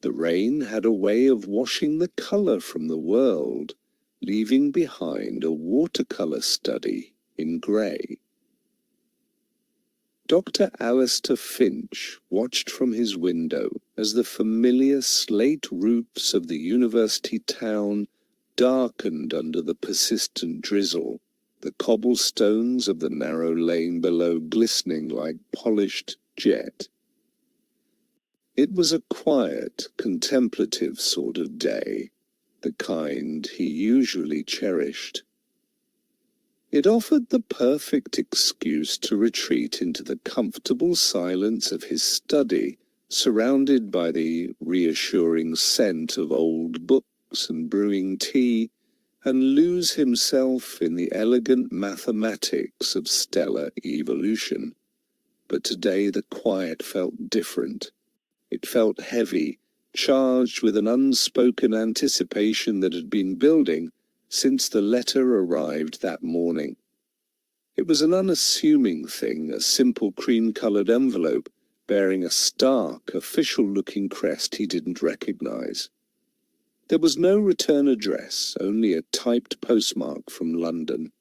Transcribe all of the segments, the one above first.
The rain had a way of washing the colour from the world, leaving behind a watercolour study in grey. Dr. Alistair Finch watched from his window as the familiar slate roofs of the university town darkened under the persistent drizzle, the cobblestones of the narrow lane below glistening like polished jet. It was a quiet, contemplative sort of day, the kind he usually cherished. It offered the perfect excuse to retreat into the comfortable silence of his study, surrounded by the reassuring scent of old books and brewing tea, and lose himself in the elegant mathematics of stellar evolution. But today the quiet felt different. It felt heavy, charged with an unspoken anticipation that had been building since the letter arrived that morning. It was an unassuming thing, a simple cream-coloured envelope bearing a stark, official-looking crest he didn't recognize. There was no return address, only a typed postmark from London.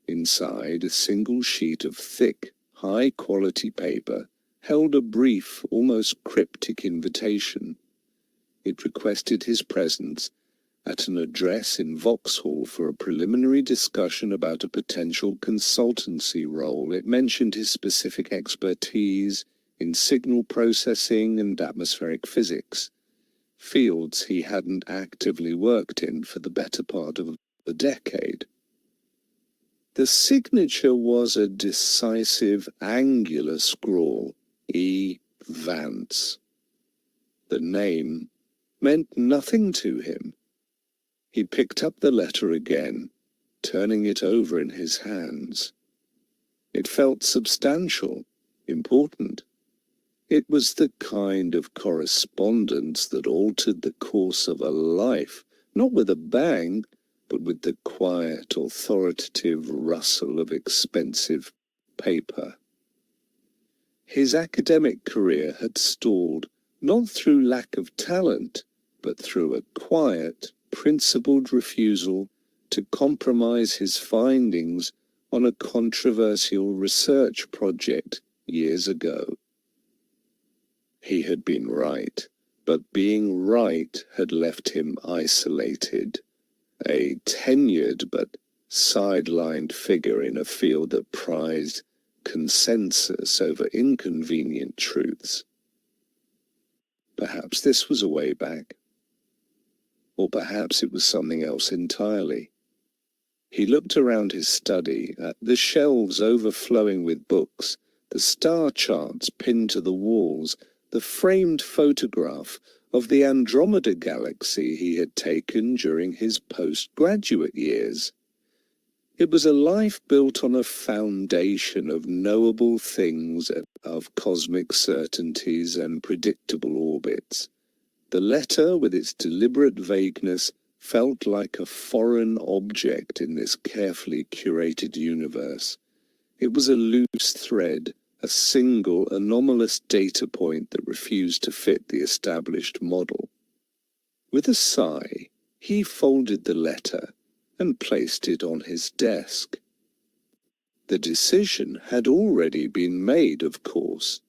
Inside, a single sheet of thick, high-quality paper held a brief, almost cryptic invitation. It requested his presence at an address in Vauxhall for a preliminary discussion about a potential consultancy role. It mentioned his specific expertise in signal processing and atmospheric physics, fields he hadn't actively worked in for the better part of a decade. The signature was a decisive, angular scrawl, E. Vance. The name meant nothing to him. He picked up the letter again, turning it over in his hands. It felt substantial, important. It was the kind of correspondence that altered the course of a life, not with a bang, but with the quiet, authoritative rustle of expensive paper. His academic career had stalled, not through lack of talent, but through a quiet, principled refusal to compromise his findings on a controversial research project years ago. He had been right, but being right had left him isolated, a tenured but sidelined figure in a field that prized consensus over inconvenient truths. Perhaps this was a way back. Or perhaps it was something else entirely. He looked around his study, at the shelves overflowing with books, the star charts pinned to the walls, the framed photograph of the Andromeda galaxy he had taken during his postgraduate years. It was a life built on a foundation of knowable things, of cosmic certainties and predictable orbits. The letter, with its deliberate vagueness, felt like a foreign object in this carefully curated universe. It was a loose thread, a single anomalous data point that refused to fit the established model. With a sigh, he folded the letter and placed it on his desk. The decision had already been made, of course.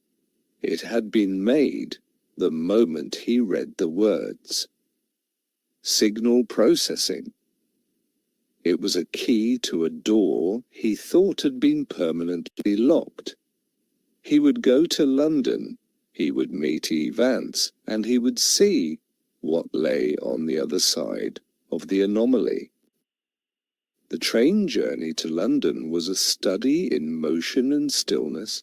It had been made the moment he read the words. Signal processing. It was a key to a door he thought had been permanently locked. He would go to London, he would meet E. Vance, and he would see what lay on the other side of the anomaly. The train journey to London was a study in motion and stillness.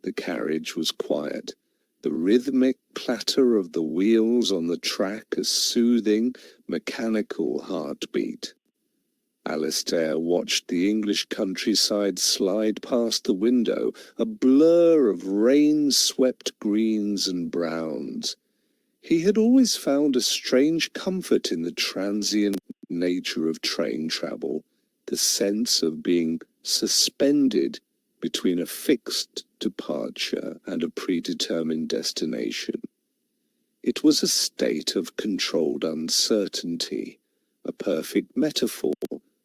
The carriage was quiet. The rhythmic clatter of the wheels on the track a soothing, mechanical heartbeat. Alistair watched the English countryside slide past the window, a blur of rain-swept greens and browns. He had always found a strange comfort in the transient nature of train travel, the sense of being suspended between a fixed departure and a predetermined destination. It was a state of controlled uncertainty, a perfect metaphor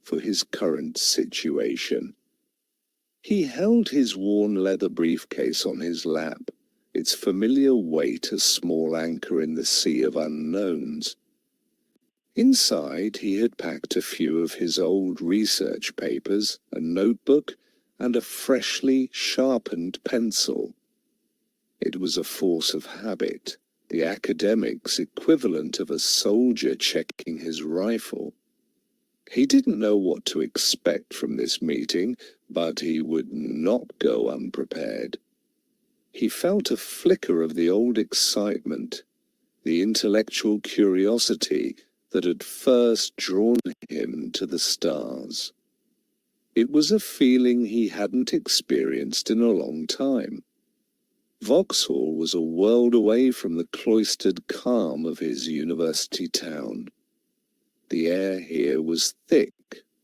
for his current situation. He held his worn leather briefcase on his lap, its familiar weight a small anchor in the sea of unknowns. Inside he had packed a few of his old research papers, a notebook, and a freshly sharpened pencil. It was a force of habit, the academic's equivalent of a soldier checking his rifle. He didn't know what to expect from this meeting, but he would not go unprepared. He felt a flicker of the old excitement, the intellectual curiosity that had first drawn him to the stars. It was a feeling he hadn't experienced in a long time. Vauxhall was a world away from the cloistered calm of his university town. The air here was thick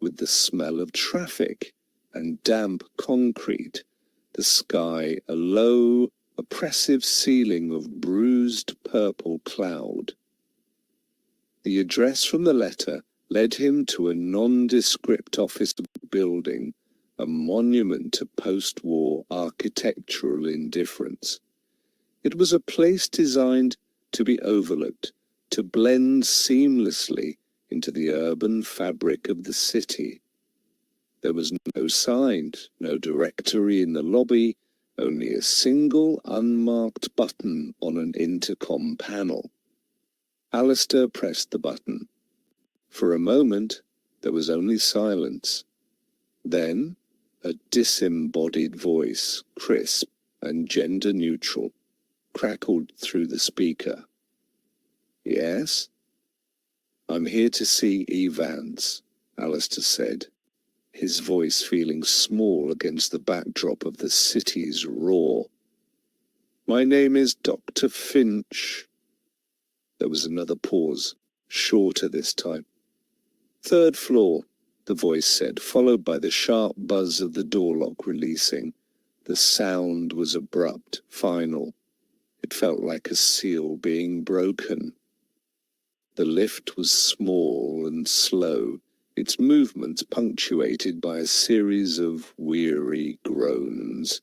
with the smell of traffic and damp concrete, the sky a low, oppressive ceiling of bruised purple cloud. The address from the letter led him to a nondescript office building, a monument to post-war architectural indifference. It was a place designed to be overlooked, to blend seamlessly into the urban fabric of the city. There was no sign, no directory in the lobby, only a single unmarked button on an intercom panel. Alistair pressed the button. For a moment, there was only silence. Then, a disembodied voice, crisp and gender-neutral, crackled through the speaker. "Yes?" "I'm here to see E. Vance," Alistair said, his voice feeling small against the backdrop of the city's roar. "My name is Dr. Finch." There was another pause, shorter this time. "Third floor," the voice said, followed by the sharp buzz of the door lock releasing. The sound was abrupt, final. It felt like a seal being broken. The lift was small and slow, its movements punctuated by a series of weary groans.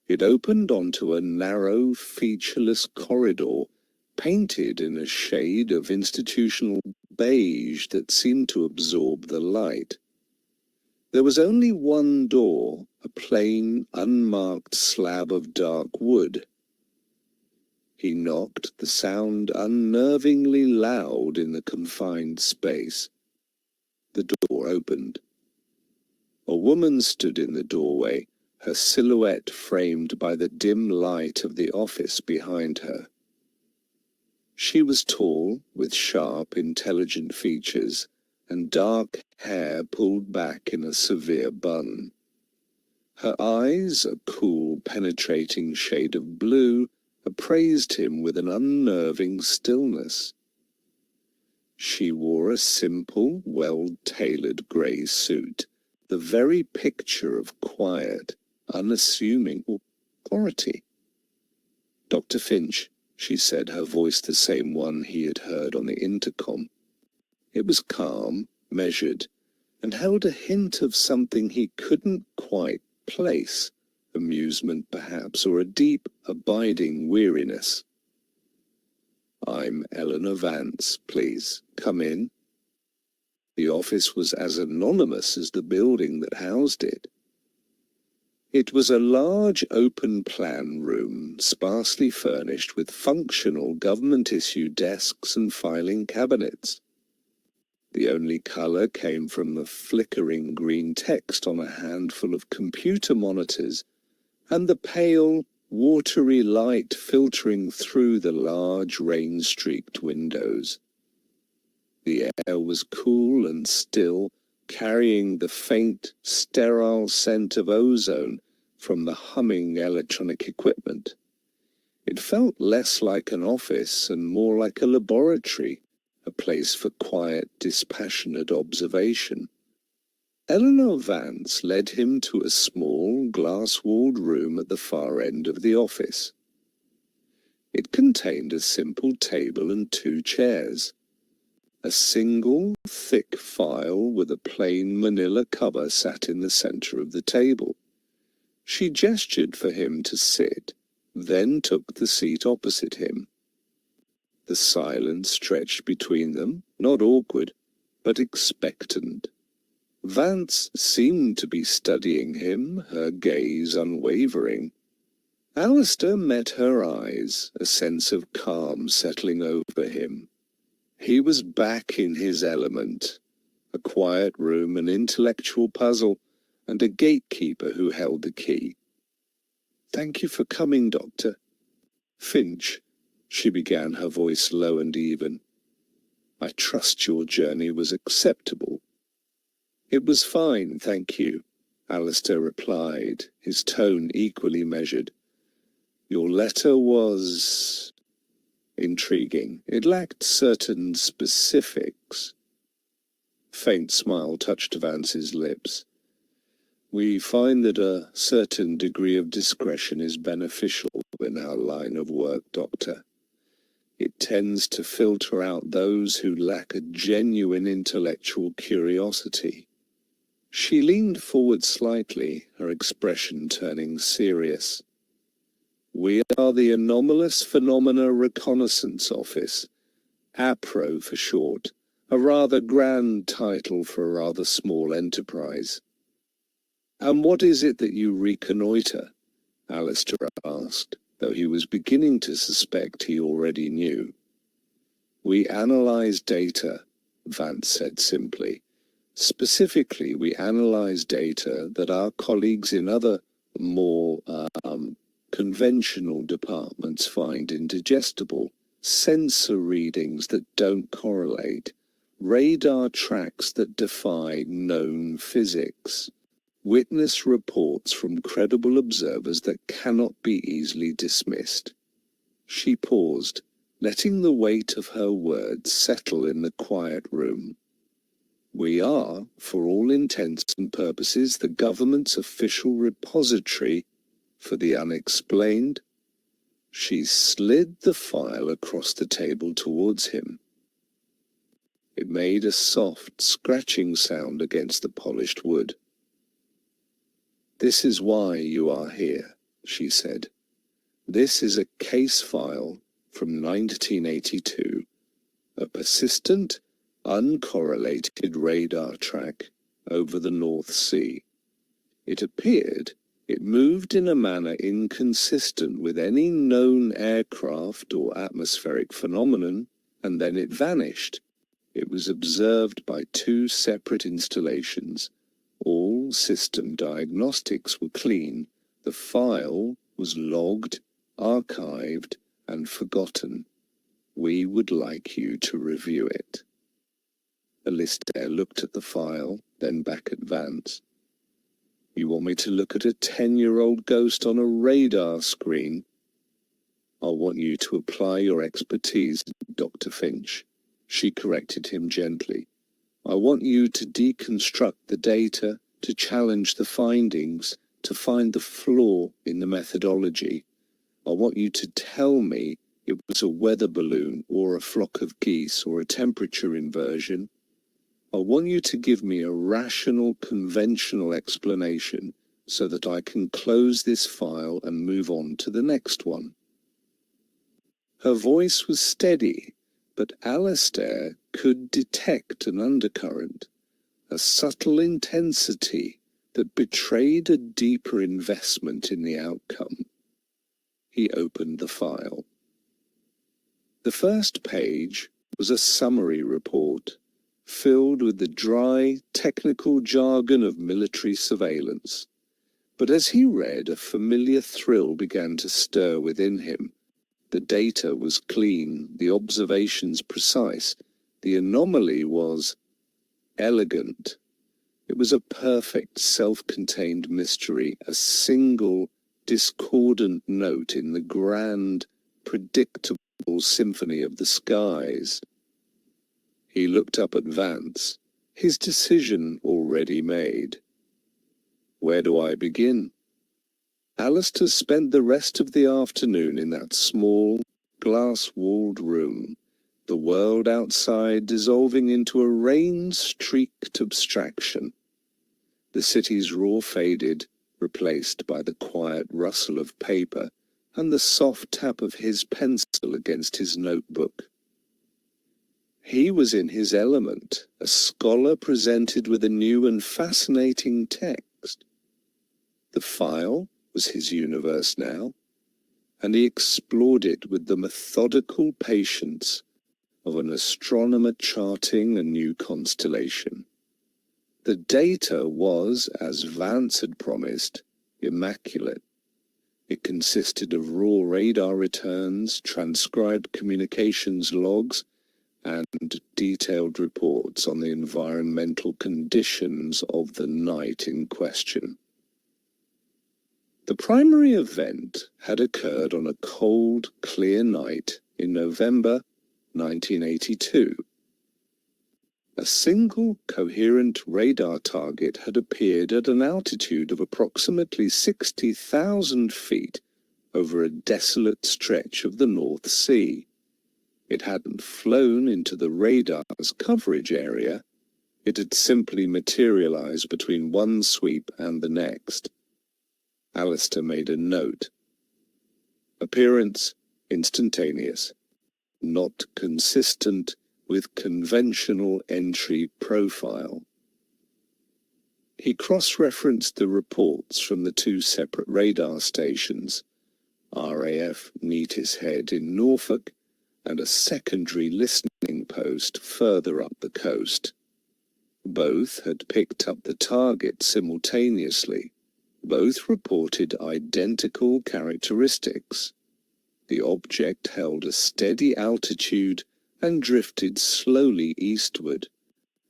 It opened onto a narrow, featureless corridor, painted in a shade of institutional beige that seemed to absorb the light. There was only one door, a plain, unmarked slab of dark wood. He knocked, the sound unnervingly loud in the confined space. The door opened. A woman stood in the doorway, her silhouette framed by the dim light of the office behind her. She was tall, with sharp, intelligent features, and dark hair pulled back in a severe bun. Her eyes, a cool, penetrating shade of blue, appraised him with an unnerving stillness. She wore a simple, well-tailored grey suit, the very picture of quiet, unassuming authority. "Dr. Finch," she said, her voice the same one he had heard on the intercom. It was calm, measured, and held a hint of something he couldn't quite place, amusement perhaps, or a deep, abiding weariness. "I'm Eleanor Vance, please. Come in." The office was as anonymous as the building that housed it. It was a large open-plan room, sparsely furnished with functional government-issued desks and filing cabinets. The only colour came from the flickering green text on a handful of computer monitors and the pale, watery light filtering through the large rain-streaked windows. The air was cool and still, carrying the faint, sterile scent of ozone from the humming electronic equipment. It felt less like an office and more like a laboratory, a place for quiet, dispassionate observation. Eleanor Vance led him to a small, glass-walled room at the far end of the office. It contained a simple table and 2 chairs. A single, thick file with a plain manila cover sat in the center of the table. She gestured for him to sit, then took the seat opposite him. The silence stretched between them, not awkward, but expectant. Vance seemed to be studying him, her gaze unwavering. Alistair met her eyes, a sense of calm settling over him. He was back in his element. A quiet room, an intellectual puzzle, and a gatekeeper who held the key. "Thank you for coming, Doctor." "Finch," she began, her voice low and even. "I trust your journey was acceptable." "It was fine, thank you," Alistair replied, his tone equally measured. "Your letter was intriguing. It lacked certain specifics." Faint smile touched Vance's lips. "We find that a certain degree of discretion is beneficial in our line of work, Doctor. It tends to filter out those who lack a genuine intellectual curiosity." She leaned forward slightly, her expression turning serious. "We are the Anomalous Phenomena Reconnaissance Office, APRO for short, a rather grand title for a rather small enterprise." "And what is it that you reconnoitre?" Alistair asked, though he was beginning to suspect he already knew. "We analyse data," Vance said simply. "Specifically, we analyse data that our colleagues in other, more conventional departments find indigestible. Sensor readings that don't correlate. Radar tracks that defy known physics. Witness reports from credible observers that cannot be easily dismissed." She paused, letting the weight of her words settle in the quiet room. "We are, for all intents and purposes, the government's official repository for the unexplained." She slid the file across the table towards him. It made a soft, scratching sound against the polished wood. "This is why you are here," she said. "This is a case file from 1982, a persistent, uncorrelated radar track over the North Sea. It appeared it moved in a manner inconsistent with any known aircraft or atmospheric phenomenon, and then it vanished. It was observed by 2 separate installations. All system diagnostics were clean. The file was logged, archived, and forgotten. We would like you to review it." Alistair looked at the file, then back at Vance. "You want me to look at a 10-year-old ghost on a radar screen?" "I want you to apply your expertise, Dr. Finch," she corrected him gently. "I want you to deconstruct the data, to challenge the findings, to find the flaw in the methodology. I want you to tell me it was a weather balloon or a flock of geese or a temperature inversion. I want you to give me a rational, conventional explanation so that I can close this file and move on to the next one." Her voice was steady, but Alistair could detect an undercurrent, a subtle intensity that betrayed a deeper investment in the outcome. He opened the file. The first page was a summary report, filled with the dry, technical jargon of military surveillance. But as he read, a familiar thrill began to stir within him. The data was clean, the observations precise, the anomaly was elegant. It was a perfect, self-contained mystery, a single, discordant note in the grand, predictable symphony of the skies. He looked up at Vance, his decision already made. "Where do I begin?" Alistair spent the rest of the afternoon in that small, glass-walled room, the world outside dissolving into a rain-streaked abstraction. The city's roar faded, replaced by the quiet rustle of paper and the soft tap of his pencil against his notebook. He was in his element, a scholar presented with a new and fascinating text. The file was his universe now, and he explored it with the methodical patience of an astronomer charting a new constellation. The data was, as Vance had promised, immaculate. It consisted of raw radar returns, transcribed communications logs, and detailed reports on the environmental conditions of the night in question. The primary event had occurred on a cold, clear night in November 1982. A single coherent radar target had appeared at an altitude of approximately 60,000 feet over a desolate stretch of the North Sea. It hadn't flown into the radar's coverage area. It had simply materialized between one sweep and the next. Alistair made a note. Appearance instantaneous, not consistent with conventional entry profile. He cross-referenced the reports from the two separate radar stations, RAF Neatis Head in Norfolk and a secondary listening post further up the coast. Both had picked up the target simultaneously. Both reported identical characteristics. The object held a steady altitude and drifted slowly eastward,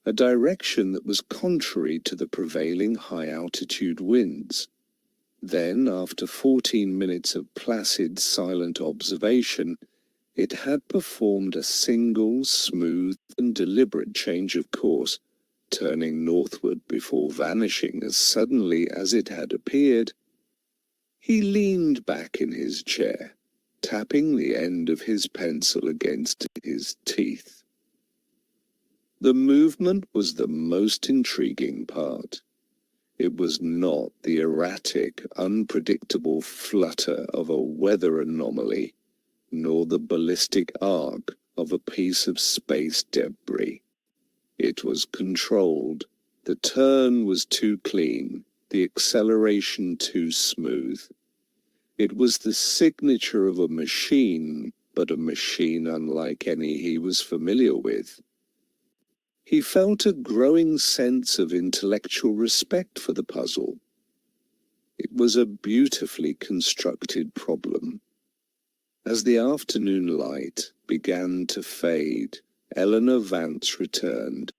a direction that was contrary to the prevailing high-altitude winds. Then, after 14 minutes of placid, silent observation, it had performed a single, smooth and deliberate change of course, turning northward before vanishing as suddenly as it had appeared. He leaned back in his chair, tapping the end of his pencil against his teeth. The movement was the most intriguing part. It was not the erratic, unpredictable flutter of a weather anomaly, nor the ballistic arc of a piece of space debris. It was controlled. The turn was too clean, the acceleration too smooth. It was the signature of a machine, but a machine unlike any he was familiar with. He felt a growing sense of intellectual respect for the puzzle. It was a beautifully constructed problem. As the afternoon light began to fade, Eleanor Vance returned,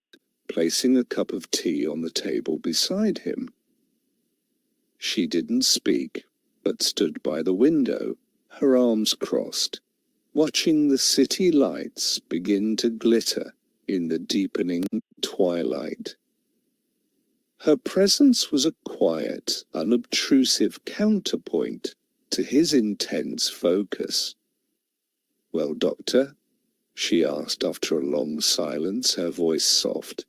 placing a cup of tea on the table beside him. She didn't speak, but stood by the window, her arms crossed, watching the city lights begin to glitter in the deepening twilight. Her presence was a quiet, unobtrusive counterpoint to his intense focus. "Well, Doctor?" she asked after a long silence, her voice soft.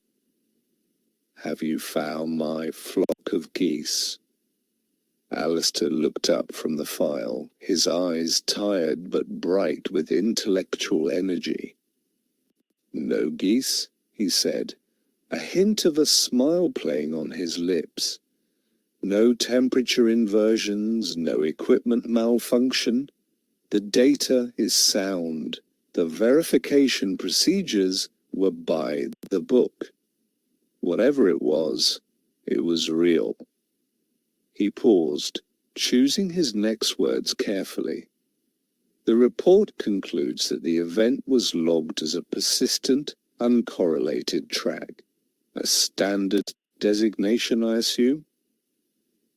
"Have you found my flock of geese?" Alistair looked up from the file, his eyes tired but bright with intellectual energy. "No geese," he said, a hint of a smile playing on his lips. "No temperature inversions, no equipment malfunction. The data is sound. The verification procedures were by the book. Whatever it was real." He paused, choosing his next words carefully. The report concludes that the event was logged as a persistent, uncorrelated track. A standard designation, I assume?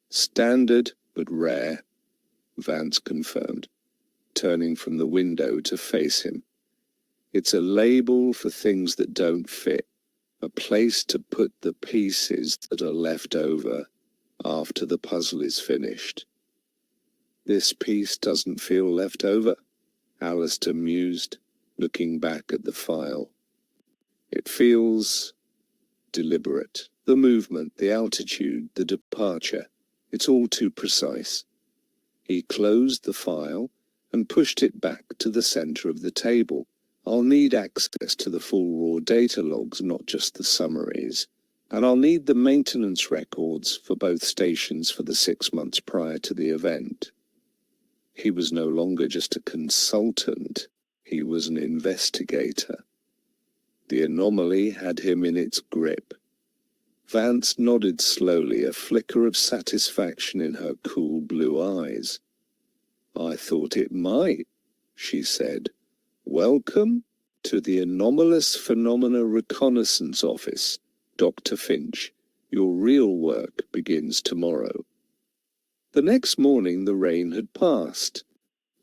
"Standard, but rare," Vance confirmed, turning from the window to face him. "It's a label for things that don't fit, a place to put the pieces that are left over after the puzzle is finished." "This piece doesn't feel left over," Alistair mused, looking back at the file. It feels deliberate. The movement, the altitude, the departure. It's all too precise. He closed the file and pushed it back to the center of the table. I'll need access to the full raw data logs, not just the summaries. And I'll need the maintenance records for both stations for the 6 months prior to the event. He was no longer just a consultant. He was an investigator. The anomaly had him in its grip. Vance nodded slowly, a flicker of satisfaction in her cool blue eyes. I thought it might, she said. Welcome to the Anomalous Phenomena Reconnaissance Office, Dr. Finch. Your real work begins tomorrow. The next morning the rain had passed,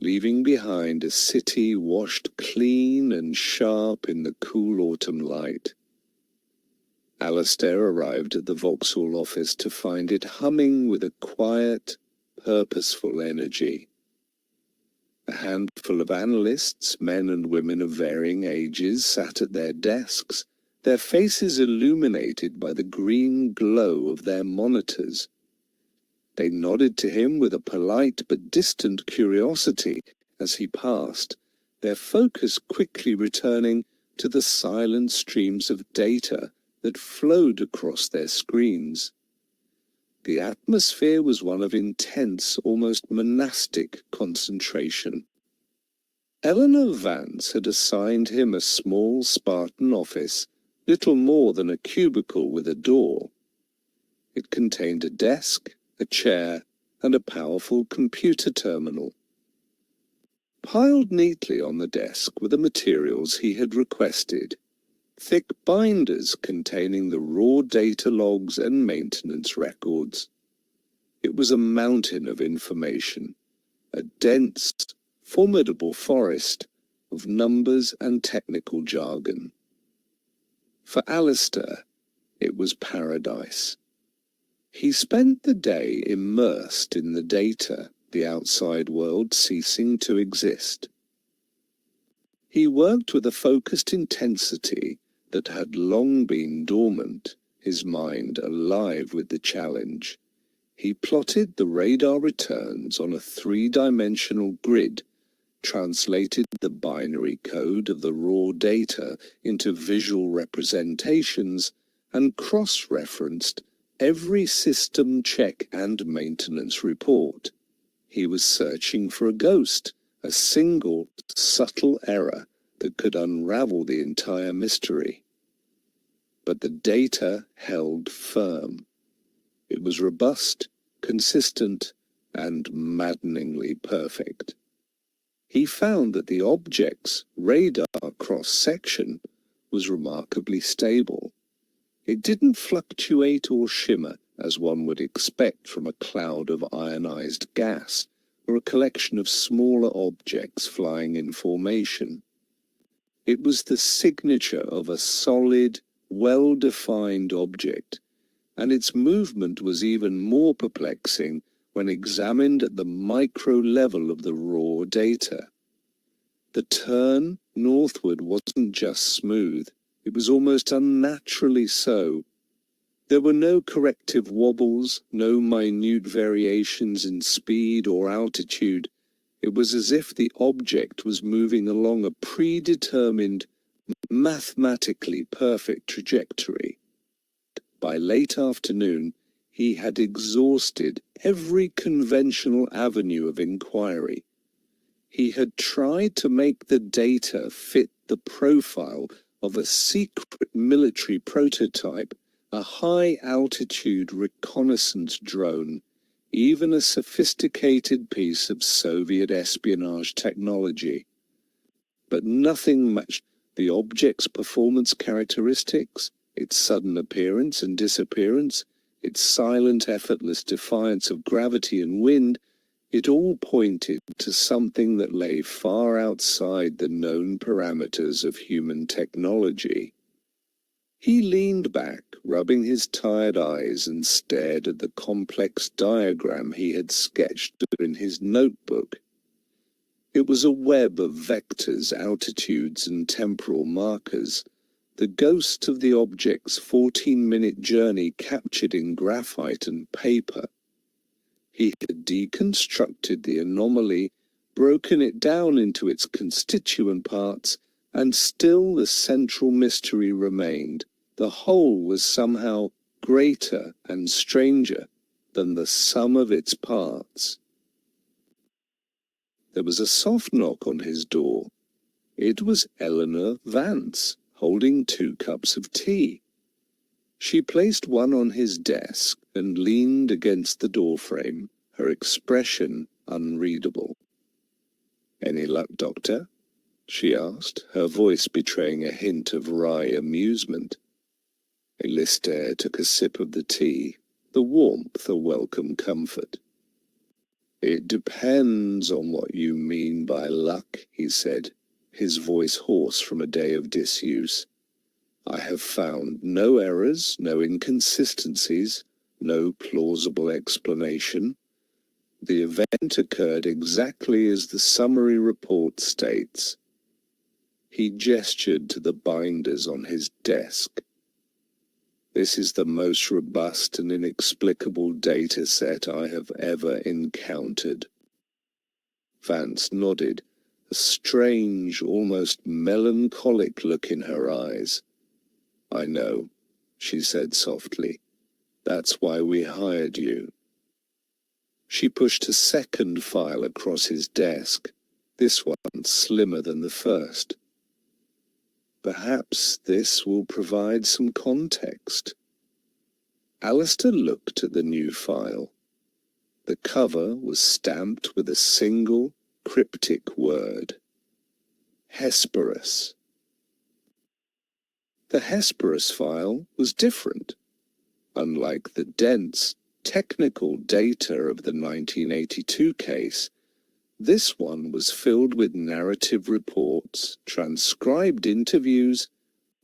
leaving behind a city washed clean and sharp in the cool autumn light. Alistair arrived at the Vauxhall office to find it humming with a quiet, purposeful energy. A handful of analysts, men and women of varying ages, sat at their desks, their faces illuminated by the green glow of their monitors. They nodded to him with a polite but distant curiosity as he passed, their focus quickly returning to the silent streams of data that flowed across their screens. The atmosphere was one of intense, almost monastic concentration. Eleanor Vance had assigned him a small Spartan office, little more than a cubicle with a door. It contained a desk, a chair, and a powerful computer terminal. Piled neatly on the desk were the materials he had requested, thick binders containing the raw data logs and maintenance records. It was a mountain of information, a dense, formidable forest of numbers and technical jargon. For Alistair, it was paradise. He spent the day immersed in the data, the outside world ceasing to exist. He worked with a focused intensity that had long been dormant, his mind alive with the challenge. He plotted the radar returns on a three-dimensional grid, translated the binary code of the raw data into visual representations, and cross-referenced every system check and maintenance report. He was searching for a ghost, a single, subtle error that could unravel the entire mystery. But the data held firm. It was robust, consistent, and maddeningly perfect. He found that the object's radar cross-section was remarkably stable. It didn't fluctuate or shimmer as one would expect from a cloud of ionized gas or a collection of smaller objects flying in formation. It was the signature of a solid, well-defined object, and its movement was even more perplexing when examined at the micro level of the raw data. The turn northward wasn't just smooth, it was almost unnaturally so. There were no corrective wobbles, no minute variations in speed or altitude. It was as if the object was moving along a predetermined, mathematically perfect trajectory. By late afternoon, he had exhausted every conventional avenue of inquiry. He had tried to make the data fit the profile of a secret military prototype, a high-altitude reconnaissance drone, even a sophisticated piece of Soviet espionage technology. But nothing matched the object's performance characteristics, its sudden appearance and disappearance, its silent, effortless defiance of gravity and wind. It all pointed to something that lay far outside the known parameters of human technology. He leaned back, rubbing his tired eyes, and stared at the complex diagram he had sketched in his notebook. It was a web of vectors, altitudes, and temporal markers, the ghost of the object's 14-minute journey captured in graphite and paper. He had deconstructed the anomaly, broken it down into its constituent parts, and still the central mystery remained. The whole was somehow greater and stranger than the sum of its parts. There was a soft knock on his door. It was Eleanor Vance, holding 2 cups of tea. She placed one on his desk and leaned against the doorframe, her expression unreadable. "Any luck, Doctor?" she asked, her voice betraying a hint of wry amusement. Lister took a sip of the tea, the warmth a welcome comfort. "It depends on what you mean by luck," he said, his voice hoarse from a day of disuse. "I have found no errors, no inconsistencies, no plausible explanation. The event occurred exactly as the summary report states." He gestured to the binders on his desk. "This is the most robust and inexplicable data set I have ever encountered." Vance nodded, a strange, almost melancholic look in her eyes. "I know," she said softly. "That's why we hired you." She pushed a second file across his desk, this one slimmer than the first. "Perhaps this will provide some context." Alistair looked at the new file. The cover was stamped with a single, cryptic word: Hesperus. The Hesperus file was different. Unlike the dense, technical data of the 1982 case, this one was filled with narrative reports, transcribed interviews,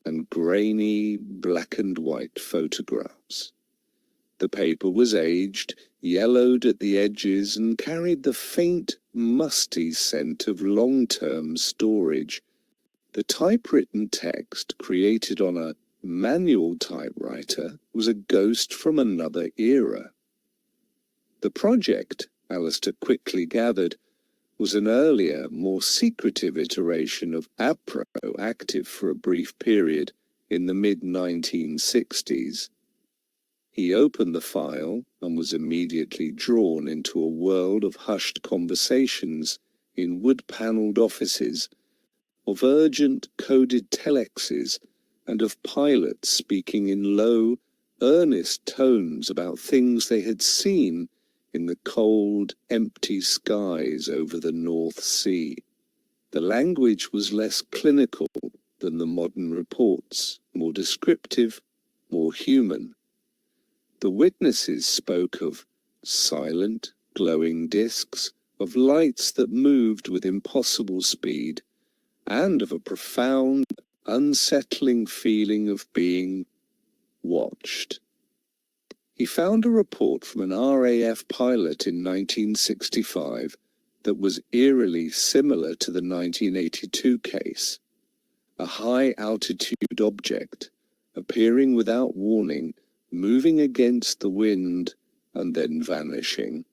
and grainy black and white photographs. The paper was aged, yellowed at the edges, and carried the faint, musty scent of long-term storage. The typewritten text, created on a manual typewriter, was a ghost from another era. The project, Alistair quickly gathered, was an earlier, more secretive iteration of APRO, active for a brief period in the mid-1960s. He opened the file and was immediately drawn into a world of hushed conversations in wood-panelled offices, of urgent coded telexes, and of pilots speaking in low, earnest tones about things they had seen in the cold, empty skies over the North Sea. The language was less clinical than the modern reports, more descriptive, more human. The witnesses spoke of silent, glowing discs, of lights that moved with impossible speed, and of a profound, unsettling feeling of being watched. He found a report from an RAF pilot in 1965 that was eerily similar to the 1982 case. A high-altitude object, appearing without warning, moving against the wind, and then vanishing.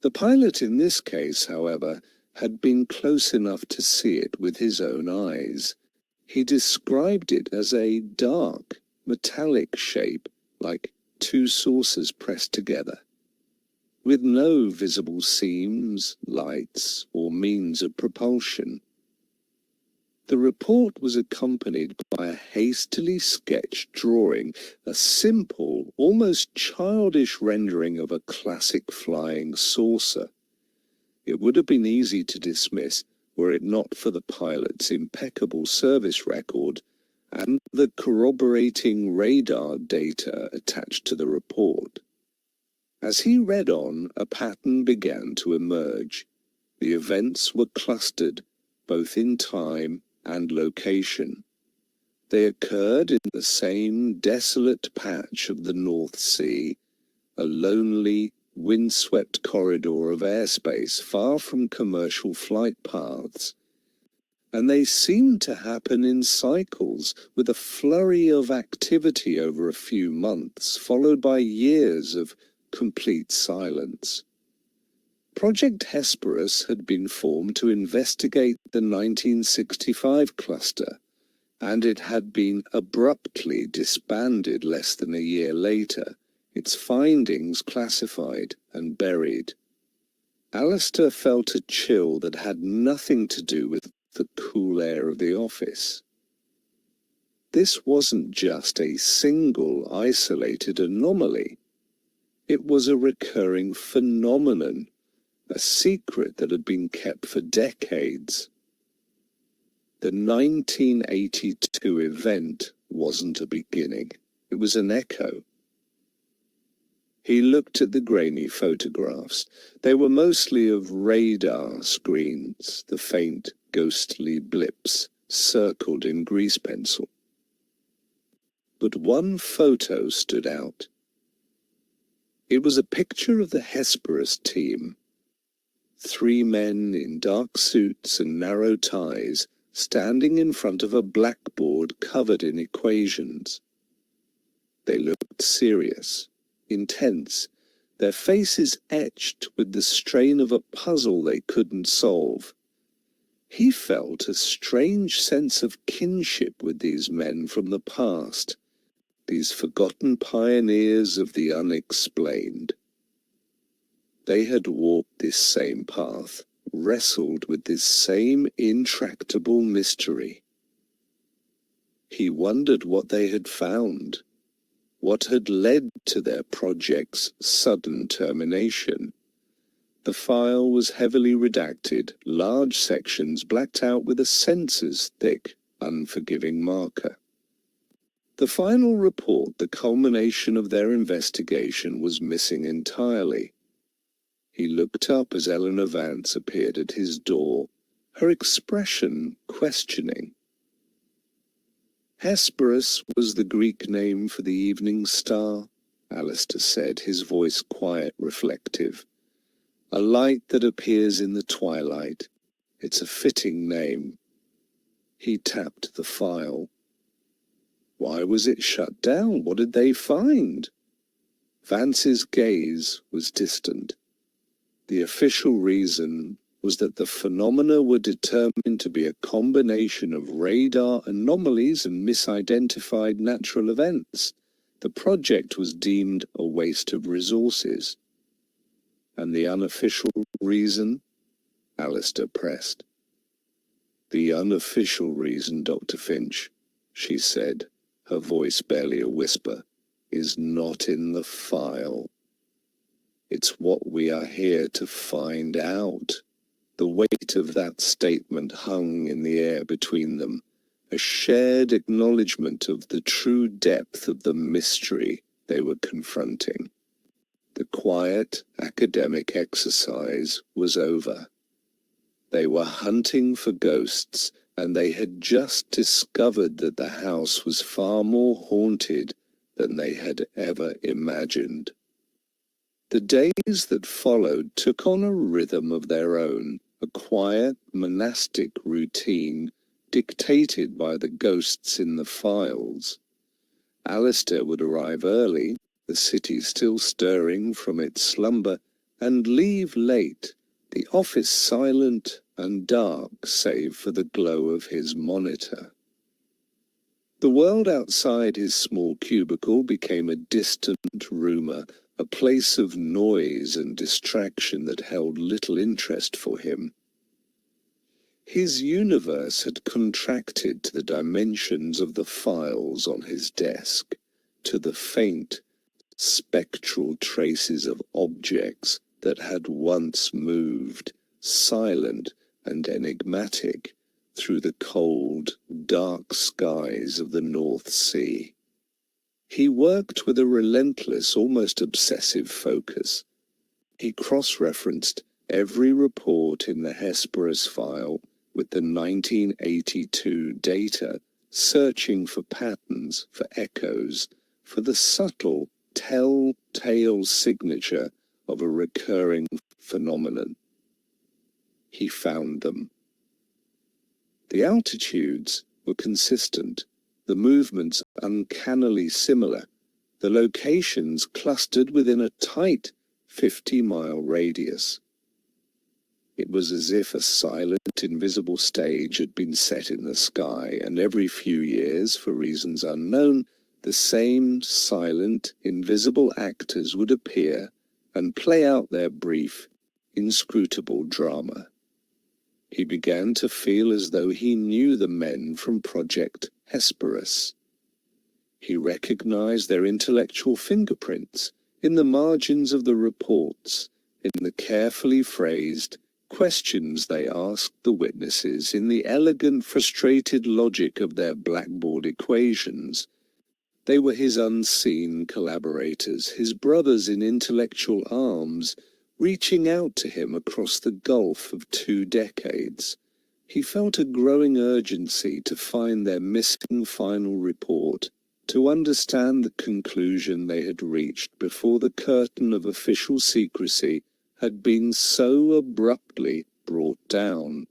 The pilot in this case, however, had been close enough to see it with his own eyes. He described it as a dark, metallic shape, like 2 saucers pressed together, with no visible seams, lights, or means of propulsion. The report was accompanied by a hastily sketched drawing, a simple, almost childish rendering of a classic flying saucer. It would have been easy to dismiss were it not for the pilot's impeccable service record and the corroborating radar data attached to the report. As he read on, a pattern began to emerge. The events were clustered, both in time and location. They occurred in the same desolate patch of the North Sea, a lonely, windswept corridor of airspace far from commercial flight paths, and they seemed to happen in cycles, with a flurry of activity over a few months, followed by years of complete silence. Project Hesperus had been formed to investigate the 1965 cluster, and it had been abruptly disbanded less than a year later, its findings classified and buried. Alistair felt a chill that had nothing to do with the cool air of the office. This wasn't just a single isolated anomaly. It was a recurring phenomenon, a secret that had been kept for decades. The 1982 event wasn't a beginning, it was an echo. He looked at the grainy photographs. They were mostly of radar screens, the faint, ghostly blips circled in grease pencil. But one photo stood out. It was a picture of the Hesperus team. 3 men in dark suits and narrow ties, standing in front of a blackboard covered in equations. They looked serious, intense, their faces etched with the strain of a puzzle they couldn't solve. He felt a strange sense of kinship with these men from the past, these forgotten pioneers of the unexplained. They had walked this same path, wrestled with this same intractable mystery. He wondered what they had found, what had led to their project's sudden termination. The file was heavily redacted, large sections blacked out with a censor's-thick, unforgiving marker. The final report, the culmination of their investigation, was missing entirely. He looked up as Eleanor Vance appeared at his door, her expression questioning. Hesperus was the Greek name for the evening star, Alistair said, his voice quiet, reflective. A light that appears in the twilight. It's a fitting name. He tapped the file. Why was it shut down? What did they find? Vance's gaze was distant. The official reason was that the phenomena were determined to be a combination of radar anomalies and misidentified natural events. The project was deemed a waste of resources. And the unofficial reason? Alistair pressed. The unofficial reason, Dr. Finch, she said, her voice barely a whisper, is not in the file. It's what we are here to find out. The weight of that statement hung in the air between them, a shared acknowledgement of the true depth of the mystery they were confronting. The quiet academic exercise was over. They were hunting for ghosts, and they had just discovered that the house was far more haunted than they had ever imagined. The days that followed took on a rhythm of their own, a quiet, monastic routine dictated by the ghosts in the files. Alistair would arrive early, the city still stirring from its slumber, and leave late, the office silent and dark save for the glow of his monitor. The world outside his small cubicle became a distant rumour, a place of noise and distraction that held little interest for him. His universe had contracted to the dimensions of the files on his desk, to the faint, spectral traces of objects that had once moved, silent and enigmatic, through the cold, dark skies of the North Sea. He worked with a relentless, almost obsessive focus. He cross-referenced every report in the Hesperus file with the 1982 data, searching for patterns, for echoes, for the subtle, telltale signature of a recurring phenomenon. He found them. The altitudes were consistent, the movements uncannily similar, the locations clustered within a tight 50-mile radius. It was as if a silent, invisible stage had been set in the sky, and every few years, for reasons unknown, the same silent, invisible actors would appear and play out their brief, inscrutable drama. He began to feel as though he knew the men from Project Hesperus. He recognized their intellectual fingerprints in the margins of the reports, in the carefully phrased questions they asked the witnesses, in the elegant, frustrated logic of their blackboard equations. They were his unseen collaborators, his brothers in intellectual arms, reaching out to him across the gulf of 2 decades. He felt a growing urgency to find their missing final report, to understand the conclusion they had reached before the curtain of official secrecy had been so abruptly brought down.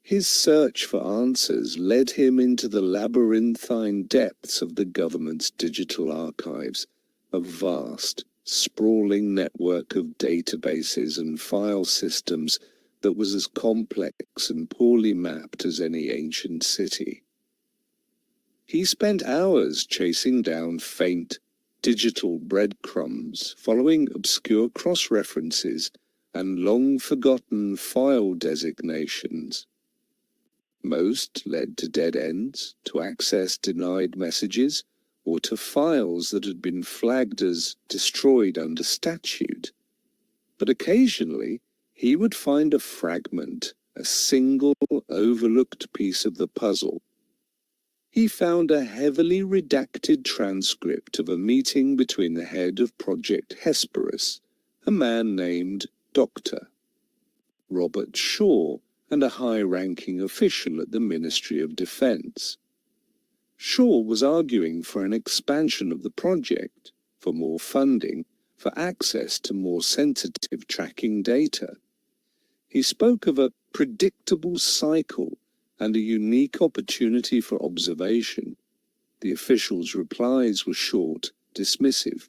His search for answers led him into the labyrinthine depths of the government's digital archives, a vast, sprawling network of databases and file systems that was as complex and poorly mapped as any ancient city. He spent hours chasing down faint, digital breadcrumbs, following obscure cross-references and long-forgotten file designations. Most led to dead ends, to access denied messages, or to files that had been flagged as destroyed under statute. But occasionally, he would find a fragment, a single overlooked piece of the puzzle. He found a heavily redacted transcript of a meeting between the head of Project Hesperus, a man named Dr. Robert Shaw, and a high-ranking official at the Ministry of Defense. Shaw was arguing for an expansion of the project, for more funding, for access to more sensitive tracking data. He spoke of a predictable cycle and a unique opportunity for observation. The official's replies were short, dismissive.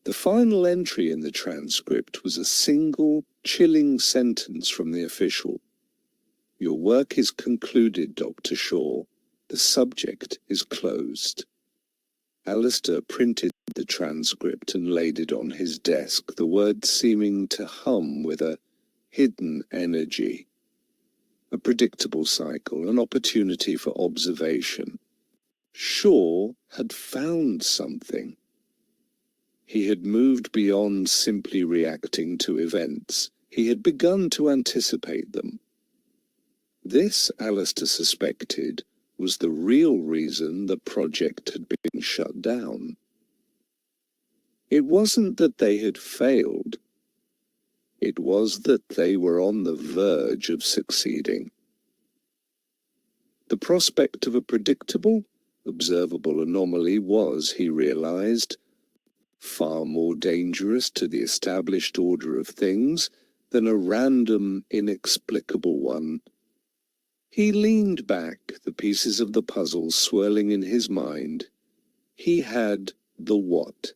The final entry in the transcript was a single, chilling sentence from the official. "Your work is concluded, Dr. Shaw. The subject is closed." Alistair printed the transcript and laid it on his desk, the words seeming to hum with a hidden energy. A predictable cycle, an opportunity for observation. Shaw had found something. He had moved beyond simply reacting to events. He had begun to anticipate them. This, Alistair suspected, was the real reason the project had been shut down. It wasn't that they had failed. It was that they were on the verge of succeeding. The prospect of a predictable, observable anomaly was, he realized, far more dangerous to the established order of things than a random, inexplicable one. He leaned back, the pieces of the puzzle swirling in his mind. He had the what,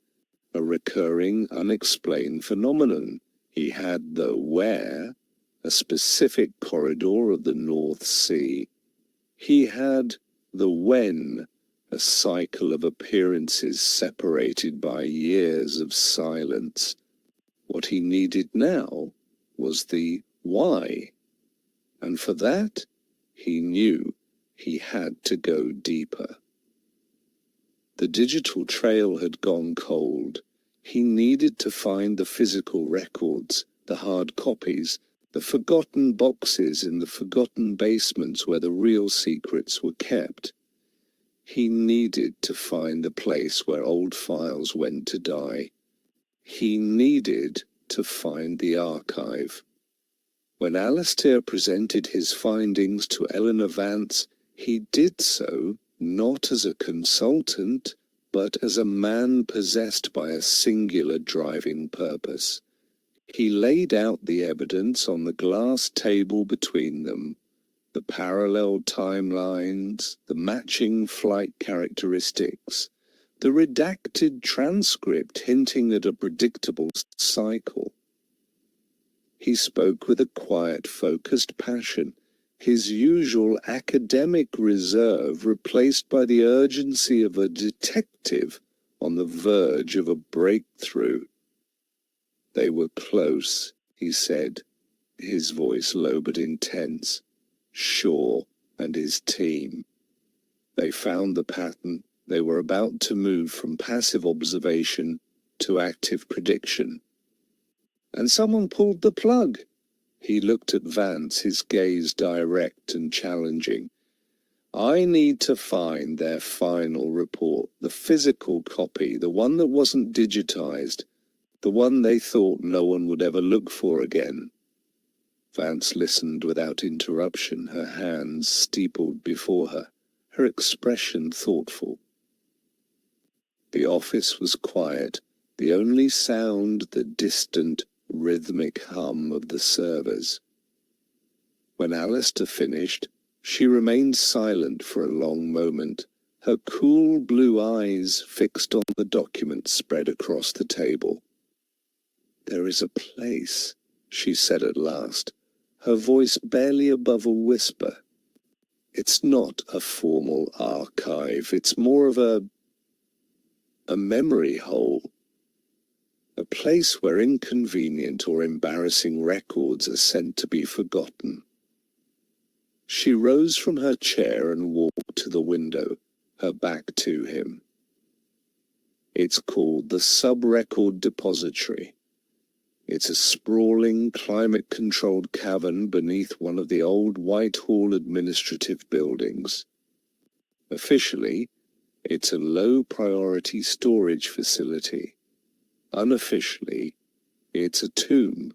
a recurring, unexplained phenomenon. He had the where, a specific corridor of the North Sea. He had the when, a cycle of appearances separated by years of silence. What he needed now was the why, and for that, he knew he had to go deeper. The digital trail had gone cold. He needed to find the physical records, the hard copies, the forgotten boxes in the forgotten basements where the real secrets were kept. He needed to find the place where old files went to die. He needed to find the archive. When Alistair presented his findings to Eleanor Vance, he did so not as a consultant, but as a man possessed by a singular driving purpose. He laid out the evidence on the glass table between them, the parallel timelines, the matching flight characteristics, the redacted transcript hinting at a predictable cycle. He spoke with a quiet, focused passion, his usual academic reserve replaced by the urgency of a detective on the verge of a breakthrough. They were close, he said, his voice low but intense. Shaw and his team. They found the pattern. They were about to move from passive observation to active prediction. And someone pulled the plug. He looked at Vance, his gaze direct and challenging. I need to find their final report, the physical copy, the one that wasn't digitized, the one they thought no one would ever look for again. Vance listened without interruption, her hands steepled before her, her expression thoughtful. The office was quiet, the only sound the distant, rhythmic hum of the servers. When Alistair finished, she remained silent for a long moment, her cool blue eyes fixed on the document spread across the table. There is a place, she said at last, her voice barely above a whisper. It's not a formal archive, it's more of a memory hole. A place where inconvenient or embarrassing records are sent to be forgotten. She rose from her chair and walked to the window, her back to him. It's called the Sub-Record Depository. It's a sprawling, climate-controlled cavern beneath one of the old Whitehall administrative buildings. Officially, it's a low-priority storage facility. Unofficially, it's a tomb.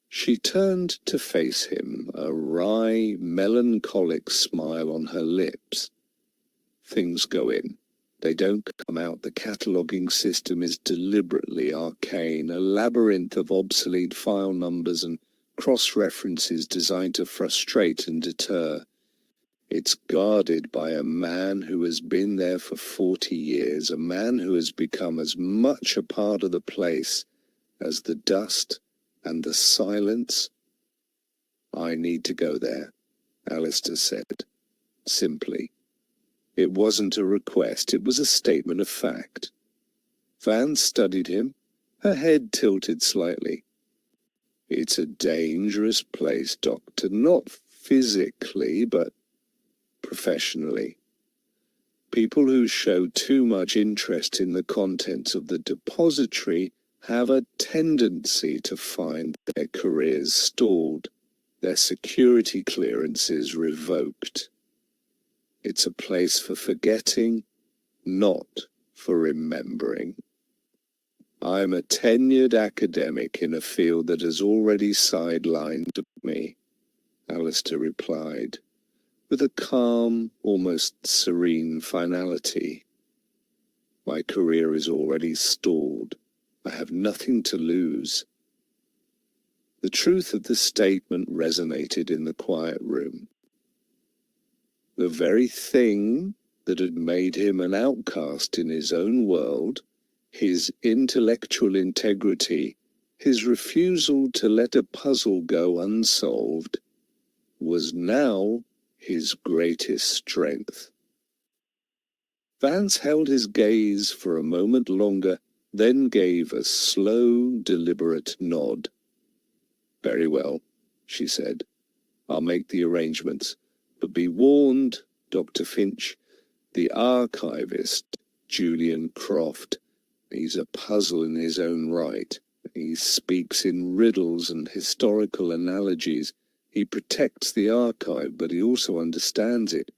She turned to face him, a wry, melancholic smile on her lips. Things go in. They don't come out. The cataloguing system is deliberately arcane, a labyrinth of obsolete file numbers and cross-references designed to frustrate and deter. It's guarded by a man who has been there for 40 years, a man who has become as much a part of the place as the dust and the silence. I need to go there, Alistair said, simply. It wasn't a request, it was a statement of fact. Vance studied him, her head tilted slightly. It's a dangerous place, Doctor, not physically, but professionally. People who show too much interest in the contents of the depository have a tendency to find their careers stalled, their security clearances revoked. It's a place for forgetting, not for remembering. I'm a tenured academic in a field that has already sidelined me, Alistair replied, with a calm, almost serene finality. My career is already stalled. I have nothing to lose. The truth of the statement resonated in the quiet room. The very thing that had made him an outcast in his own world, his intellectual integrity, his refusal to let a puzzle go unsolved, was now his greatest strength. Vance held his gaze for a moment longer, then gave a slow, deliberate nod. Very well, she said. I'll make the arrangements. But be warned, Dr. Finch, the archivist, Julian Croft, he's a puzzle in his own right. He speaks in riddles and historical analogies. He protects the archive, but he also understands it.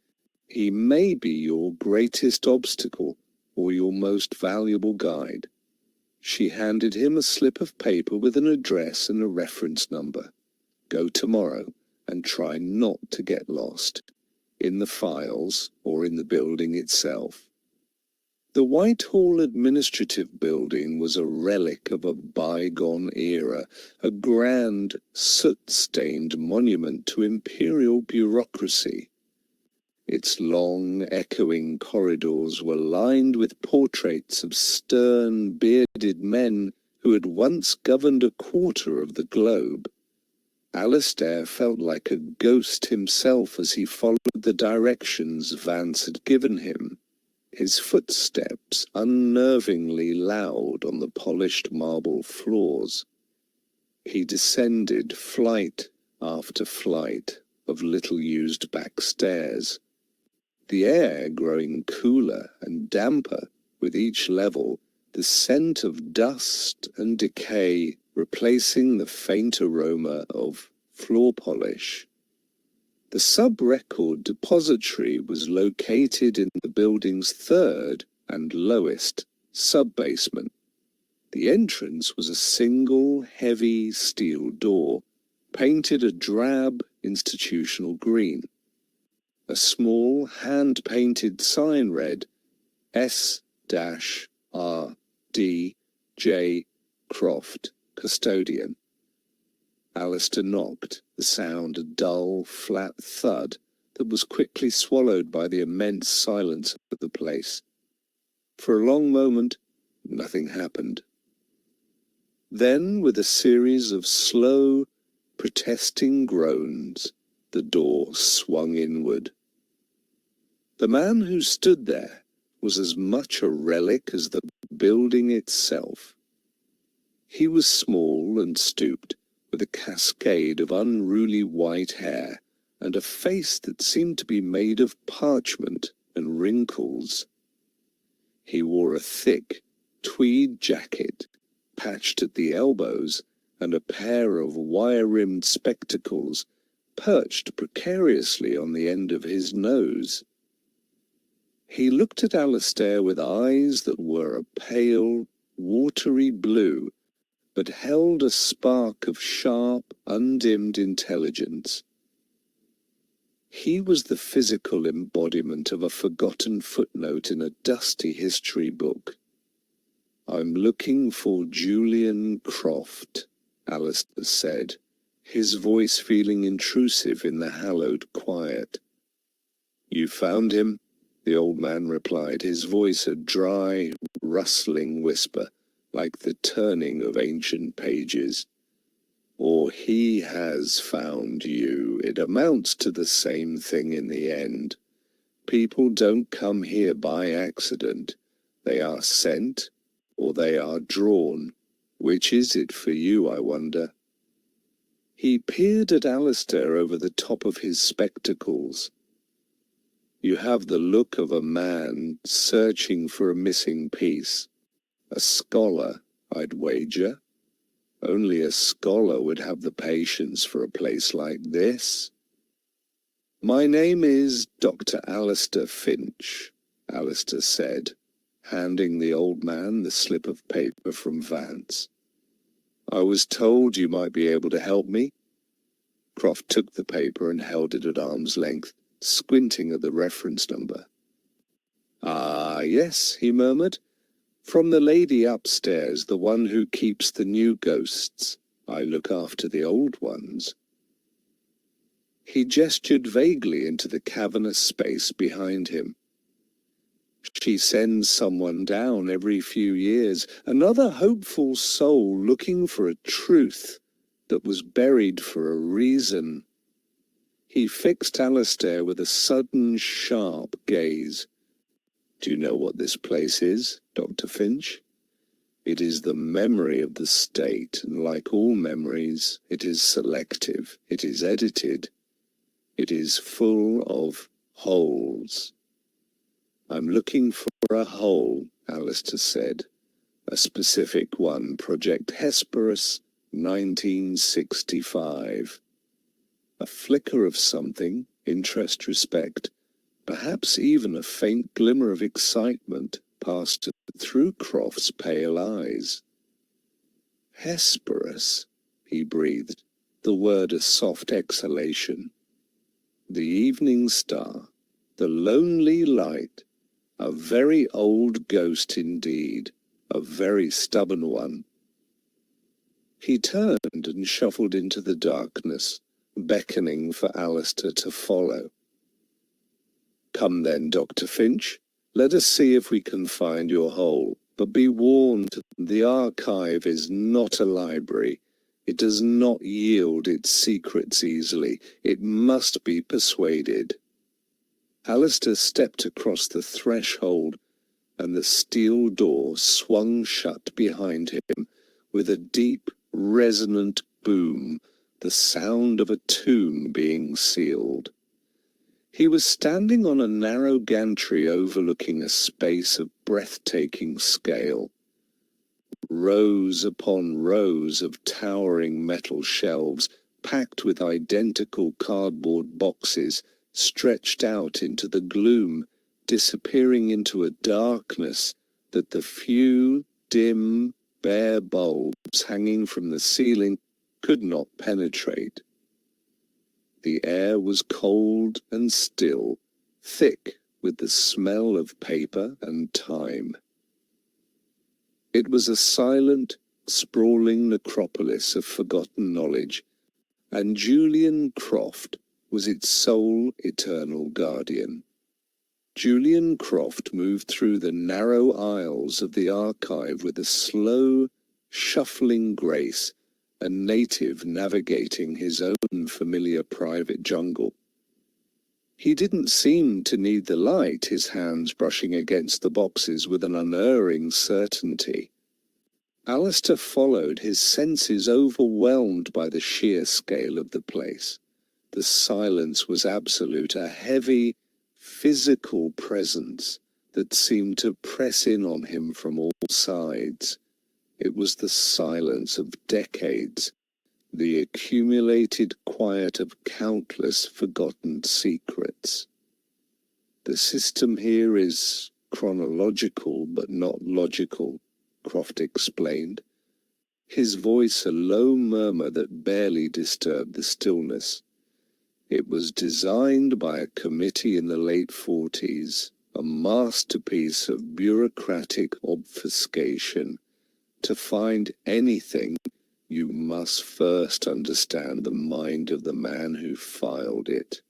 He may be your greatest obstacle or your most valuable guide. She handed him a slip of paper with an address and a reference number. Go tomorrow and try not to get lost in the files or in the building itself. The Whitehall Administrative Building was a relic of a bygone era, a grand, soot-stained monument to imperial bureaucracy. Its long, echoing corridors were lined with portraits of stern, bearded men who had once governed a quarter of the globe. Alistair felt like a ghost himself as he followed the directions Vance had given him, his footsteps unnervingly loud on the polished marble floors. He descended flight after flight of little-used back stairs, the air growing cooler and damper with each level, the scent of dust and decay replacing the faint aroma of floor polish. The sub-record depository was located in the building's third and lowest sub-basement. The entrance was a single, heavy steel door, painted a drab institutional green. A small, hand-painted sign read, S-R-D-J Croft, Custodian. Alistair knocked, the sound a dull, flat thud that was quickly swallowed by the immense silence of the place. For a long moment, nothing happened. Then, with a series of slow, protesting groans, the door swung inward. The man who stood there was as much a relic as the building itself. He was small and stooped, with a cascade of unruly white hair and a face that seemed to be made of parchment and wrinkles. He wore a thick, tweed jacket, patched at the elbows, and a pair of wire-rimmed spectacles perched precariously on the end of his nose. He looked at Alistair with eyes that were a pale, watery blue, but held a spark of sharp, undimmed intelligence. He was the physical embodiment of a forgotten footnote in a dusty history book. "I'm looking for Julian Croft," Alistair said, his voice feeling intrusive in the hallowed quiet. "You found him?" the old man replied, his voice a dry, rustling whisper, like the turning of ancient pages. "Or he has found you. It amounts to the same thing in the end. People don't come here by accident. They are sent, or they are drawn. Which is it for you, I wonder?" He peered at Alistair over the top of his spectacles. "You have the look of a man searching for a missing piece. A scholar, I'd wager. Only a scholar would have the patience for a place like this." "My name is Dr. Alistair Finch," Alistair said, handing the old man the slip of paper from Vance. "I was told you might be able to help me." Croft took the paper and held it at arm's length, squinting at the reference number. "Ah, yes," he murmured. "From the lady upstairs, the one who keeps the new ghosts. I look after the old ones." He gestured vaguely into the cavernous space behind him. "She sends someone down every few years, another hopeful soul looking for a truth that was buried for a reason." He fixed Alistair with a sudden, sharp gaze. "Do you know what this place is, Dr. Finch? It is the memory of the state, and like all memories, it is selective, it is edited, it is full of holes." "I'm looking for a hole," Alistair said. "A specific one, Project Hesperus, 1965. A flicker of something, interest, respect, perhaps even a faint glimmer of excitement passed through Croft's pale eyes. "Hesperus," he breathed, the word a soft exhalation. "The evening star, the lonely light. A very old ghost indeed, a very stubborn one. He turned and shuffled into the darkness, beckoning for Alistair to follow. "Come then, Dr. Finch. Let us see if we can find your hole. But be warned, the archive is not a library. It does not yield its secrets easily. It must be persuaded." Alistair stepped across the threshold, and the steel door swung shut behind him with a deep, resonant boom, the sound of a tomb being sealed. He was standing on a narrow gantry overlooking a space of breathtaking scale. Rows upon rows of towering metal shelves, packed with identical cardboard boxes, stretched out into the gloom, disappearing into a darkness that the few dim, bare bulbs hanging from the ceiling could not penetrate. The air was cold and still, thick with the smell of paper and time. It was a silent, sprawling necropolis of forgotten knowledge, and Julian Croft was its sole eternal guardian. Julian Croft moved through the narrow aisles of the archive with a slow, shuffling grace, a native navigating his own familiar private jungle. He didn't seem to need the light, his hands brushing against the boxes with an unerring certainty. Alistair followed, his senses overwhelmed by the sheer scale of the place. The silence was absolute, a heavy, physical presence that seemed to press in on him from all sides. It was the silence of decades, the accumulated quiet of countless forgotten secrets. "The system here is chronological but not logical," Croft explained, his voice a low murmur that barely disturbed the stillness. "It was designed by a committee in the late 40s, a masterpiece of bureaucratic obfuscation. To find anything, you must first understand the mind of the man who filed it.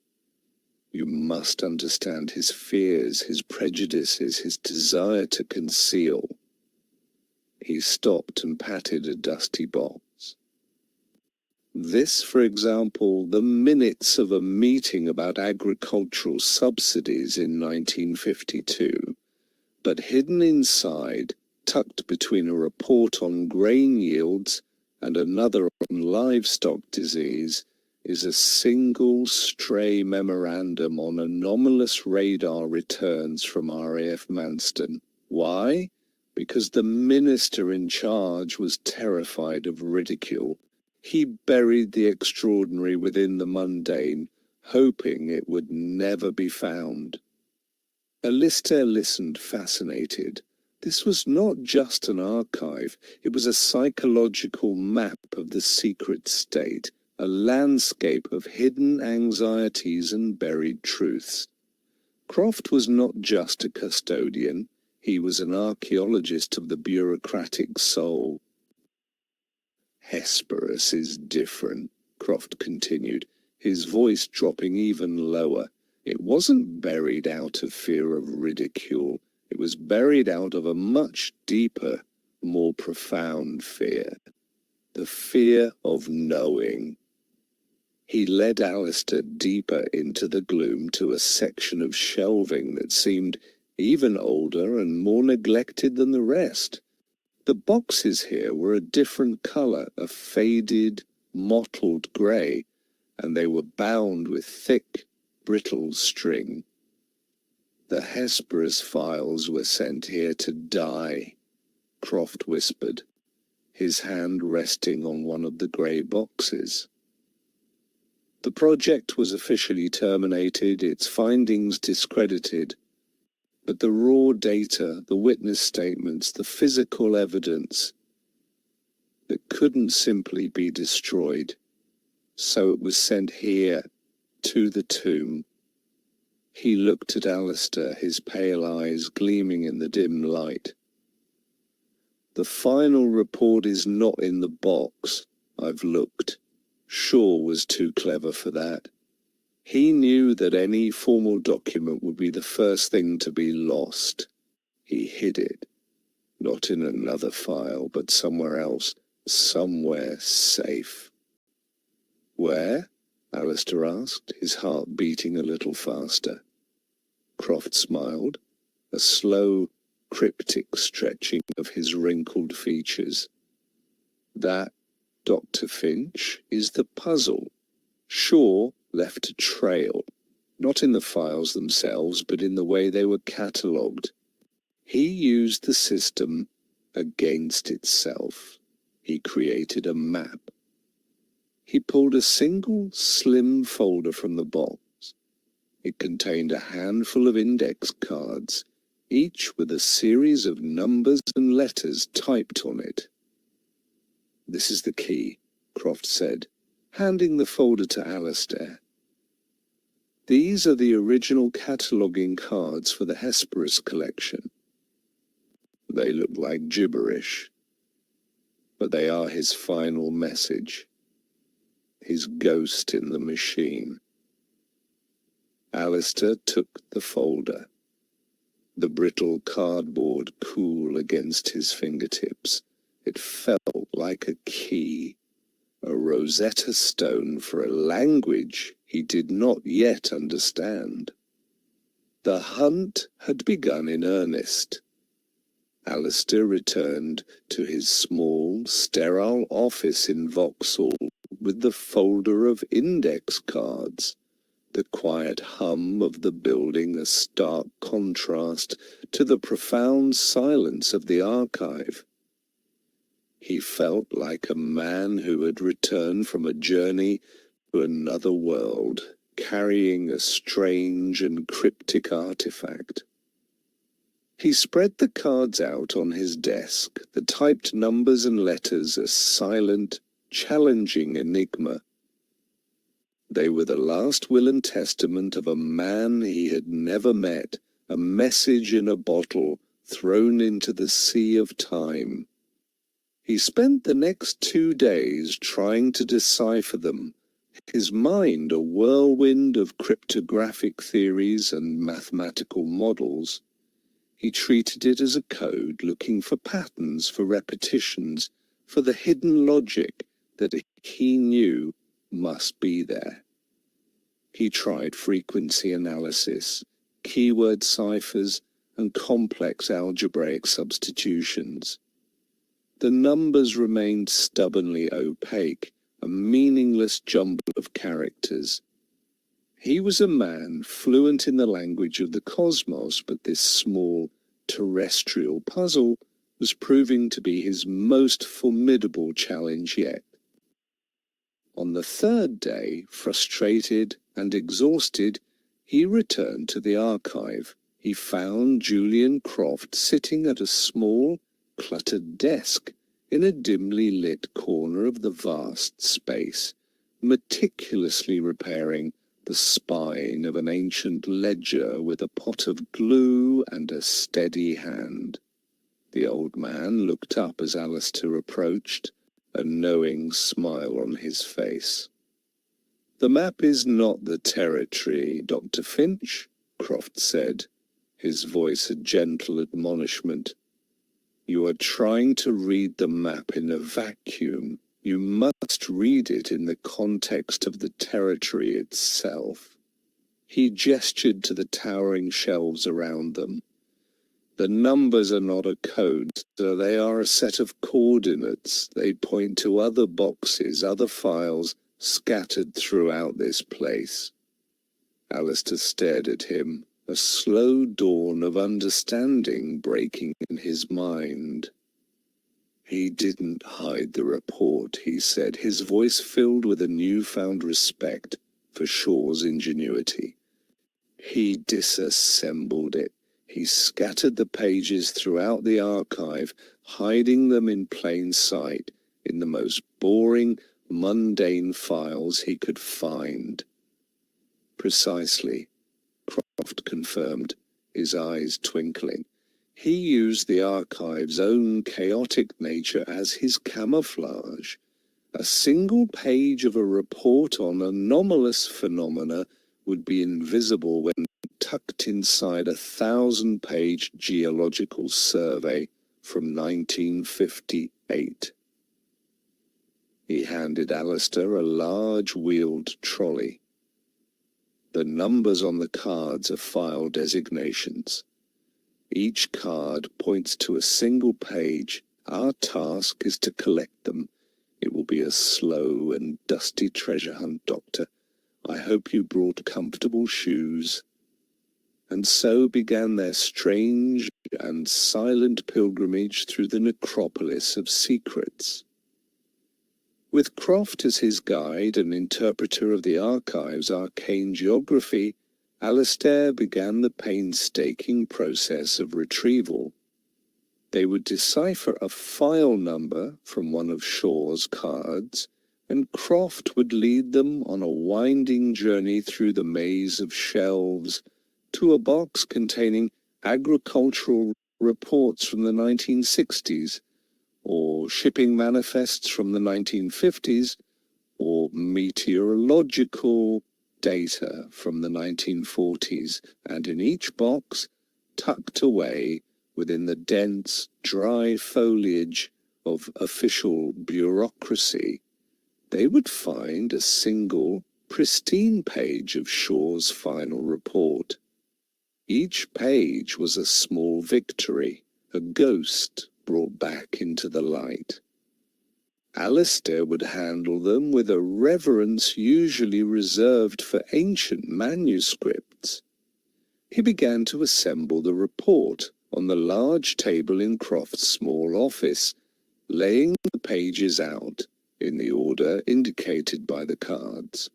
You must understand his fears, his prejudices, his desire to conceal." He stopped and patted a dusty box. "This, for example, the minutes of a meeting about agricultural subsidies in 1952. But hidden inside, tucked between a report on grain yields and another on livestock disease, is a single stray memorandum on anomalous radar returns from RAF Manston. Why? Because the minister in charge was terrified of ridicule. He buried the extraordinary within the mundane, hoping it would never be found. Alistair listened, fascinated. This was not just an archive, it was a psychological map of the secret state, a landscape of hidden anxieties and buried truths. Croft was not just a custodian, he was an archaeologist of the bureaucratic soul. "Hesperus is different," Croft continued, his voice dropping even lower. "It wasn't buried out of fear of ridicule. It was buried out of a much deeper, more profound fear. The fear of knowing." He led Alistair deeper into the gloom to a section of shelving that seemed even older and more neglected than the rest. The boxes here were a different colour, a faded, mottled grey, and they were bound with thick, brittle string. "The Hesperus files were sent here to die," Croft whispered, his hand resting on one of the grey boxes. The project was officially terminated, its findings discredited, but the raw data, the witness statements, the physical evidence, it couldn't simply be destroyed. So it was sent here, to the tomb. He looked at Alistair, his pale eyes gleaming in the dim light. The final report is not in the box. I've looked. Shaw was too clever for that. He knew that any formal document would be the first thing to be lost. He hid it. Not in another file, but somewhere else. Somewhere safe. Where? Alistair asked, his heart beating a little faster. Croft smiled, a slow, cryptic stretching of his wrinkled features. That, Dr. Finch, is the puzzle. Shaw left a trail, not in the files themselves, but in the way they were catalogued. He used the system against itself. He created a map. He pulled a single, slim folder from the box. It contained a handful of index cards, each with a series of numbers and letters typed on it. "This is the key," Croft said, handing the folder to Alistair. "These are the original cataloguing cards for the Hesperus collection. They look like gibberish, but they are his final message. His ghost in the machine." Alistair took the folder, the brittle cardboard cool against his fingertips. It felt like a key, a Rosetta Stone for a language he did not yet understand. The hunt had begun in earnest. Alistair returned to his small, sterile office in Vauxhall with the folder of index cards, the quiet hum of the building a stark contrast to the profound silence of the archive. He felt like a man who had returned from a journey to another world, carrying a strange and cryptic artifact. He spread the cards out on his desk, the typed numbers and letters a silent, challenging enigma. They were the last will and testament of a man he had never met, a message in a bottle thrown into the sea of time. He spent the next 2 days trying to decipher them, his mind a whirlwind of cryptographic theories and mathematical models. He treated it as a code, looking for patterns, for repetitions, for the hidden logic that he knew must be there. He tried frequency analysis, keyword ciphers, and complex algebraic substitutions. The numbers remained stubbornly opaque, a meaningless jumble of characters. He was a man fluent in the language of the cosmos, but this small, terrestrial puzzle was proving to be his most formidable challenge yet. On the third day, frustrated and exhausted, he returned to the archive. He found Julian Croft sitting at a small, cluttered desk in a dimly lit corner of the vast space, meticulously repairing the spine of an ancient ledger with a pot of glue and a steady hand. The old man looked up as Alistair approached, a knowing smile on his face. "The map is not the territory, Dr. Finch," Croft said, his voice a gentle admonishment. "You are trying to read the map in a vacuum. You must read it in the context of the territory itself." He gestured to the towering shelves around them. "The numbers are not a code, so they are a set of coordinates. They point to other boxes, other files scattered throughout this place." Alistair stared at him, a slow dawn of understanding breaking in his mind. "He didn't hide the report," he said, his voice filled with a newfound respect for Shaw's ingenuity. "He disassembled it. He scattered the pages throughout the archive, hiding them in plain sight, in the most boring, mundane files he could find." "Precisely. Croft confirmed, his eyes twinkling. He used the archive's own chaotic nature as his camouflage. A single page of a report on anomalous phenomena would be invisible when tucked inside a 1,000-page geological survey from 1958. He handed Alistair a large wheeled trolley. The numbers on the cards are file designations. Each card points to a single page. Our task is to collect them. It will be a slow and dusty treasure hunt, Doctor. I hope you brought comfortable shoes. And so began their strange and silent pilgrimage through the necropolis of secrets. With Croft as his guide and interpreter of the archive's arcane geography, Alistair began the painstaking process of retrieval. They would decipher a file number from one of Shaw's cards, and Croft would lead them on a winding journey through the maze of shelves to a box containing agricultural reports from the 1960s, or shipping manifests from the 1950s, or meteorological data from the 1940s, and in each box, tucked away within the dense, dry foliage of official bureaucracy, they would find a single, pristine page of Shaw's final report. Each page was a small victory, a ghost brought back into the light. Alistair would handle them with a reverence usually reserved for ancient manuscripts. He began to assemble the report on the large table in Croft's small office, laying the pages out in the order indicated by the cards.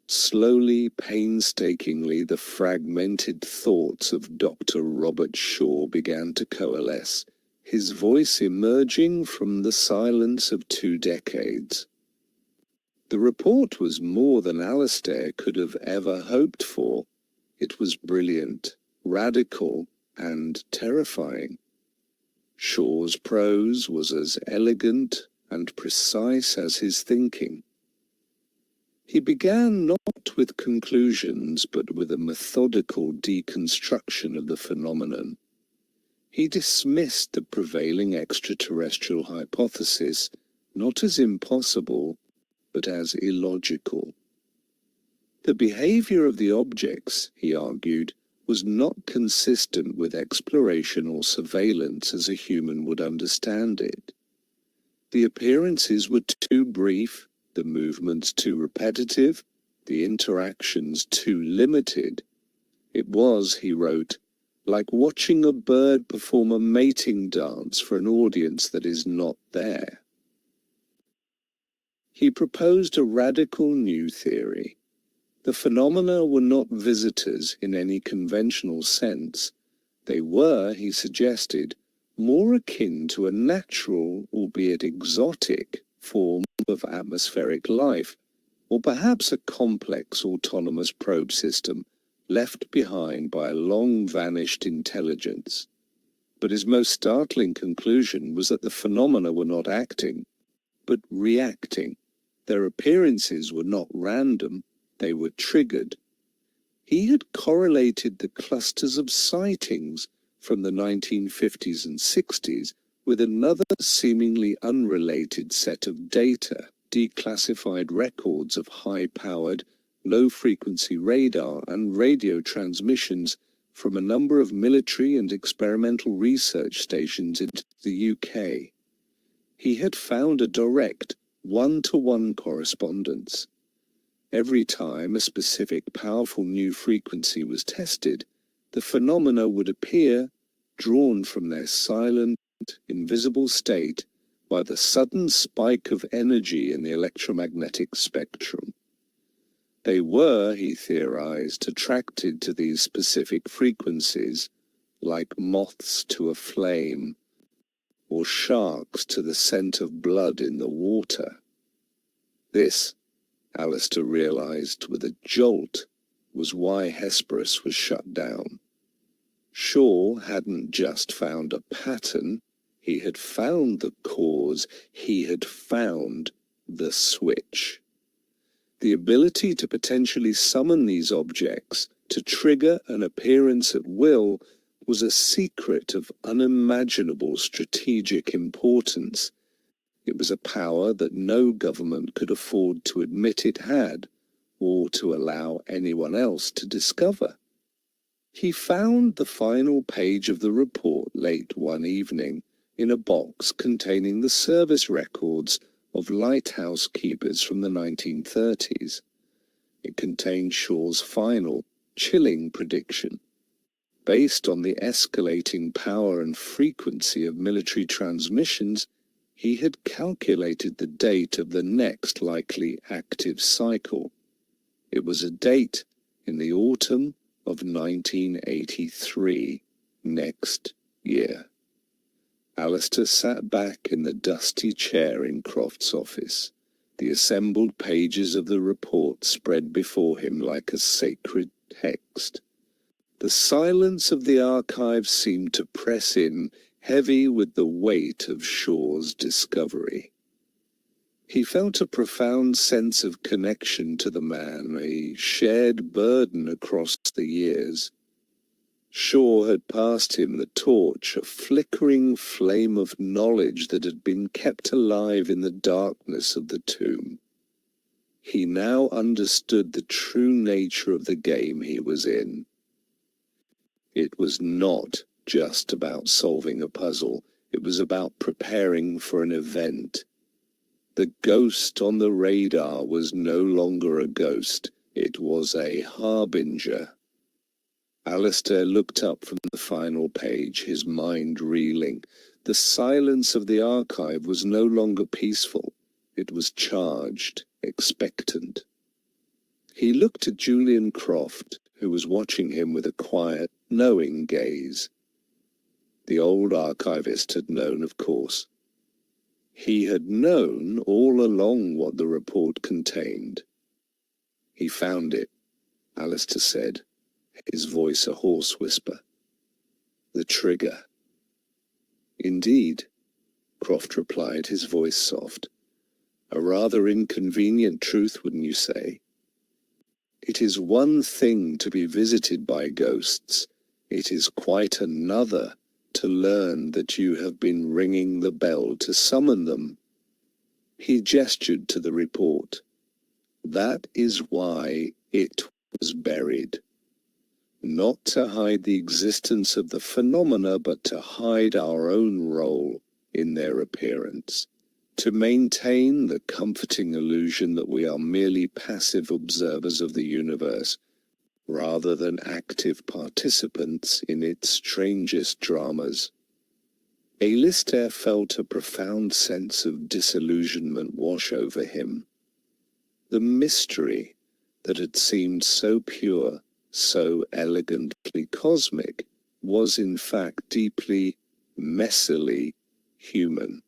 Slowly, painstakingly, the fragmented thoughts of Dr. Robert Shaw began to coalesce, his voice emerging from the silence of 2 decades. The report was more than Alistair could have ever hoped for. It was brilliant, radical, and terrifying. Shaw's prose was as elegant and precise as his thinking. He began not with conclusions, but with a methodical deconstruction of the phenomenon. He dismissed the prevailing extraterrestrial hypothesis not as impossible, but as illogical. The behavior of the objects, he argued, was not consistent with exploration or surveillance as a human would understand it. The appearances were too brief, the movements too repetitive, the interactions too limited. It was, he wrote, like watching a bird perform a mating dance for an audience that is not there. He proposed a radical new theory. The phenomena were not visitors in any conventional sense. They were, he suggested, more akin to a natural, albeit exotic, form of atmospheric life, or perhaps a complex autonomous probe system left behind by a long-vanished intelligence. But his most startling conclusion was that the phenomena were not acting, but reacting. Their appearances were not random, they were triggered. He had correlated the clusters of sightings from the 1950s and 60s with another seemingly unrelated set of data, declassified records of high-powered, low-frequency radar and radio transmissions from a number of military and experimental research stations in the UK. He had found a direct, one-to-one correspondence. Every time a specific powerful new frequency was tested, the phenomena would appear, drawn from their silent, invisible state by the sudden spike of energy in the electromagnetic spectrum. They were, he theorized, attracted to these specific frequencies, like moths to a flame, or sharks to the scent of blood in the water. This, Alistair realized with a jolt, was why Hesperus was shut down. Shaw hadn't just found a pattern, he had found the cause, he had found the switch. The ability to potentially summon these objects, to trigger an appearance at will, was a secret of unimaginable strategic importance. It was a power that no government could afford to admit it had, or to allow anyone else to discover. He found the final page of the report late one evening in a box containing the service records of lighthouse keepers from the 1930s. It contained Shaw's final, chilling prediction. Based on the escalating power and frequency of military transmissions, he had calculated the date of the next likely active cycle. It was a date in the autumn of 1983, next year. Alistair sat back in the dusty chair in Croft's office. The assembled pages of the report spread before him like a sacred text. The silence of the archive seemed to press in, heavy with the weight of Shaw's discovery. He felt a profound sense of connection to the man, a shared burden across the years. Shaw had passed him the torch, a flickering flame of knowledge that had been kept alive in the darkness of the tomb. He now understood the true nature of the game he was in. It was not just about solving a puzzle, it was about preparing for an event. The ghost on the radar was no longer a ghost, it was a harbinger. Alistair looked up from the final page, his mind reeling. The silence of the archive was no longer peaceful, it was charged, expectant. He looked at Julian Croft, who was watching him with a quiet, knowing gaze. The old archivist had known, of course. He had known all along what the report contained. He found it, Alistair said, his voice a hoarse whisper. The trigger. Indeed, Croft replied, his voice soft. A rather inconvenient truth, wouldn't you say? It is one thing to be visited by ghosts. It is quite another to learn that you have been ringing the bell to summon them. He gestured to the report. That is why it was buried. Not to hide the existence of the phenomena, but to hide our own role in their appearance. To maintain the comforting illusion that we are merely passive observers of the universe, rather than active participants in its strangest dramas. Alistair felt a profound sense of disillusionment wash over him. The mystery that had seemed so pure, so elegantly cosmic, was in fact deeply, messily human.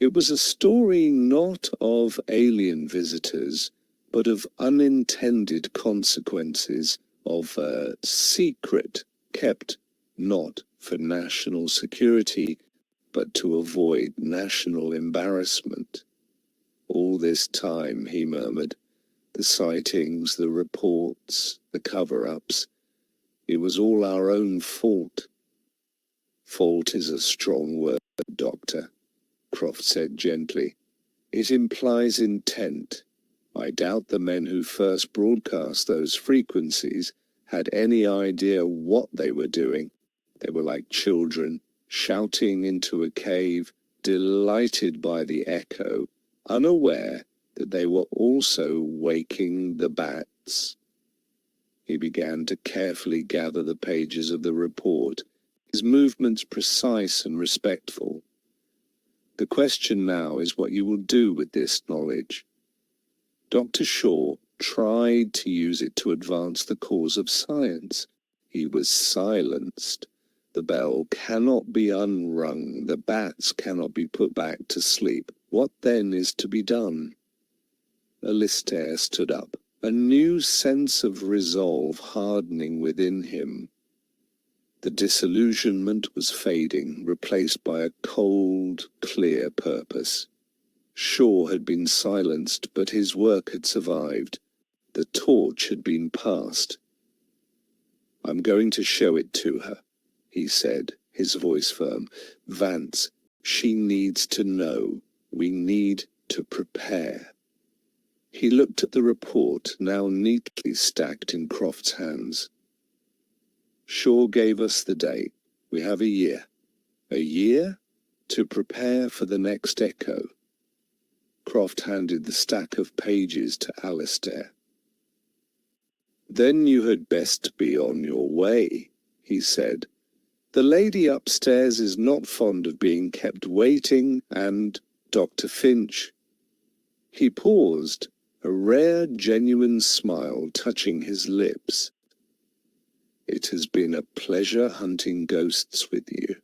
It was a story not of alien visitors, but of unintended consequences of a secret kept not for national security, but to avoid national embarrassment. All this time, he murmured, the sightings, the reports, the cover-ups, it was all our own fault. Fault is a strong word, Doctor, Croft said gently. It implies intent. I doubt the men who first broadcast those frequencies had any idea what they were doing. They were like children, shouting into a cave, delighted by the echo, unaware that they were also waking the bats. He began to carefully gather the pages of the report, his movements precise and respectful. The question now is what you will do with this knowledge. Dr. Shaw tried to use it to advance the cause of science. He was silenced. The bell cannot be unrung. The bats cannot be put back to sleep. What then is to be done? Alistair stood up, a new sense of resolve hardening within him. The disillusionment was fading, replaced by a cold, clear purpose. Shaw had been silenced, but his work had survived. The torch had been passed. "I'm going to show it to her," he said, his voice firm. "Vance, she needs to know. We need to prepare." He looked at the report, now neatly stacked in Croft's hands. "Shaw gave us the date. We have a year. A year to prepare for the next echo." Croft handed the stack of pages to Alistair. "Then you had best be on your way," he said. "The lady upstairs is not fond of being kept waiting, and Dr. Finch—" He paused, a rare, genuine smile touching his lips. "It has been a pleasure hunting ghosts with you."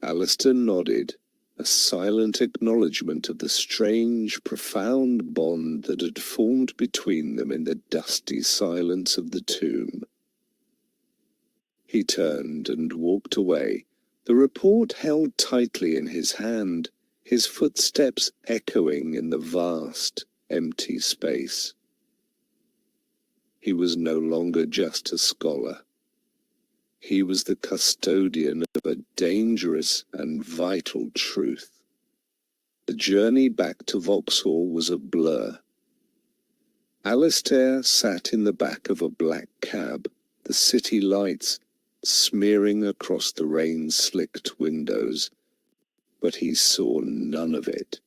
Alistair nodded, a silent acknowledgement of the strange, profound bond that had formed between them in the dusty silence of the tomb. He turned and walked away, the report held tightly in his hand, his footsteps echoing in the vast, empty space. He was no longer just a scholar. He was the custodian of a dangerous and vital truth. The journey back to Vauxhall was a blur. Alistair sat in the back of a black cab, the city lights smearing across the rain-slicked windows, but he saw none of it.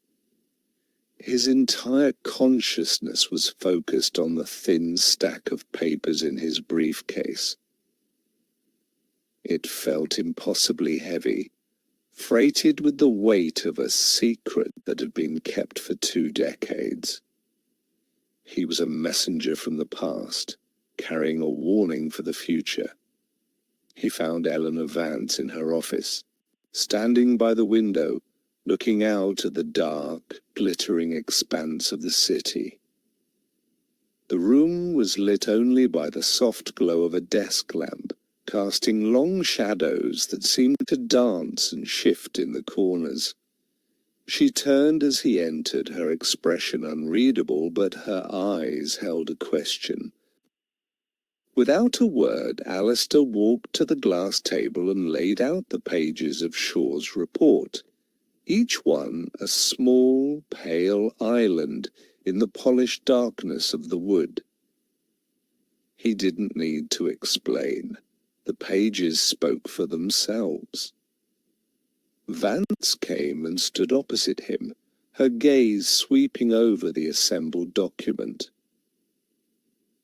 His entire consciousness was focused on the thin stack of papers in his briefcase. It felt impossibly heavy, freighted with the weight of a secret that had been kept for 2 decades. He was a messenger from the past, carrying a warning for the future. He found Eleanor Vance in her office, standing by the window, looking out at the dark, glittering expanse of the city. The room was lit only by the soft glow of a desk lamp, casting long shadows that seemed to dance and shift in the corners. She turned as he entered, her expression unreadable, but her eyes held a question. Without a word, Alistair walked to the glass table and laid out the pages of Shaw's report, each one a small, pale island in the polished darkness of the wood. He didn't need to explain. The pages spoke for themselves. Vance came and stood opposite him, her gaze sweeping over the assembled document.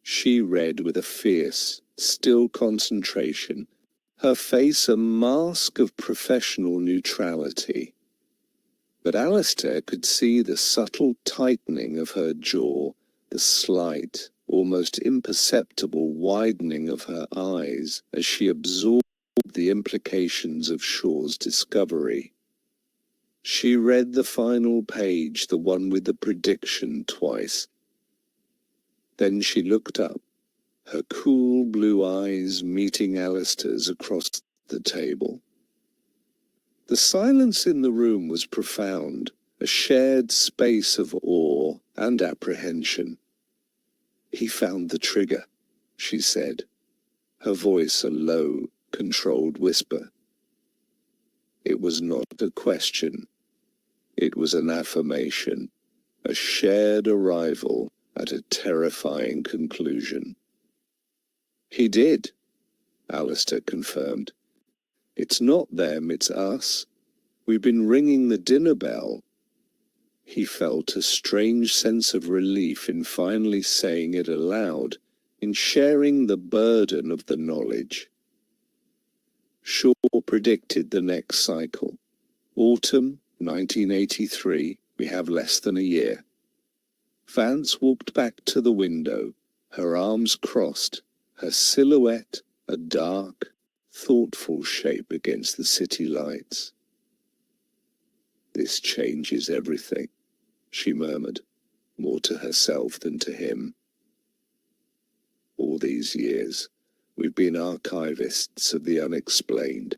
She read with a fierce, still concentration, her face a mask of professional neutrality. But Alistair could see the subtle tightening of her jaw, the slight, almost imperceptible widening of her eyes as she absorbed the implications of Shaw's discovery. She read the final page, the one with the prediction, twice. Then she looked up, her cool blue eyes meeting Alistair's across the table. The silence in the room was profound, a shared space of awe and apprehension. "He found the trigger," she said, her voice a low, controlled whisper. It was not a question. It was an affirmation, a shared arrival at a terrifying conclusion. "He did," Alistair confirmed. "It's not them, it's us. We've been ringing the dinner bell." He felt a strange sense of relief in finally saying it aloud, in sharing the burden of the knowledge. Shaw predicted the next cycle. Autumn 1983, we have less than a year. Vance walked back to the window, her arms crossed, her silhouette a dark, thoughtful shape against the city lights. "This changes everything," she murmured. more to herself than to him. All these years, we've been archivists of the unexplained,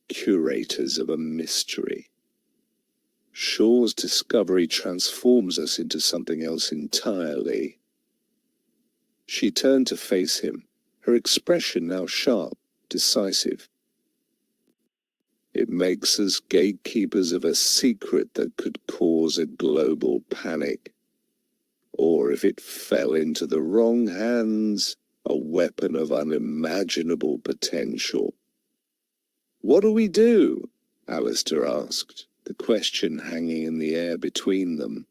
curators of a mystery. Shaw's discovery transforms us into something else entirely. She turned to face him, her expression now sharp, decisive. It makes us gatekeepers of a secret that could cause a global panic. Or if it fell into the wrong hands, a weapon of unimaginable potential. "What do we do?" Alistair asked, the question hanging in the air between them.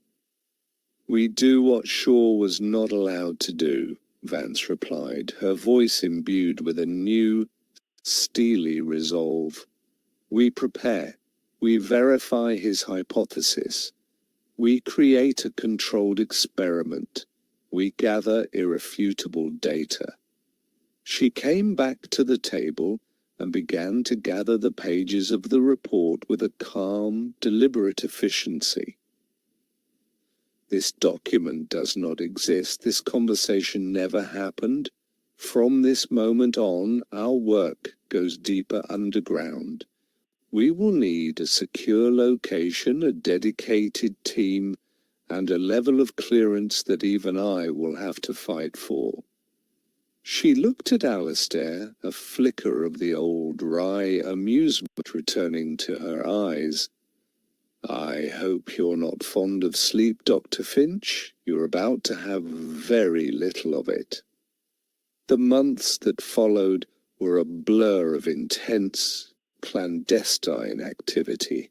"We do what Shaw was not allowed to do," Vance replied, her voice imbued with a new, steely resolve. "We prepare. We verify his hypothesis. We create a controlled experiment. We gather irrefutable data." She came back to the table and began to gather the pages of the report with a calm, deliberate efficiency. "This document does not exist. This conversation never happened. From this moment on, our work goes deeper underground. We will need a secure location, a dedicated team, and a level of clearance that even I will have to fight for." She looked at Alistair, a flicker of the old wry amusement returning to her eyes. "I hope you're not fond of sleep, Dr. Finch. You're about to have very little of it." The months that followed were a blur of intense, clandestine activity.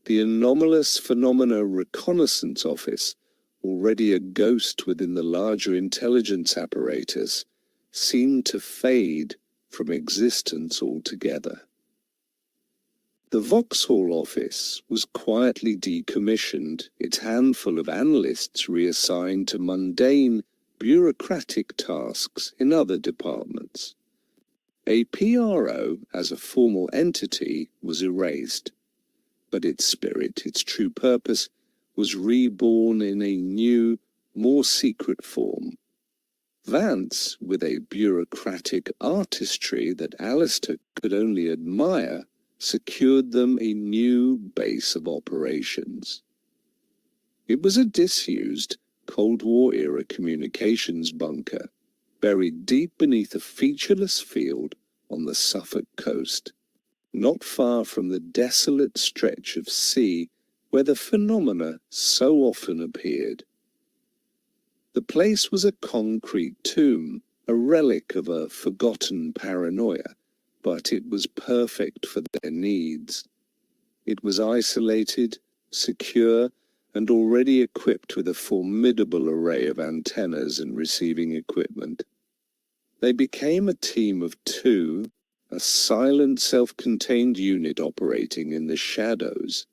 The Anomalous Phenomena Reconnaissance Office, already a ghost within the larger intelligence apparatus, seemed to fade from existence altogether. The Vauxhall office was quietly decommissioned, its handful of analysts reassigned to mundane, bureaucratic tasks in other departments. A PRO, as a formal entity, was erased, but its spirit, its true purpose, was reborn in a new, more secret form. Vance, with a bureaucratic artistry that Alistair could only admire, secured them a new base of operations. It was a disused, Cold War-era communications bunker, buried deep beneath a featureless field on the Suffolk coast, not far from the desolate stretch of sea where the phenomena so often appeared. The place was a concrete tomb, a relic of a forgotten paranoia, but it was perfect for their needs. It was isolated, secure, and already equipped with a formidable array of antennas and receiving equipment. They became a team of two, a silent, self-contained unit operating in the shadows.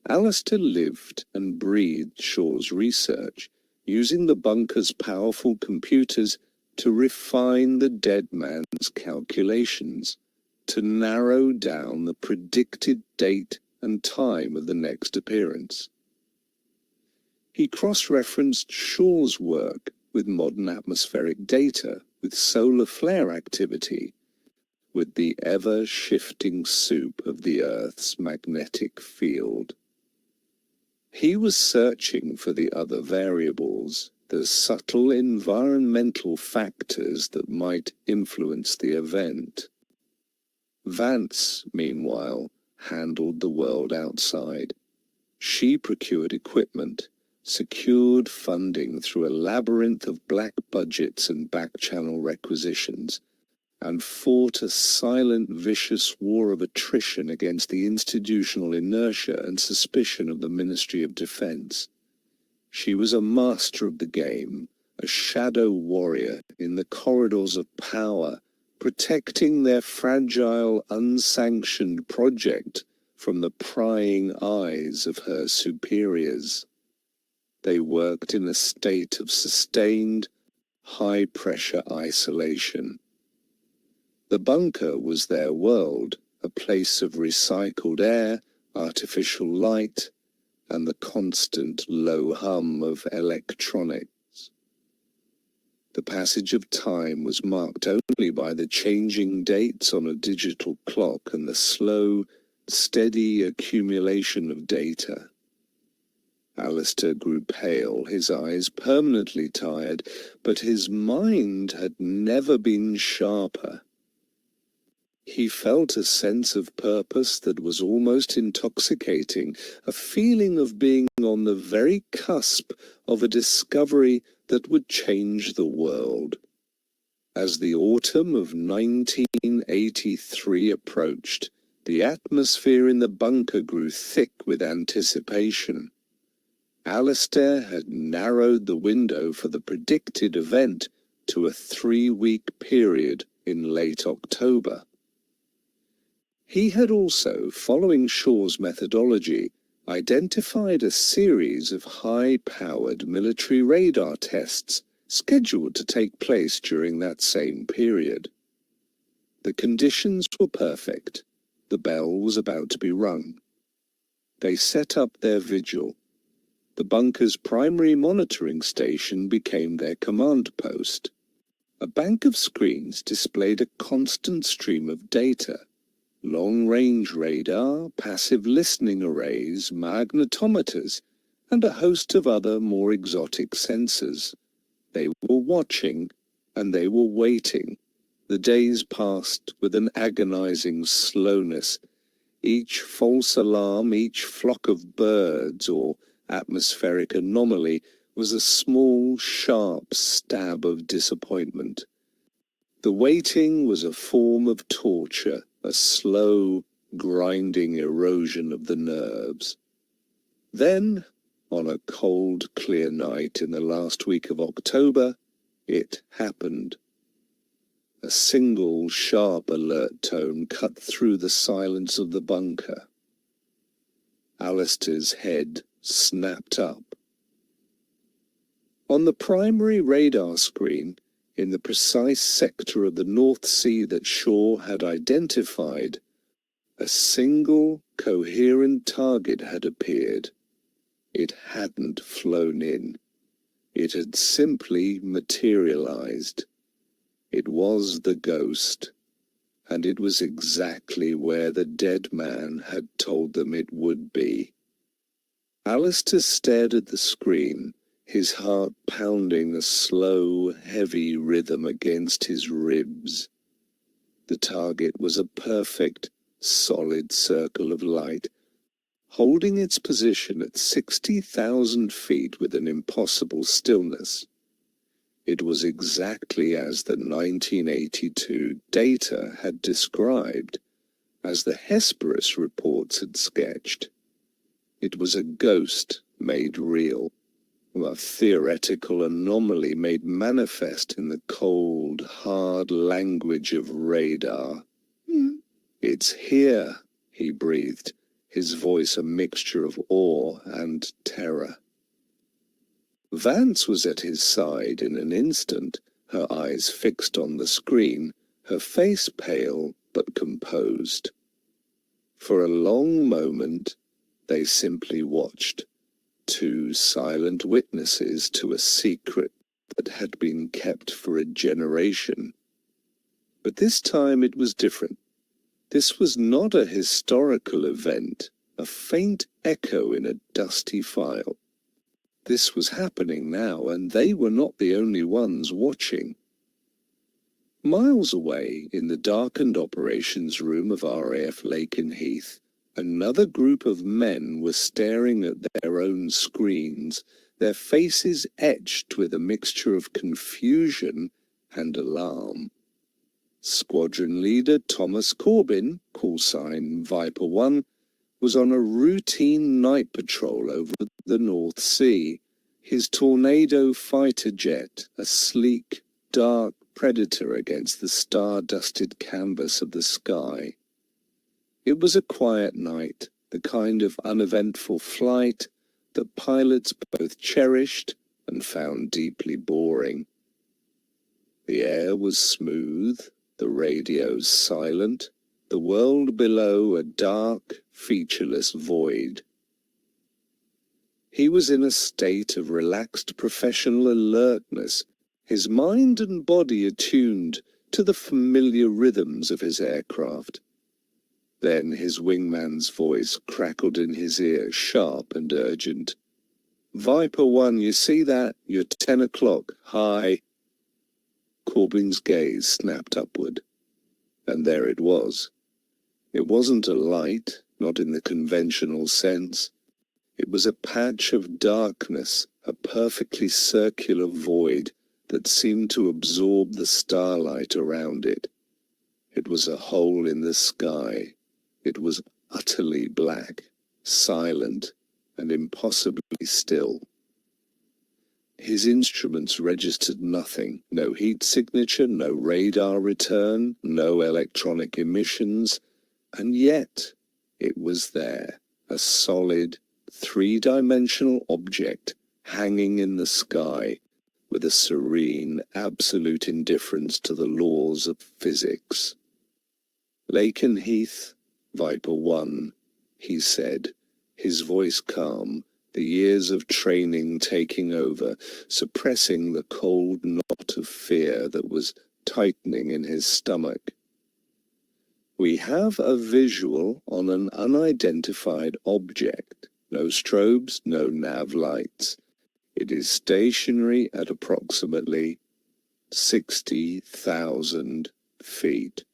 Alistair lived and breathed Shaw's research, using the bunker's powerful computers to refine the dead man's calculations, to narrow down the predicted date and time of the next appearance. He cross-referenced Shaw's work with modern atmospheric data, with solar flare activity, with the ever-shifting soup of the Earth's magnetic field. He was searching for the other variables, the subtle environmental factors that might influence the event. Vance, meanwhile, handled the world outside. She procured equipment, secured funding through a labyrinth of black budgets and back-channel requisitions, and fought a silent, vicious war of attrition against the institutional inertia and suspicion of the Ministry of Defense. She was a master of the game, a shadow warrior in the corridors of power, protecting their fragile, unsanctioned project from the prying eyes of her superiors. They worked in a state of sustained, high-pressure isolation. The bunker was their world, a place of recycled air, artificial light, and the constant low hum of electronics. The passage of time was marked only by the changing dates on a digital clock and the slow, steady accumulation of data. Alistair grew pale, his eyes permanently tired, but his mind had never been sharper. He felt a sense of purpose that was almost intoxicating, a feeling of being on the very cusp of a discovery that would change the world. As the autumn of 1983 approached, the atmosphere in the bunker grew thick with anticipation. Alistair had narrowed the window for the predicted event to a 3-week period in late October. He had also, following Shaw's methodology, identified a series of high-powered military radar tests scheduled to take place during that same period. The conditions were perfect. The bell was about to be rung. They set up their vigil. The bunker's primary monitoring station became their command post. A bank of screens displayed a constant stream of data: long-range radar, passive listening arrays, magnetometers, and a host of other more exotic sensors. They were watching, and they were waiting. The days passed with an agonizing slowness. Each false alarm, each flock of birds or atmospheric anomaly was a small, sharp stab of disappointment. The waiting was a form of torture, a slow, grinding erosion of the nerves. Then, on a cold, clear night in the last week of October, it happened. A single, sharp alert tone cut through the silence of the bunker. Alistair's head snapped up. On the primary radar screen, in the precise sector of the North Sea that Shaw had identified, a single, coherent target had appeared. It hadn't flown in. It had simply materialized. It was the ghost, and it was exactly where the dead man had told them it would be. Alistair stared at the screen, his heart pounding a slow, heavy rhythm against his ribs. The target was a perfect, solid circle of light, holding its position at 60,000 feet with an impossible stillness. It was exactly as the 1982 data had described, as the Hesperus reports had sketched. It was a ghost made real, a theoretical anomaly made manifest in the cold, hard language of radar. "It's here," he breathed, his voice a mixture of awe and terror. Vance was at his side in an instant, her eyes fixed on the screen, her face pale but composed. For a long moment, they simply watched, two silent witnesses to a secret that had been kept for a generation. But this time it was different. This was not a historical event, a faint echo in a dusty file. This was happening now, and they were not the only ones watching. Miles away, in the darkened operations room of RAF Lakenheath, another group of men were staring at their own screens, their faces etched with a mixture of confusion and alarm. Squadron leader Thomas Corbin, callsign Viper 1, was on a routine night patrol over the North Sea, his Tornado fighter jet, a sleek, dark predator against the star-dusted canvas of the sky. It was a quiet night, the kind of uneventful flight that pilots both cherished and found deeply boring. The air was smooth, the radios silent, the world below a dark, featureless void. He was in a state of relaxed professional alertness, his mind and body attuned to the familiar rhythms of his aircraft. Then his wingman's voice crackled in his ear, sharp and urgent. "Viper 1, you see that? You're 10 o'clock. High." Corbin's gaze snapped upward, and there it was. It wasn't a light, not in the conventional sense. It was a patch of darkness, a perfectly circular void that seemed to absorb the starlight around it. It was a hole in the sky. It was utterly black, silent, and impossibly still. His instruments registered nothing, no heat signature, no radar return, no electronic emissions, and yet it was there, a solid, three-dimensional object hanging in the sky with a serene, absolute indifference to the laws of physics. "Lakenheath, Viper 1, he said, his voice calm, the years of training taking over, suppressing the cold knot of fear that was tightening in his stomach. "We have a visual on an unidentified object. No strobes, no nav lights. It is stationary at approximately 60,000 feet.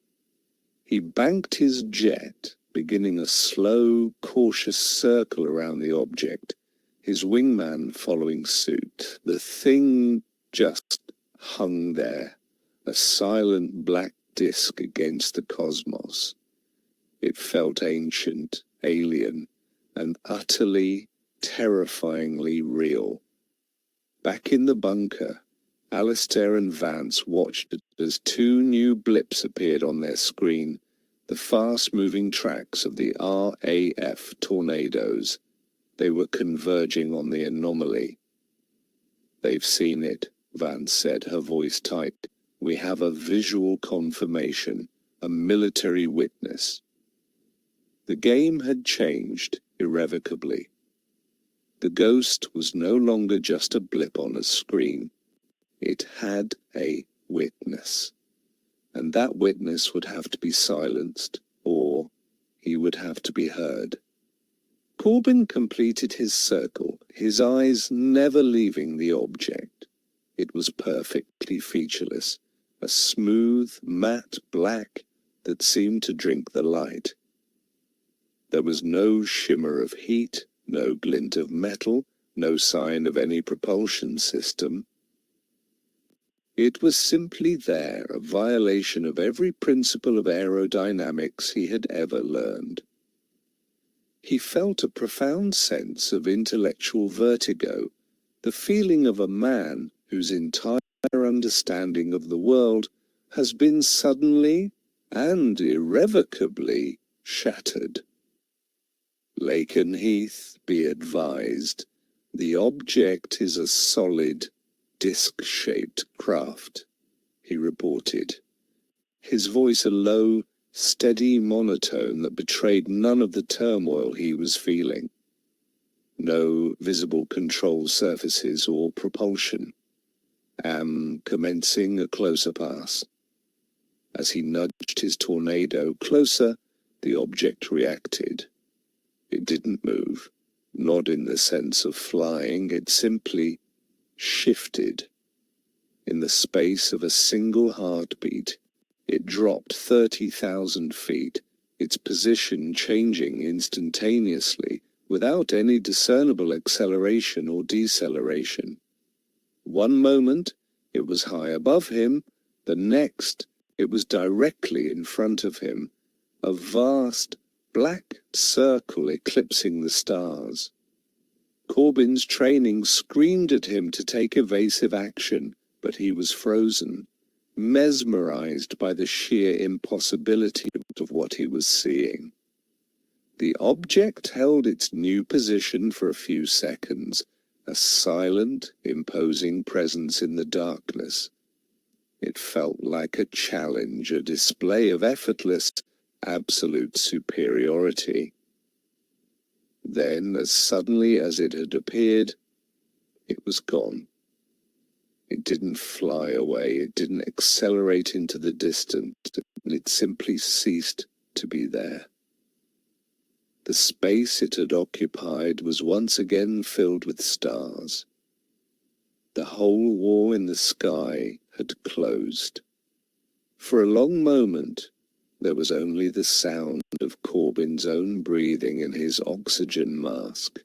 He banked his jet, beginning a slow, cautious circle around the object, his wingman following suit. The thing just hung there, a silent black disk against the cosmos. It felt ancient, alien, and utterly, terrifyingly real. Back in the bunker, Alistair and Vance watched as two new blips appeared on their screen, the fast-moving tracks of the RAF tornadoes. They were converging on the anomaly. "They've seen it," Vance said, her voice tight. "We have a visual confirmation, a military witness." The game had changed irrevocably. The ghost was no longer just a blip on a screen. It had a witness, and that witness would have to be silenced, or he would have to be heard. Corbin completed his circle, his eyes never leaving the object. It was perfectly featureless, a smooth, matte black that seemed to drink the light. There was no shimmer of heat, no glint of metal, no sign of any propulsion system. It was simply there, a violation of every principle of aerodynamics he had ever learned. He felt a profound sense of intellectual vertigo, the feeling of a man whose entire understanding of the world has been suddenly and irrevocably shattered. "Lakenheath, be advised, the object is a solid, disc-shaped craft," he reported, his voice a low, steady monotone that betrayed none of the turmoil he was feeling. "No visible control surfaces or propulsion. Am commencing a closer pass." As he nudged his tornado closer, the object reacted. It didn't move, not in the sense of flying, it simply shifted. In the space of a single heartbeat, it dropped 30,000 feet, its position changing instantaneously without any discernible acceleration or deceleration. One moment, it was high above him, the next, it was directly in front of him, a vast, black circle eclipsing the stars. Corbin's training screamed at him to take evasive action, but he was frozen, mesmerized by the sheer impossibility of what he was seeing. The object held its new position for a few seconds, a silent, imposing presence in the darkness. It felt like a challenge, a display of effortless, absolute superiority. Then, as suddenly as it had appeared, it was gone. It didn't fly away, it didn't accelerate into the distance, it simply ceased to be there. The space it had occupied was once again filled with stars. The whole wall in the sky had closed. For a long moment, there was only the sound of Corbyn's own breathing in his oxygen mask.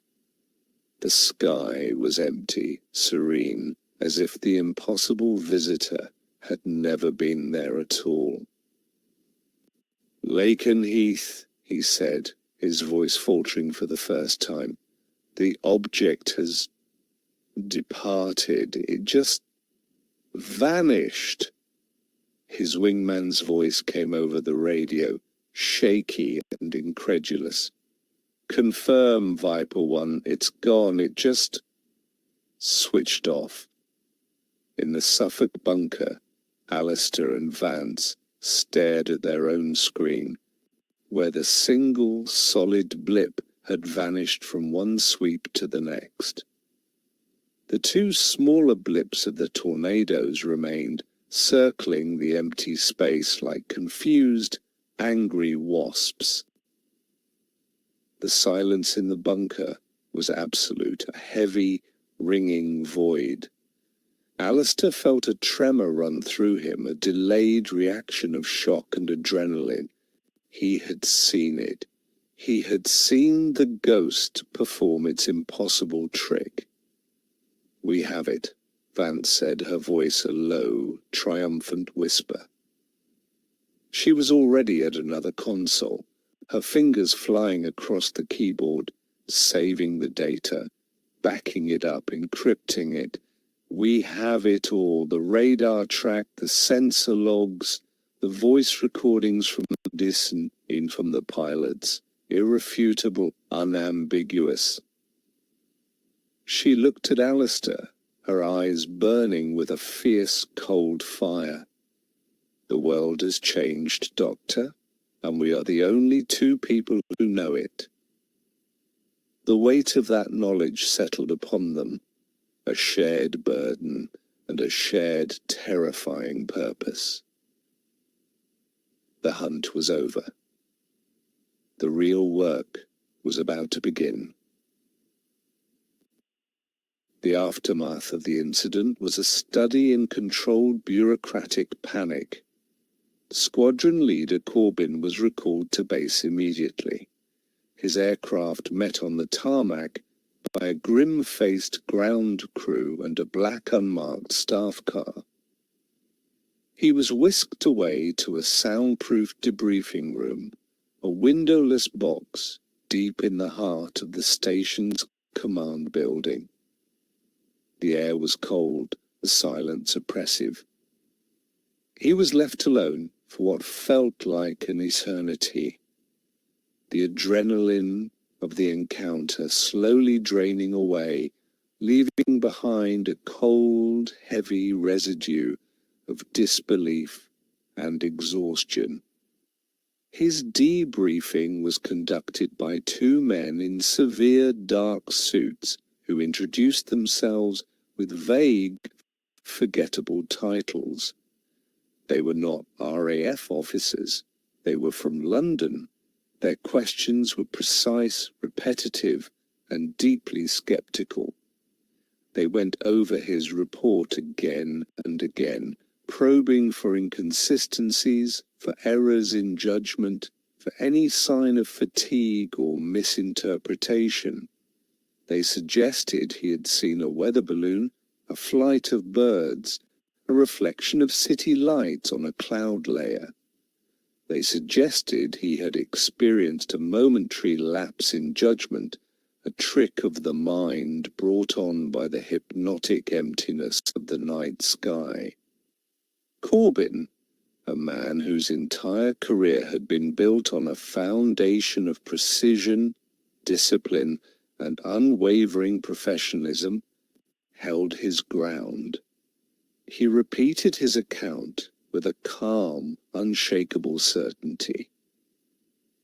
The sky was empty, serene, as if the impossible visitor had never been there at all. "Lakenheath," he said, his voice faltering for the first time. "The object has departed. It just vanished." His wingman's voice came over the radio, shaky and incredulous. "Confirm, Viper 1, it's gone. It just switched off." In the Suffolk bunker, Alistair and Vance stared at their own screen, where the single solid blip had vanished from one sweep to the next. The two smaller blips of the tornadoes remained, circling the empty space like confused, angry wasps. The silence in the bunker was absolute, a heavy, ringing void. Alistair felt a tremor run through him, a delayed reaction of shock and adrenaline. He had seen it. He had seen the ghost perform its impossible trick. "We have it," Vance said, her voice a low, triumphant whisper. She was already at another console, her fingers flying across the keyboard, saving the data, backing it up, encrypting it. "We have it all, the radar track, the sensor logs, the voice recordings from the distant in from the pilots, irrefutable, unambiguous." She looked at Alistair, her eyes burning with a fierce, cold fire. "The world has changed, Doctor, and we are the only two people who know it." The weight of that knowledge settled upon them, a shared burden and a shared terrifying purpose. The hunt was over. The real work was about to begin. The aftermath of the incident was a study in controlled bureaucratic panic. Squadron leader Corbyn was recalled to base immediately. His aircraft met on the tarmac by a grim-faced ground crew and a black unmarked staff car. He was whisked away to a soundproof debriefing room, a windowless box deep in the heart of the station's command building. The air was cold, the silence oppressive. He was left alone for what felt like an eternity. The adrenaline of the encounter slowly draining away, leaving behind a cold, heavy residue of disbelief and exhaustion. His debriefing was conducted by two men in severe dark suits who introduced themselves with vague, forgettable titles. They were not RAF officers. They were from London. Their questions were precise, repetitive, and deeply skeptical. They went over his report again and again, probing for inconsistencies, for errors in judgment, for any sign of fatigue or misinterpretation. They suggested he had seen a weather balloon, a flight of birds, a reflection of city lights on a cloud layer. They suggested he had experienced a momentary lapse in judgment, a trick of the mind brought on by the hypnotic emptiness of the night sky. Corbyn, a man whose entire career had been built on a foundation of precision, discipline, and unwavering professionalism, held his ground. He repeated his account with a calm, unshakable certainty.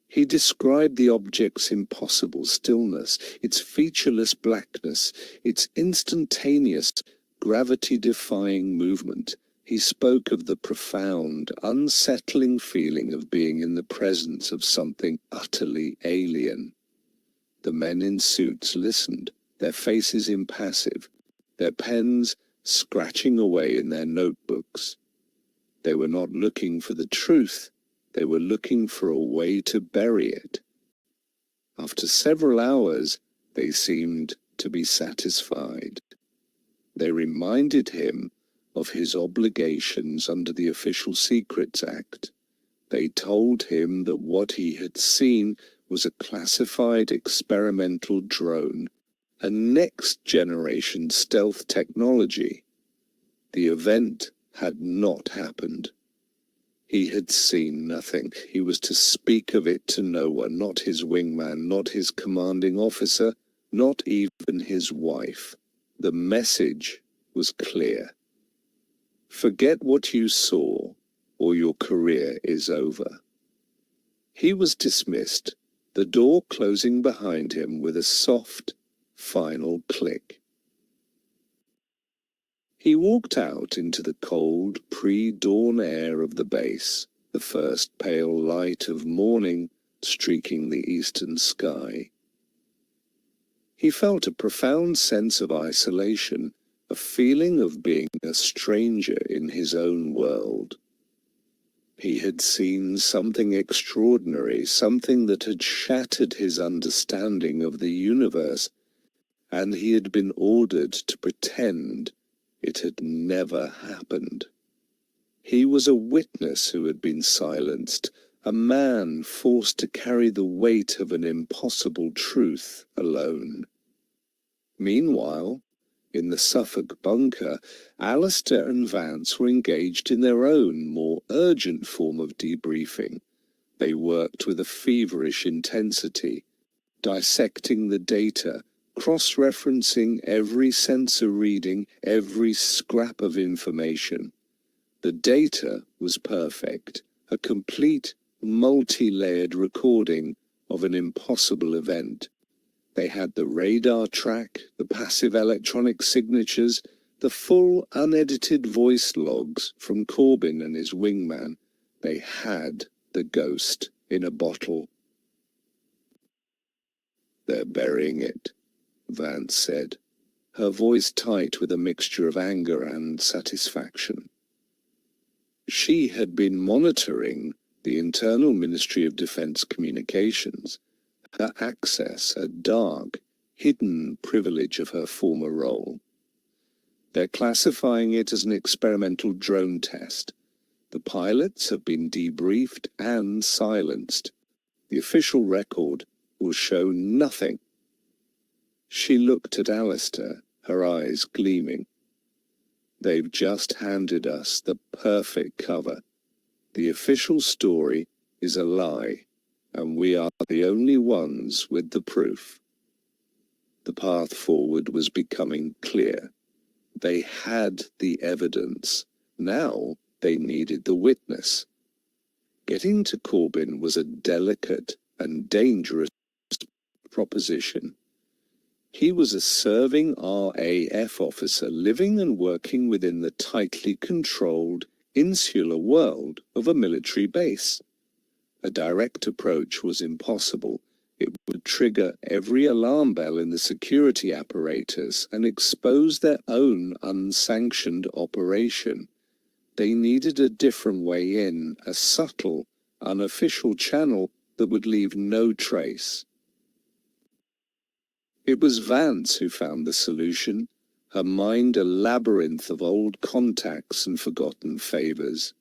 He described the object's impossible stillness, its featureless blackness, its instantaneous, gravity-defying movement. He spoke of the profound, unsettling feeling of being in the presence of something utterly alien. The men in suits listened, their faces impassive, their pens scratching away in their notebooks. They were not looking for the truth, they were looking for a way to bury it. After several hours, they seemed to be satisfied. They reminded him of his obligations under the Official Secrets Act. They told him that what he had seen was a classified experimental drone, a next-generation stealth technology. The event had not happened. He had seen nothing. He was to speak of it to no one, not his wingman, not his commanding officer, not even his wife. The message was clear. Forget what you saw, or your career is over. He was dismissed, the door closing behind him with a soft, final click. He walked out into the cold, pre-dawn air of the base, the first pale light of morning streaking the eastern sky. He felt a profound sense of isolation, a feeling of being a stranger in his own world. He had seen something extraordinary, something that had shattered his understanding of the universe, and he had been ordered to pretend it had never happened. He was a witness who had been silenced, a man forced to carry the weight of an impossible truth alone. Meanwhile, in the Suffolk bunker, Alistair and Vance were engaged in their own, more urgent form of debriefing. They worked with a feverish intensity, dissecting the data, cross-referencing every sensor reading, every scrap of information. The data was perfect, a complete, multi-layered recording of an impossible event. They had the radar track, the passive electronic signatures, the full unedited voice logs from Corbin and his wingman. They had the ghost in a bottle. "They're burying it," Vance said, her voice tight with a mixture of anger and satisfaction. She had been monitoring the Internal Ministry of Defense communications, her access a dark, hidden privilege of her former role. They're classifying it as an experimental drone test. The pilots have been debriefed and silenced. The official record will show nothing. She looked at Alistair, her eyes gleaming. They've just handed us the perfect cover. The official story is a lie, and we are the only ones with the proof. The path forward was becoming clear. They had the evidence. Now they needed the witness. Getting to Corbin was a delicate and dangerous proposition. He was a serving RAF officer living and working within the tightly controlled, insular world of a military base. A direct approach was impossible. It would trigger every alarm bell in the security apparatus and expose their own unsanctioned operation. They needed a different way in, a subtle, unofficial channel that would leave no trace. It was Vance who found the solution, her mind a labyrinth of old contacts and forgotten favors.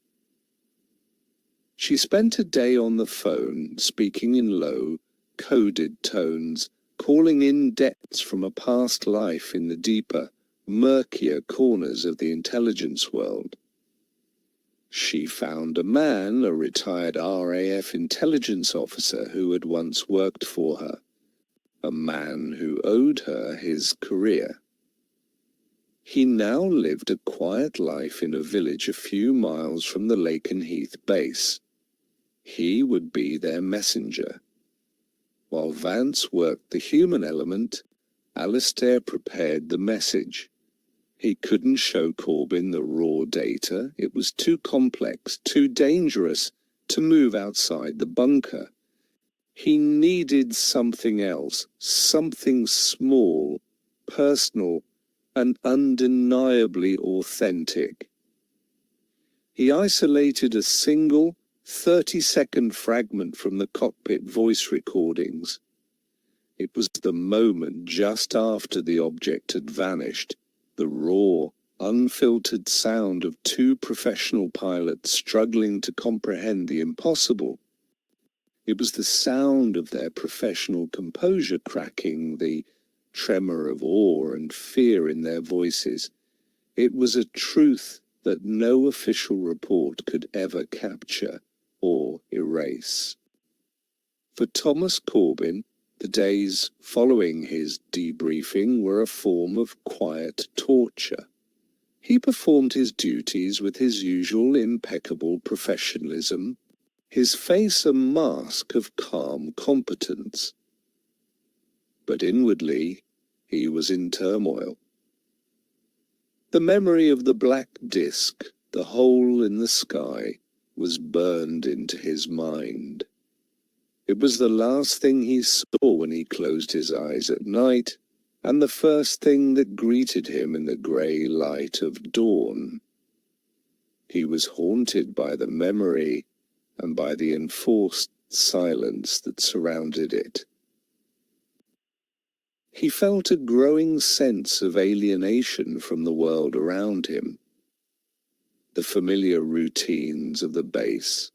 She spent a day on the phone, speaking in low, coded tones, calling in debts from a past life in the deeper, murkier corners of the intelligence world. She found a man, a retired RAF intelligence officer who had once worked for her. A man who owed her his career. He now lived a quiet life in a village a few miles from the Lakenheath base. He would be their messenger. While Vance worked the human element, Alistair prepared the message. He couldn't show Corbyn the raw data. It was too complex, too dangerous to move outside the bunker. He needed something else, something small, personal, and undeniably authentic. He isolated a single 30-second fragment from the cockpit voice recordings. It was the moment just after the object had vanished, the raw, unfiltered sound of two professional pilots struggling to comprehend the impossible. It was the sound of their professional composure cracking, the tremor of awe and fear in their voices. It was a truth that no official report could ever capture or erase. For Thomas Corbyn, the days following his debriefing were a form of quiet torture. He performed his duties with his usual impeccable professionalism, his face a mask of calm competence. But inwardly, he was in turmoil. The memory of the black disk, the hole in the sky, was burned into his mind. It was the last thing he saw when he closed his eyes at night, and the first thing that greeted him in the grey light of dawn. He was haunted by the memory and by the enforced silence that surrounded it. He felt a growing sense of alienation from the world around him. The familiar routines of the base,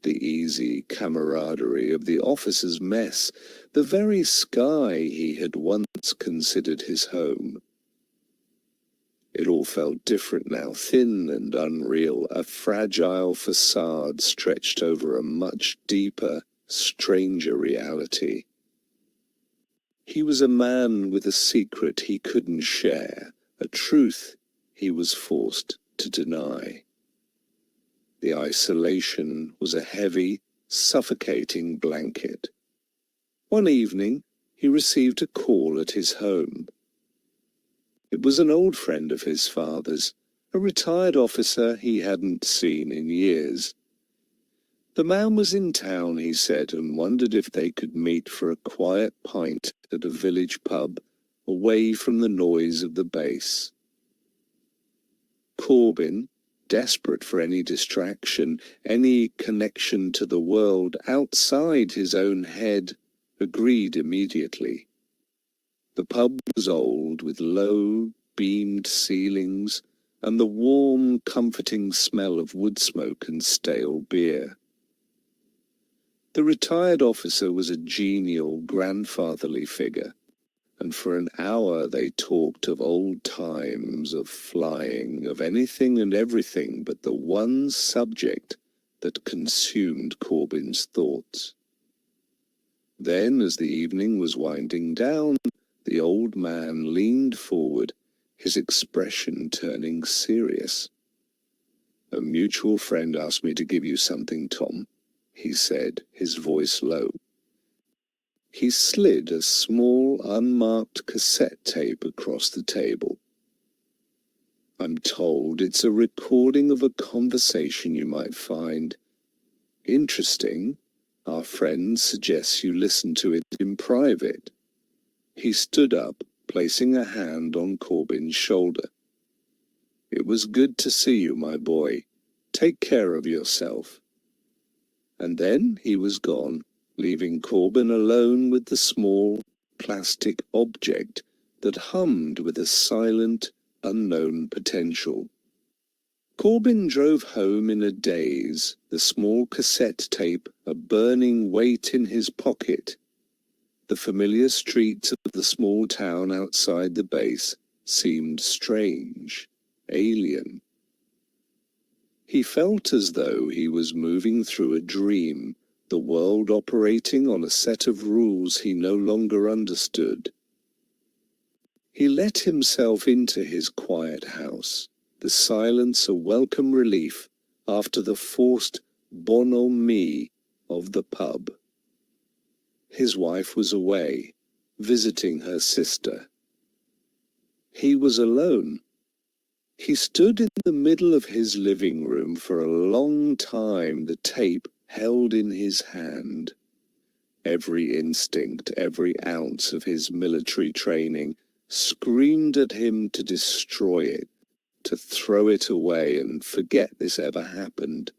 the easy camaraderie of the officers' mess, the very sky he had once considered his home. It all felt different now, thin and unreal, a fragile facade stretched over a much deeper, stranger reality. He was a man with a secret he couldn't share, a truth he was forced to deny. The isolation was a heavy, suffocating blanket. One evening, he received a call at his home. It was an old friend of his father's, a retired officer he hadn't seen in years. The man was in town, he said, and wondered if they could meet for a quiet pint at a village pub, away from the noise of the base. Corbyn, desperate for any distraction, any connection to the world outside his own head, agreed immediately. The pub was old, with low, beamed ceilings, and the warm, comforting smell of wood smoke and stale beer. The retired officer was a genial, grandfatherly figure, and for an hour they talked of old times, of flying, of anything and everything but the one subject that consumed Corbyn's thoughts. Then, as the evening was winding down, the old man leaned forward, his expression turning serious. "A mutual friend asked me to give you something, Tom," he said, his voice low. He slid a small, unmarked cassette tape across the table. "I'm told it's a recording of a conversation you might find interesting. Our friend suggests you listen to it in private." He stood up, placing a hand on Corbyn's shoulder. "It was good to see you, my boy. Take care of yourself." And then he was gone, leaving Corbyn alone with the small, plastic object that hummed with a silent, unknown potential. Corbyn drove home in a daze, the small cassette tape a burning weight in his pocket. The familiar streets of the small town outside the base seemed strange, alien. He felt as though he was moving through a dream, the world operating on a set of rules he no longer understood. He let himself into his quiet house, the silence a welcome relief after the forced bonhomie of the pub. His wife was away, visiting her sister. He was alone. He stood in the middle of his living room for a long time, the tape held in his hand. Every instinct, every ounce of his military training screamed at him to destroy it, to throw it away and forget this ever happened.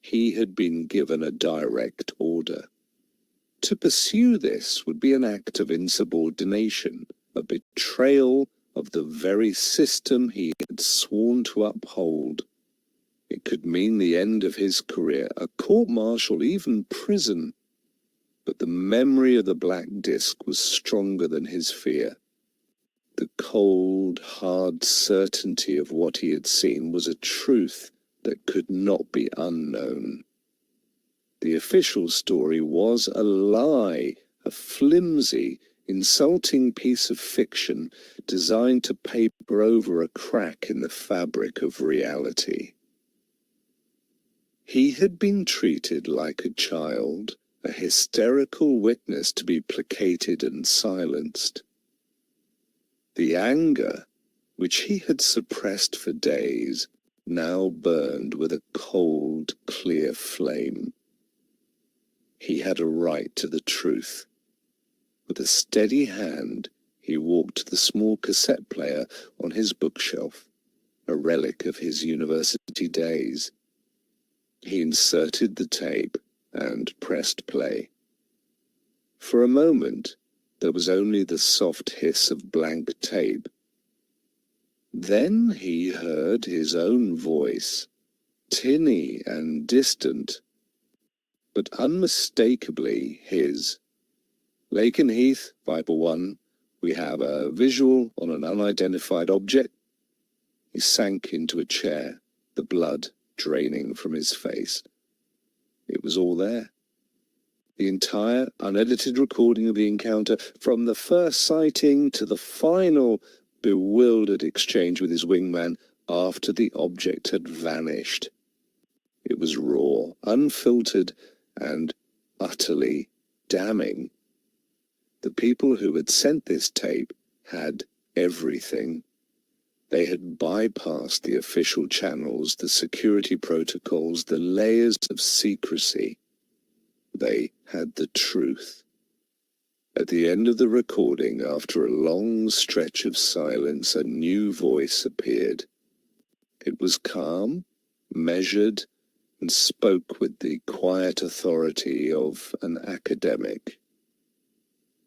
He had been given a direct order. To pursue this would be an act of insubordination, a betrayal of the very system he had sworn to uphold. It could mean the end of his career, a court-martial, even prison. But the memory of the black disc was stronger than his fear. The cold, hard certainty of what he had seen was a truth that could not be unknown. The official story was a lie, a flimsy, insulting piece of fiction designed to paper over a crack in the fabric of reality. He had been treated like a child, a hysterical witness to be placated and silenced. The anger, which he had suppressed for days, now burned with a cold, clear flame. He had a right to the truth. With a steady hand, he walked to the small cassette player on his bookshelf, a relic of his university days. He inserted the tape and pressed play. For a moment, there was only the soft hiss of blank tape. Then he heard his own voice, tinny and distant, but unmistakably his. Lakenheath, Viper 1, we have a visual on an unidentified object. He sank into a chair, the blood draining from his face. It was all there. The entire unedited recording of the encounter, from the first sighting to the final bewildered exchange with his wingman after the object had vanished. It was raw, unfiltered, and utterly damning. The people who had sent this tape had everything. They had bypassed the official channels, the security protocols, the layers of secrecy. They had the truth. At the end of the recording, after a long stretch of silence, a new voice appeared. It was calm, measured, and spoke with the quiet authority of an academic.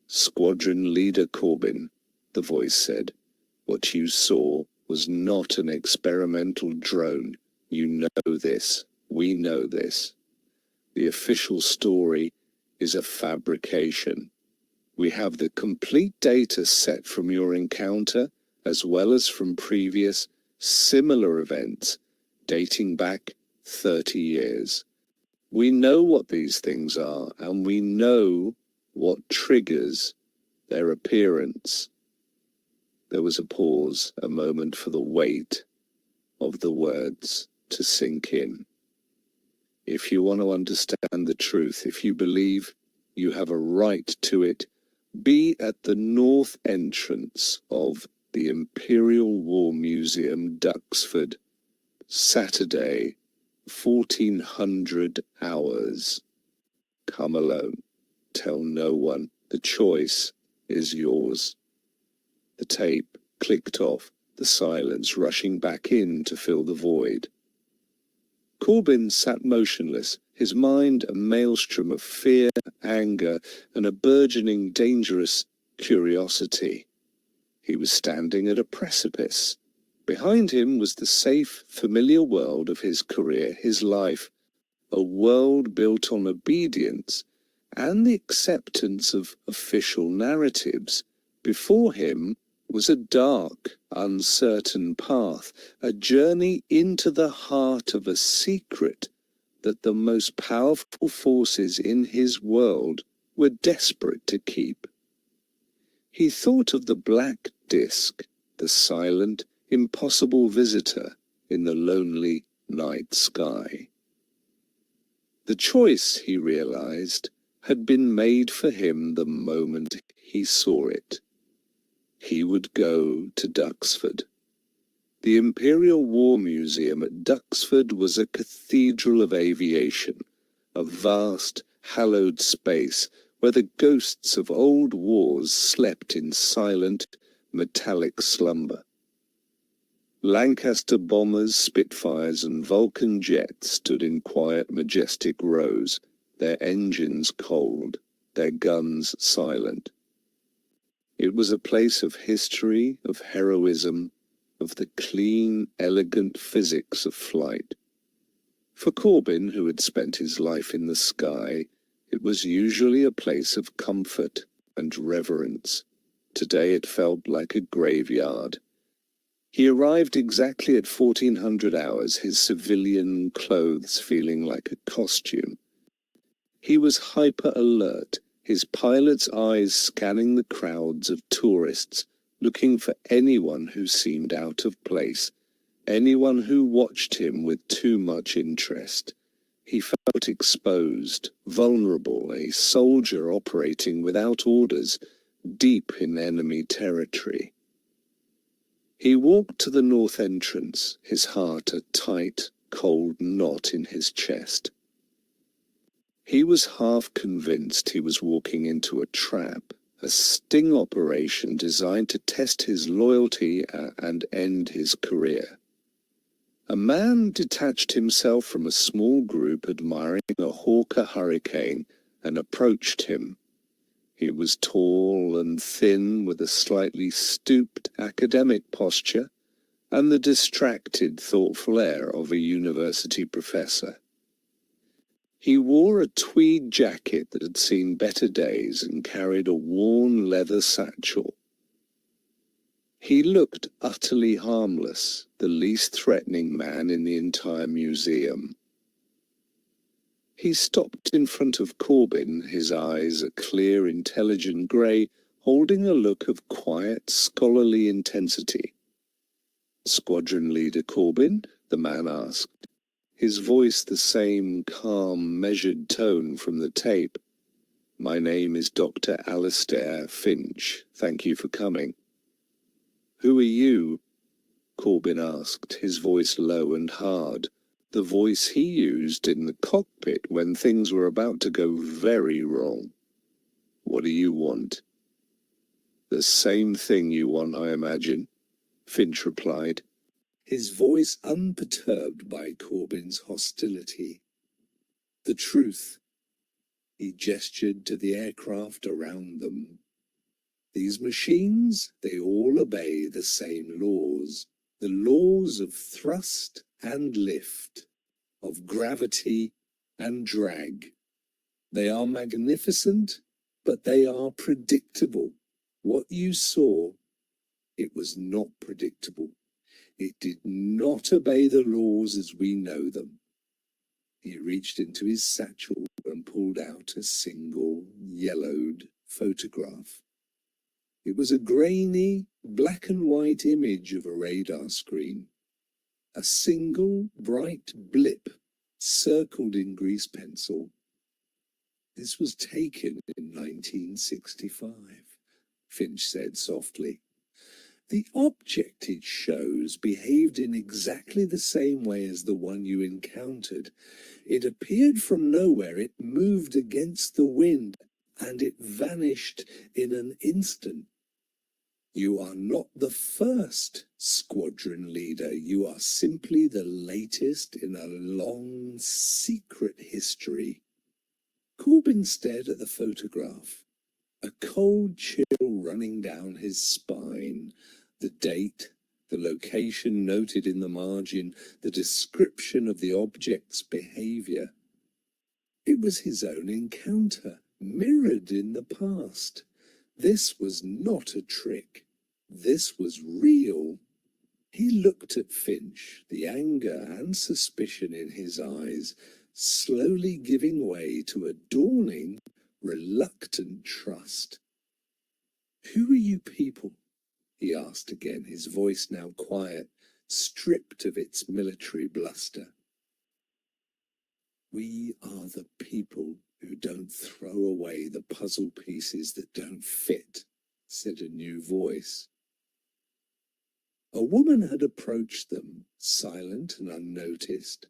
"Squadron Leader Corbin," the voice said, "what you saw was not an experimental drone. You know this. We know this. The official story is a fabrication. We have the complete data set from your encounter, as well as from previous similar events dating back 30 years. We know what these things are, and we know what triggers their appearance." There was a pause, a moment for the weight of the words to sink in. If you want to understand the truth, if you believe you have a right to it, be at the north entrance of the Imperial War Museum, Duxford, Saturday, 1400 hours. Come alone. Tell no one. The choice is yours. The tape clicked off, the silence rushing back in to fill the void. Corbin sat motionless, his mind a maelstrom of fear, anger, and a burgeoning, dangerous curiosity. He was standing at a precipice. Behind him was the safe, familiar world of his career, his life, a world built on obedience and the acceptance of official narratives. Before him was a dark, uncertain path, a journey into the heart of a secret that the most powerful forces in his world were desperate to keep. He thought of the black disk, the silent, impossible visitor in the lonely night sky. The choice, he realized, had been made for him the moment he saw it. He would go to Duxford. The Imperial War Museum at Duxford was a cathedral of aviation, a vast, hallowed space where the ghosts of old wars slept in silent, metallic slumber. Lancaster bombers, Spitfires, and Vulcan jets stood in quiet, majestic rows, their engines cold, their guns silent. It was a place of history, of heroism, of the clean, elegant physics of flight. For Corbin, who had spent his life in the sky, it was usually a place of comfort and reverence. Today it felt like a graveyard. He arrived exactly at 1400 hours, his civilian clothes feeling like a costume. He was hyper-alert, his pilot's eyes scanning the crowds of tourists, looking for anyone who seemed out of place, anyone who watched him with too much interest. He felt exposed, vulnerable, a soldier operating without orders, deep in enemy territory. He walked to the north entrance, his heart a tight, cold knot in his chest. He was half convinced he was walking into a trap, a sting operation designed to test his loyalty and end his career. A man detached himself from a small group admiring a Hawker Hurricane and approached him. He was tall and thin, with a slightly stooped academic posture and the distracted, thoughtful air of a university professor. He wore a tweed jacket that had seen better days and carried a worn leather satchel. He looked utterly harmless, the least threatening man in the entire museum. He stopped in front of Corbin, his eyes a clear, intelligent grey, holding a look of quiet, scholarly intensity. "Squadron Leader Corbin?" the man asked, his voice the same calm, measured tone from the tape. "My name is Dr. Alastair Finch. Thank you for coming." "Who are you?" Corbin asked, his voice low and hard, the voice he used in the cockpit when things were about to go very wrong. "What do you want?" "The same thing you want, I imagine," Finch replied, his voice unperturbed by Corbin's hostility. "The truth." He gestured to the aircraft around them. "These machines, they all obey the same laws. The laws of thrust and lift, of gravity and drag. They are magnificent, but they are predictable. What you saw, it was not predictable. It did not obey the laws as we know them." He reached into his satchel and pulled out a single, yellowed photograph. It was a grainy, black and white image of a radar screen. A single, bright blip circled in grease pencil. "This was taken in 1965, Finch said softly. "The object it shows behaved in exactly the same way as the one you encountered. It appeared from nowhere, it moved against the wind, and it vanished in an instant. You are not the first squadron leader. You are simply the latest in a long, secret history." Corbin stared at the photograph, a cold chill running down his spine. The date, the location noted in the margin, the description of the object's behavior. It was his own encounter, mirrored in the past. This was not a trick. This was real. He looked at Finch, the anger and suspicion in his eyes slowly giving way to a dawning, reluctant trust. "Who are you people?" he asked again, his voice now quiet, stripped of its military bluster. We are the people who don't throw away the puzzle pieces that don't fit, said a new voice. A woman had approached them, silent and unnoticed.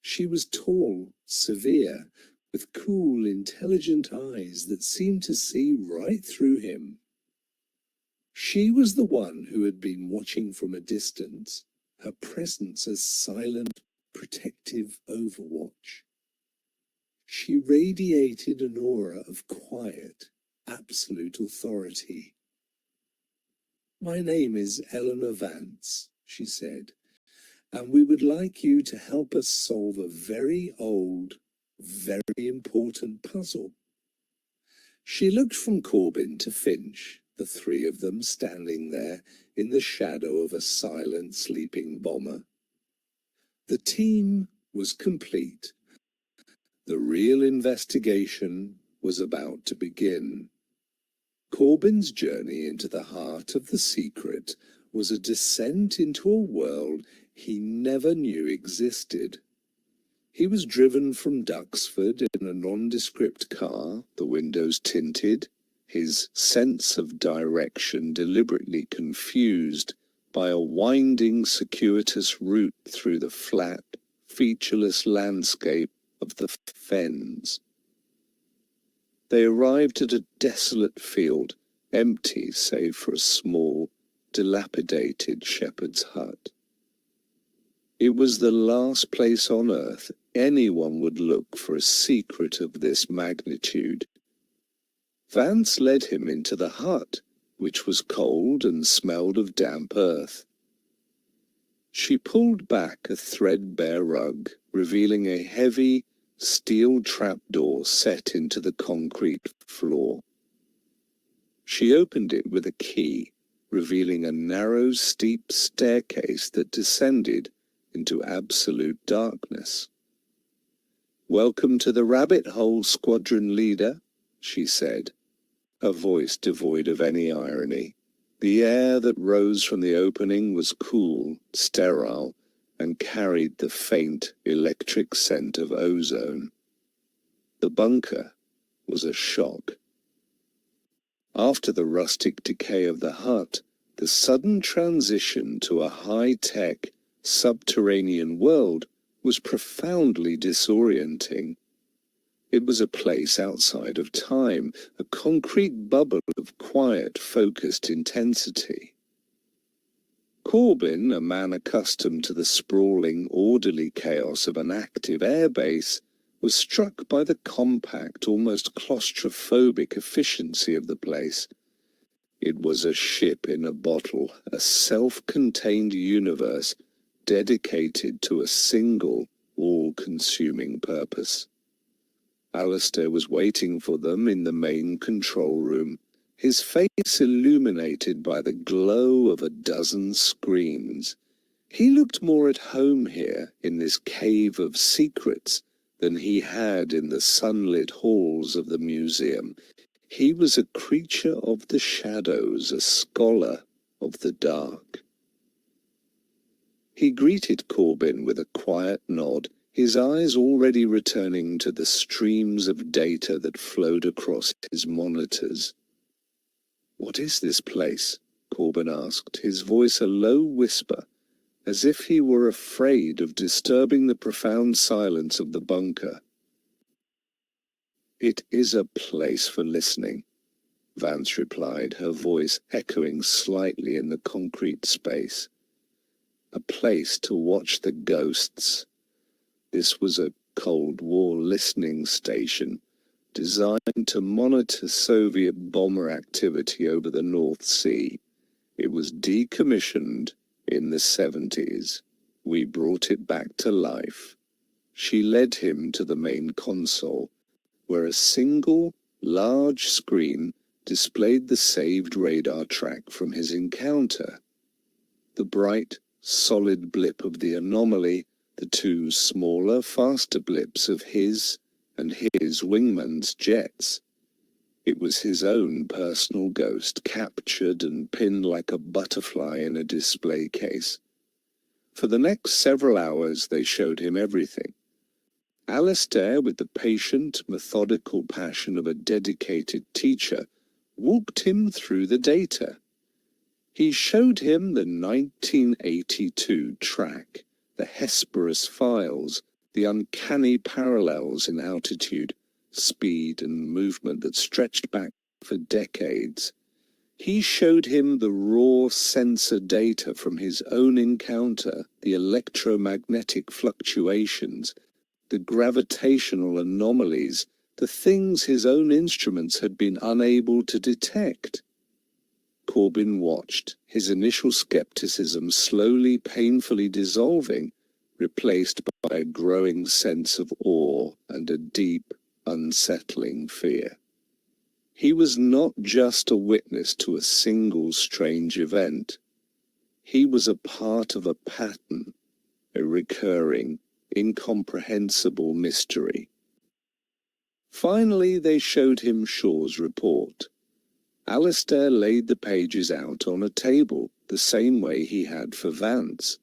She was tall, severe, with cool, intelligent eyes that seemed to see right through him. She was the one who had been watching from a distance, her presence a silent, protective overwatch. She radiated an aura of quiet, absolute authority. "My name is Eleanor Vance," she said, "and we would like you to help us solve a very old, very important puzzle." She looked from Corbin to Finch, the three of them standing there in the shadow of a silent sleeping bomber. The team was complete. The real investigation was about to begin. Corbin's journey into the heart of the secret was a descent into a world he never knew existed. He was driven from Duxford in a nondescript car, the windows tinted, his sense of direction deliberately confused by a winding, circuitous route through the flat, featureless landscape of the fens. They arrived at a desolate field, empty save for a small, dilapidated shepherd's hut. It was the last place on earth anyone would look for a secret of this magnitude. Vance led him into the hut, which was cold and smelled of damp earth. She pulled back a threadbare rug, revealing a heavy, steel trapdoor set into the concrete floor. She opened it with a key, revealing a narrow, steep staircase that descended into absolute darkness. "Welcome to the Rabbit Hole, Squadron Leader," she said, her voice devoid of any irony. The air that rose from the opening was cool, sterile, and carried the faint electric scent of ozone. The bunker was a shock. After the rustic decay of the hut, the sudden transition to a high-tech, subterranean world was profoundly disorienting. It was a place outside of time, a concrete bubble of quiet, focused intensity. Corbin, a man accustomed to the sprawling, orderly chaos of an active airbase, was struck by the compact, almost claustrophobic efficiency of the place. It was a ship in a bottle, a self-contained universe dedicated to a single, all-consuming purpose. Alistair was waiting for them in the main control room, his face illuminated by the glow of a dozen screens. He looked more at home here, in this cave of secrets, than he had in the sunlit halls of the museum. He was a creature of the shadows, a scholar of the dark. He greeted Corbin with a quiet nod, his eyes already returning to the streams of data that flowed across his monitors. "What is this place?" Corbin asked, his voice a low whisper, as if he were afraid of disturbing the profound silence of the bunker. "It is a place for listening," Vance replied, her voice echoing slightly in the concrete space. "A place to watch the ghosts." This was a Cold War listening station, designed to monitor Soviet bomber activity over the North Sea. It was decommissioned in the 70s. We brought it back to life. She led him to the main console, where a single, large screen displayed the saved radar track from his encounter. The bright, solid blip of the anomaly, the two smaller, faster blips of his and his wingman's jets. It was his own personal ghost, captured and pinned like a butterfly in a display case. For the next several hours they showed him everything. Alistair, with the patient, methodical passion of a dedicated teacher, walked him through the data. He showed him the 1982 track, the Hesperus files, the uncanny parallels in altitude, speed and movement that stretched back for decades. He showed him the raw sensor data from his own encounter, the electromagnetic fluctuations, the gravitational anomalies, the things his own instruments had been unable to detect. Corbin watched, his initial skepticism slowly, painfully dissolving, replaced by a growing sense of awe and a deep, unsettling fear. He was not just a witness to a single strange event. He was a part of a pattern, a recurring, incomprehensible mystery. Finally, they showed him Shaw's report. Alistair laid the pages out on a table, the same way he had for Vance.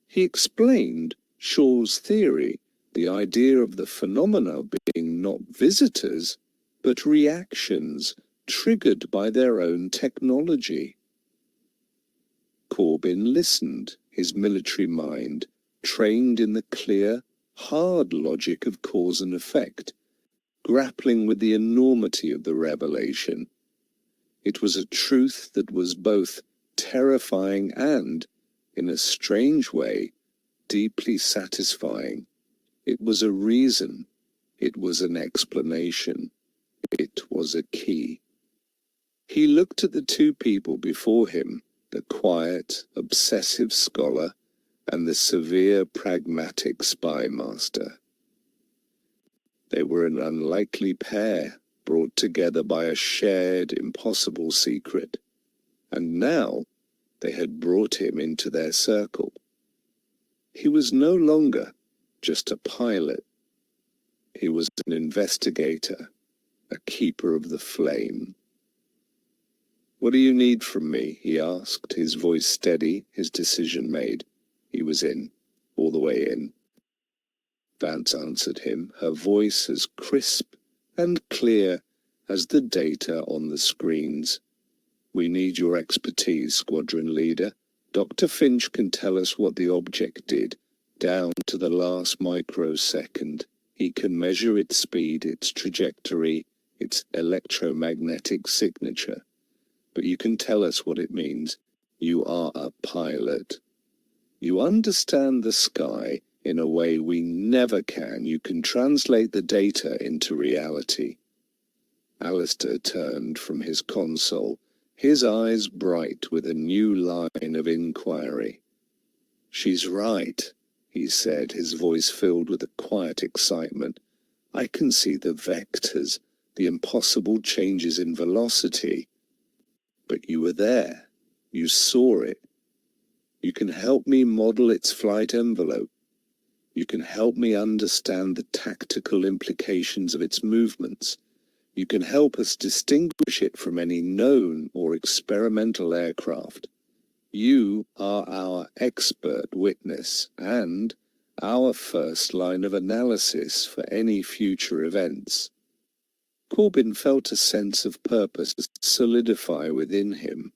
He explained Shaw's theory, the idea of the phenomena being not visitors, but reactions triggered by their own technology. Corbin listened, his military mind trained in the clear, hard logic of cause and effect, grappling with the enormity of the revelation. It was a truth that was both terrifying and, in a strange way, deeply satisfying. It was a reason. It was an explanation. It was a key. He looked at the two people before him, the quiet, obsessive scholar and the severe, pragmatic spy master. They were an unlikely pair, brought together by a shared, impossible secret, and now they had brought him into their circle. He was no longer just a pilot. He was an investigator, a keeper of the flame. "What do you need from me?" he asked, his voice steady, his decision made. He was in, all the way in. Vance answered him, her voice as crisp and clear as the data on the screens. "We need your expertise, Squadron Leader. Dr. Finch can tell us what the object did, down to the last microsecond. He can measure its speed, its trajectory, its electromagnetic signature. But you can tell us what it means. You are a pilot. You understand the sky in a way we never can. You can translate the data into reality." Alistair turned from his console, his eyes bright with a new line of inquiry. "She's right," he said, his voice filled with a quiet excitement. "I can see the vectors, the impossible changes in velocity. But you were there. You saw it. You can help me model its flight envelope. You can help me understand the tactical implications of its movements. You can help us distinguish it from any known or experimental aircraft. You are our expert witness and our first line of analysis for any future events." Corbin felt a sense of purpose solidify within him,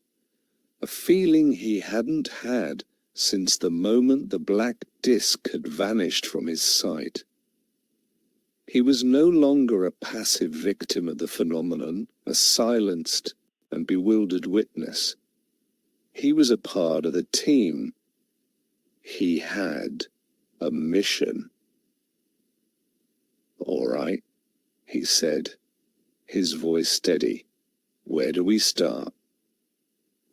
a feeling he hadn't had since the moment the black disk had vanished from his sight. He was no longer a passive victim of the phenomenon, a silenced and bewildered witness. He was a part of the team. He had a mission. "All right," he said, his voice steady. "Where do we start?"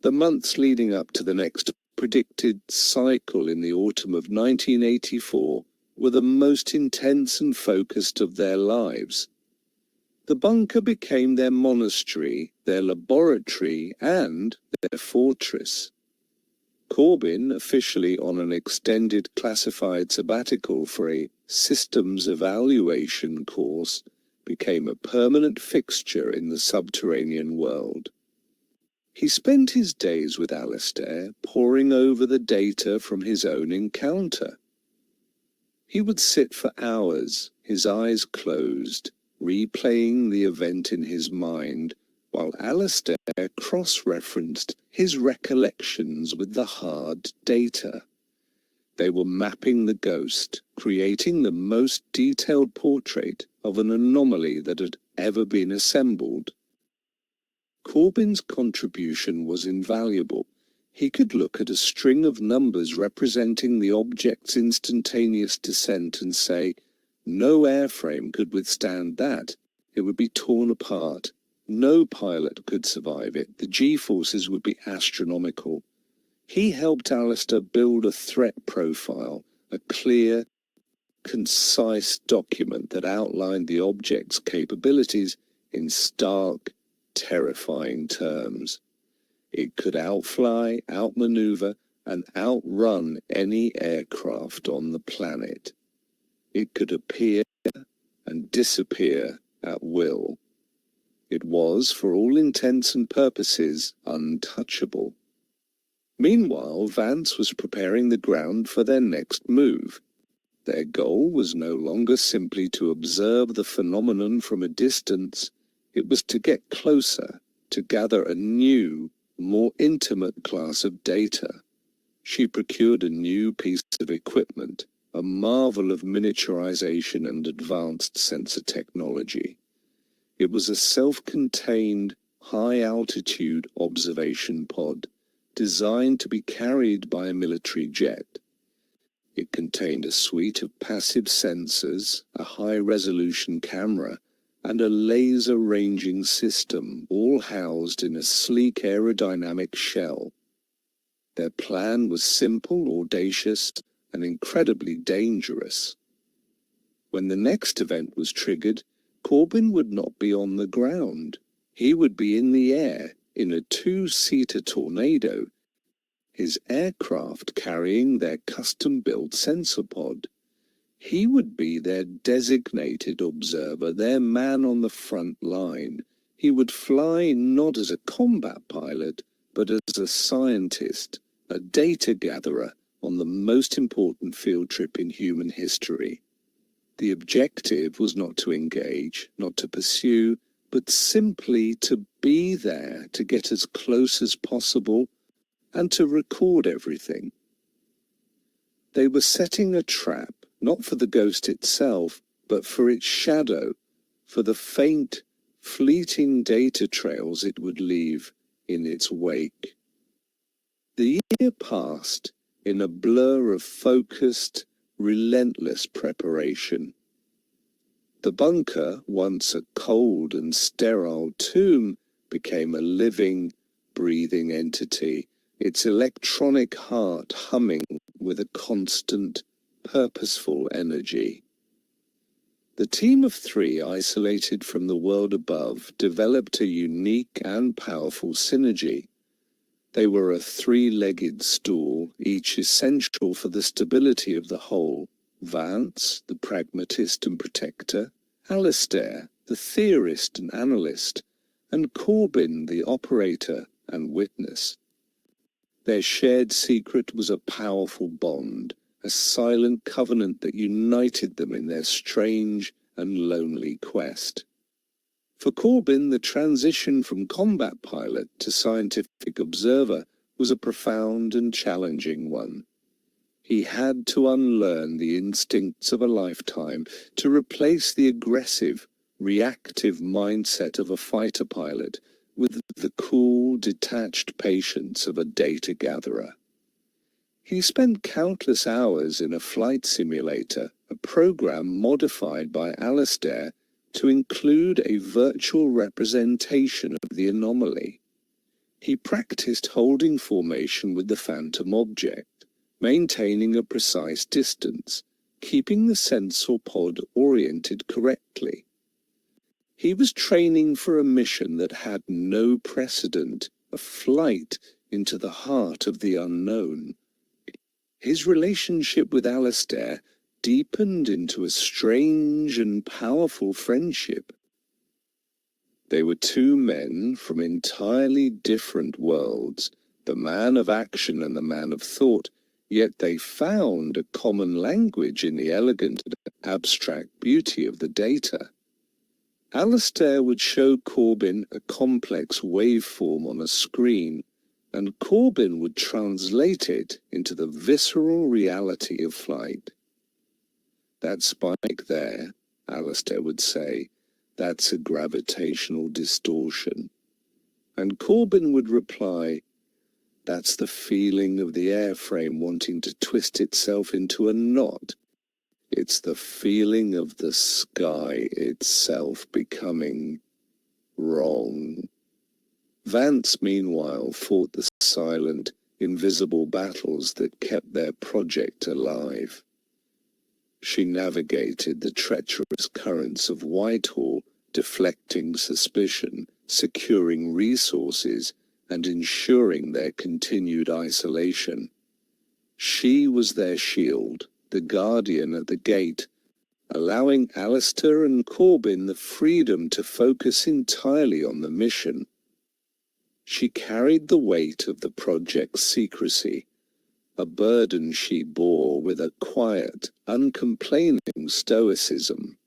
The months leading up to the next predicted cycle in the autumn of 1984 were the most intense and focused of their lives. The bunker became their monastery, their laboratory, and their fortress. Corbin, officially on an extended classified sabbatical for a systems evaluation course, became a permanent fixture in the subterranean world. He spent his days with Alistair, poring over the data from his own encounter. He would sit for hours, his eyes closed, replaying the event in his mind, while Alistair cross-referenced his recollections with the hard data. They were mapping the ghost, creating the most detailed portrait of an anomaly that had ever been assembled. Corbyn's contribution was invaluable. He could look at a string of numbers representing the object's instantaneous descent and say, no airframe could withstand that. It would be torn apart. No pilot could survive it. The G-forces would be astronomical. He helped Alistair build a threat profile, a clear, concise document that outlined the object's capabilities in stark, terrifying terms. It could outfly, outmaneuver, and outrun any aircraft on the planet. It could appear and disappear at will. It was, for all intents and purposes, untouchable. Meanwhile, Vance was preparing the ground for their next move. Their goal was no longer simply to observe the phenomenon from a distance. It was to get closer, to gather a new, more intimate class of data. She procured a new piece of equipment, a marvel of miniaturization and advanced sensor technology. It was a self-contained, high-altitude observation pod, designed to be carried by a military jet. It contained a suite of passive sensors, a high-resolution camera, and a laser ranging system, all housed in a sleek aerodynamic shell. Their plan was simple, audacious, and incredibly dangerous. When the next event was triggered, Corbyn would not be on the ground. He would be in the air, in a two-seater Tornado, his aircraft carrying their custom-built sensor pod. He would be their designated observer, their man on the front line. He would fly not as a combat pilot, but as a scientist, a data gatherer on the most important field trip in human history. The objective was not to engage, not to pursue, but simply to be there, to get as close as possible, and to record everything. They were setting a trap, not for the ghost itself, but for its shadow, for the faint, fleeting data trails it would leave in its wake. The year passed in a blur of focused, relentless preparation. The bunker, once a cold and sterile tomb, became a living, breathing entity, its electronic heart humming with a constant, purposeful energy. The team of three, isolated from the world above, developed a unique and powerful synergy. They were a three-legged stool, each essential for the stability of the whole. Vance, the pragmatist and protector, Alistair, the theorist and analyst, and Corbyn, the operator and witness. Their shared secret was a powerful bond, a silent covenant that united them in their strange and lonely quest. For Corbyn, the transition from combat pilot to scientific observer was a profound and challenging one. He had to unlearn the instincts of a lifetime to replace the aggressive, reactive mindset of a fighter pilot with the cool, detached patience of a data gatherer. He spent countless hours in a flight simulator, a program modified by Alistair to include a virtual representation of the anomaly. He practiced holding formation with the phantom object, maintaining a precise distance, keeping the sensor pod oriented correctly. He was training for a mission that had no precedent, a flight into the heart of the unknown. His relationship with Alistair deepened into a strange and powerful friendship. They were two men from entirely different worlds, the man of action and the man of thought, Yet they found a common language in the elegant and abstract beauty of the data. Alistair would show Corbyn a complex waveform on a screen, and Corbyn would translate it into the visceral reality of flight. "That spike there," Alistair would say, "that's a gravitational distortion." And Corbyn would reply, "That's the feeling of the airframe wanting to twist itself into a knot. It's the feeling of the sky itself becoming wrong." Vance, meanwhile, fought the silent, invisible battles that kept their project alive. She navigated the treacherous currents of Whitehall, deflecting suspicion, securing resources, and ensuring their continued isolation. She was their shield, the guardian at the gate, allowing Alistair and Corbyn the freedom to focus entirely on the mission. She carried the weight of the project's secrecy, a burden she bore with a quiet, uncomplaining stoicism.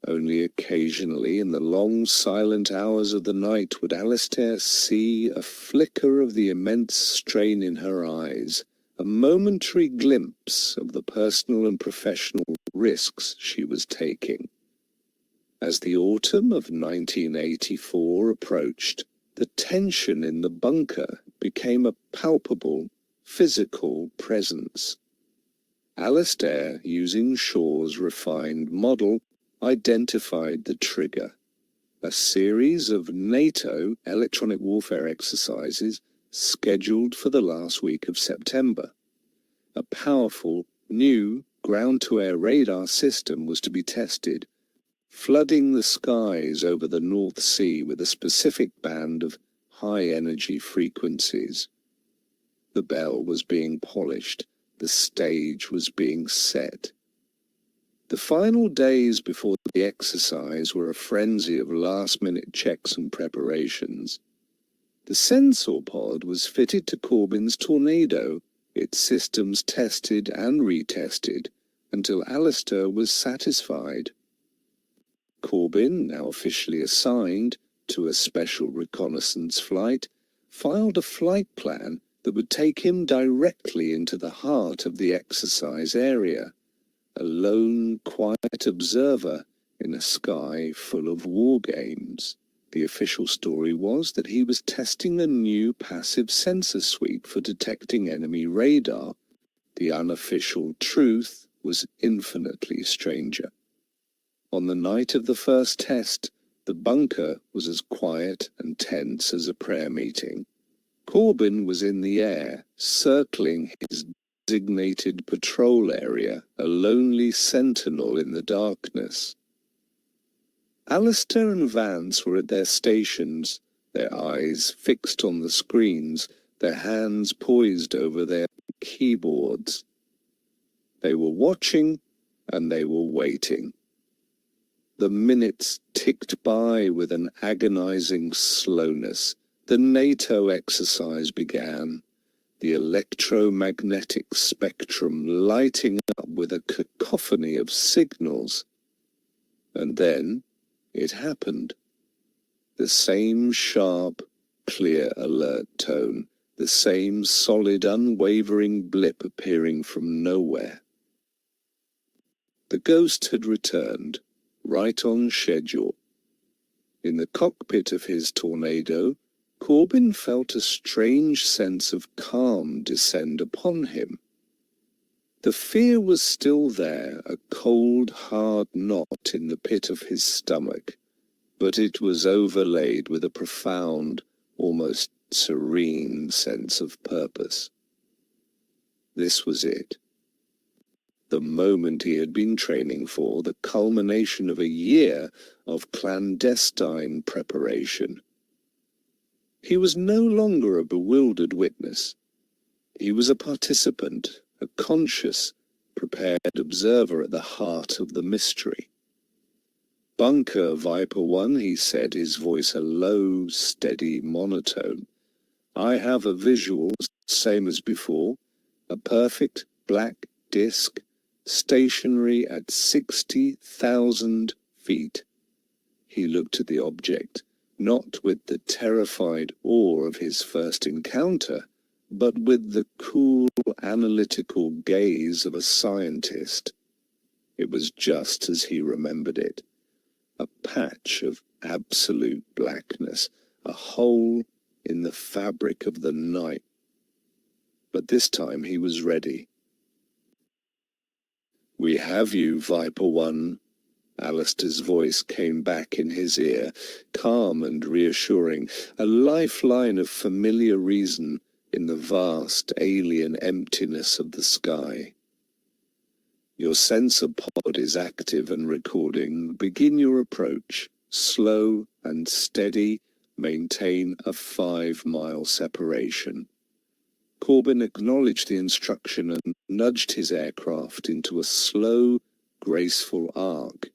Only occasionally in the long silent hours of the night would Alistair see a flicker of the immense strain in her eyes, a momentary glimpse of the personal and professional risks she was taking. As the autumn of 1984 approached, the tension in the bunker became a palpable, physical presence. Alistair, using Shaw's refined model, identified the trigger, a series of NATO electronic warfare exercises scheduled for the last week of September. A powerful, new ground-to-air radar system was to be tested, flooding the skies over the North Sea with a specific band of high-energy frequencies. The bell was being polished, the stage was being set. The final days before the exercise were a frenzy of last-minute checks and preparations. The sensor pod was fitted to Corbyn's Tornado, its systems tested and retested, until Alistair was satisfied. Corbyn, now officially assigned to a special reconnaissance flight, filed a flight plan that would take him directly into the heart of the exercise area, a lone, quiet observer in a sky full of war games. The official story was that he was testing a new passive sensor suite for detecting enemy radar. The unofficial truth was infinitely stranger. On the night of the first test, the bunker was as quiet and tense as a prayer meeting. Corbyn was in the air, circling his designated patrol area, a lonely sentinel in the darkness. Alistair and Vance were at their stations, their eyes fixed on the screens, their hands poised over their keyboards. They were watching, and they were waiting. The minutes ticked by with an agonizing slowness. The NATO exercise began, the electromagnetic spectrum lighting up with a cacophony of signals. And then it happened. The same sharp, clear alert tone, the same solid, unwavering blip appearing from nowhere. The ghost had returned, right on schedule. In the cockpit of his Tornado, Corbyn felt a strange sense of calm descend upon him. The fear was still there, a cold, hard knot in the pit of his stomach, but it was overlaid with a profound, almost serene sense of purpose. This was it. The moment he had been training for, the culmination of a year of clandestine preparation. He was no longer a bewildered witness. He was a participant, a conscious, prepared observer at the heart of the mystery. "Bunker, Viper 1, he said, his voice a low, steady monotone. "I have a visual, same as before. a perfect black disk, stationary at 60,000 feet. He looked at the object, not with the terrified awe of his first encounter, but with the cool, analytical gaze of a scientist. It was just as he remembered it. A patch of absolute blackness, a hole in the fabric of the night. But this time he was ready. "We have you, Viper One." Alistair's voice came back in his ear, calm and reassuring, a lifeline of familiar reason in the vast alien emptiness of the sky. "Your sensor pod is active and recording. Begin your approach. Slow and steady. Maintain a 5-mile separation." Corbin acknowledged the instruction and nudged his aircraft into a slow, graceful arc,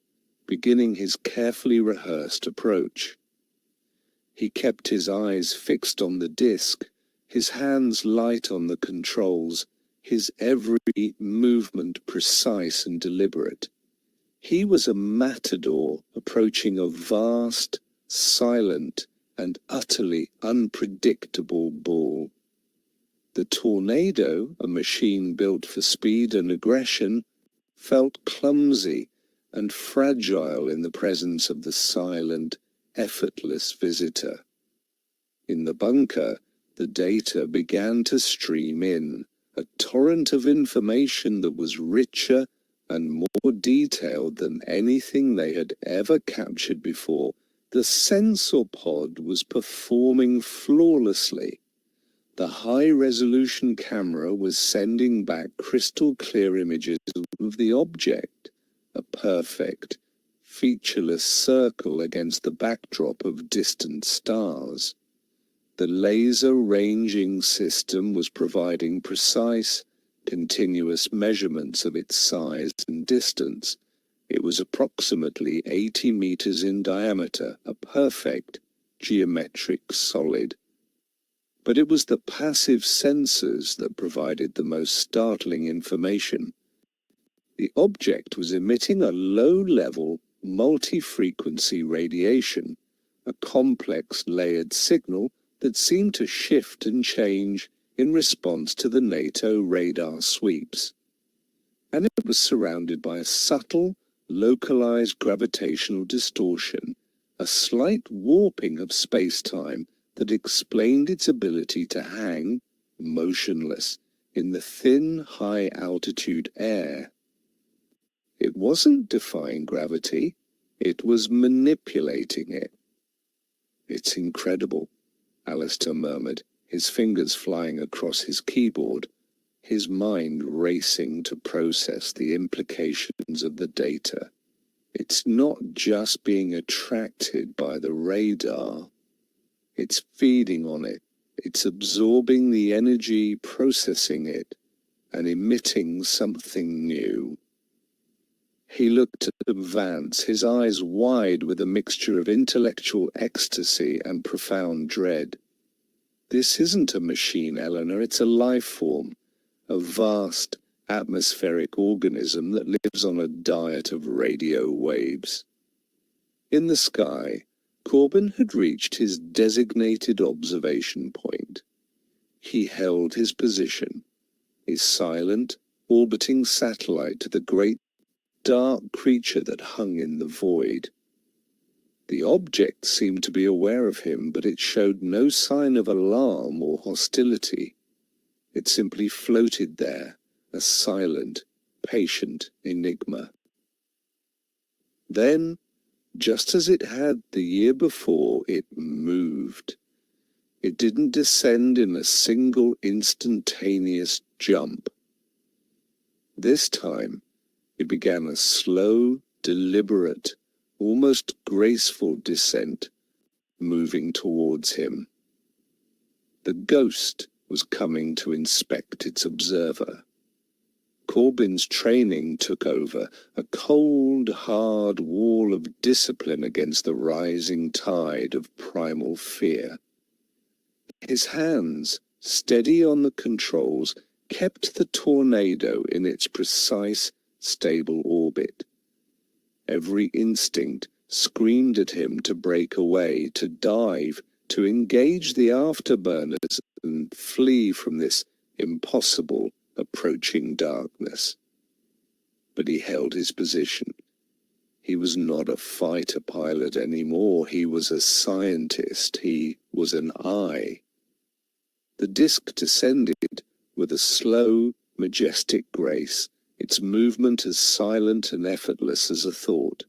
beginning his carefully rehearsed approach. He kept his eyes fixed on the disk, his hands light on the controls, his every movement precise and deliberate. He was a matador approaching a vast, silent, and utterly unpredictable bull. The Tornado, a machine built for speed and aggression, felt clumsy and fragile in the presence of the silent, effortless visitor. In the bunker, the data began to stream in, a torrent of information that was richer and more detailed than anything they had ever captured before. The sensor pod was performing flawlessly. The high-resolution camera was sending back crystal-clear images of the object, a perfect, featureless circle against the backdrop of distant stars. The laser ranging system was providing precise, continuous measurements of its size and distance. It was approximately 80 meters in diameter, a perfect, geometric solid. But it was the passive sensors that provided the most startling information. The object was emitting a low-level, multi-frequency radiation, a complex layered signal that seemed to shift and change in response to the NATO radar sweeps. And it was surrounded by a subtle, localized gravitational distortion, a slight warping of space-time that explained its ability to hang, motionless, in the thin, high-altitude air. It wasn't defying gravity, it was manipulating it. "It's incredible," Alistair murmured, his fingers flying across his keyboard, his mind racing to process the implications of the data. It's not just being attracted by the radar. It's feeding on it. It's absorbing the energy, processing it, and emitting something new. He looked at Vance, his eyes wide with a mixture of intellectual ecstasy and profound dread. "This isn't a machine, Eleanor, it's a life form, a vast atmospheric organism that lives on a diet of radio waves." In the sky, Corbin had reached his designated observation point. He held his position, a silent, orbiting satellite to the great dark creature that hung in the void. The object seemed to be aware of him, but it showed no sign of alarm or hostility. It simply floated there, a silent, patient enigma. Then, just as it had the year before, it moved. It didn't descend in a single instantaneous jump. This time, it began a slow, deliberate, almost graceful descent, moving towards him. The ghost was coming to inspect its observer. Corbin's training took over, a cold, hard wall of discipline against the rising tide of primal fear. His hands, steady on the controls, kept the tornado in its precise, stable orbit. Every instinct screamed at him to break away, to dive, to engage the afterburners and flee from this impossible, approaching darkness. But he held his position. He was not a fighter pilot anymore. He was a scientist. He was an eye. The disc descended with a slow, majestic grace, its movement as silent and effortless as a thought.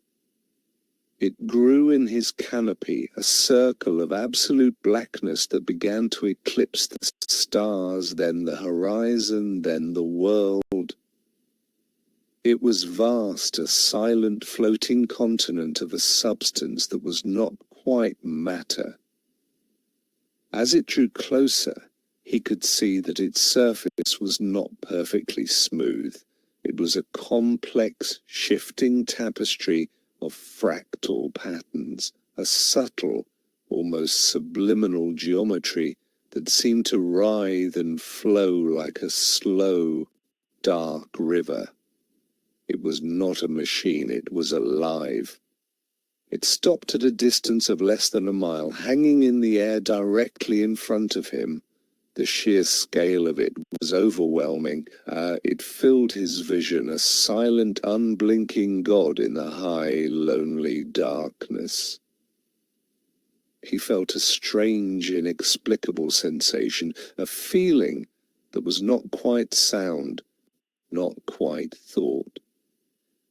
It grew in his canopy, a circle of absolute blackness that began to eclipse the stars, then the horizon, then the world. It was vast, a silent floating continent of a substance that was not quite matter. As it drew closer, he could see that its surface was not perfectly smooth. It was a complex, shifting tapestry of fractal patterns, a subtle, almost subliminal geometry that seemed to writhe and flow like a slow, dark river. It was not a machine, it was alive. It stopped at a distance of less than a mile, hanging in the air directly in front of him. The sheer scale of it was overwhelming. It filled his vision, a silent, unblinking god in the high, lonely darkness. He felt a strange, inexplicable sensation, a feeling that was not quite sound, not quite thought.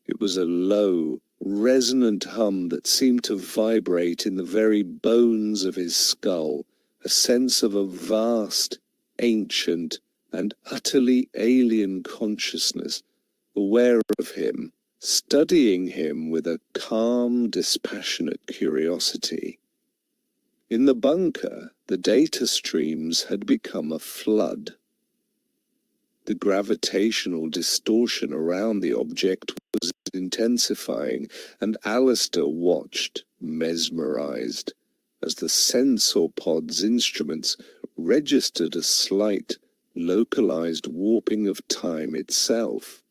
It was a low, resonant hum that seemed to vibrate in the very bones of his skull, a sense of a vast, ancient, and utterly alien consciousness, aware of him, studying him with a calm, dispassionate curiosity. In the bunker, the data streams had become a flood. The gravitational distortion around the object was intensifying, and Alistair watched, mesmerized, as the sensor pod's instruments registered a slight, localized warping of time itself.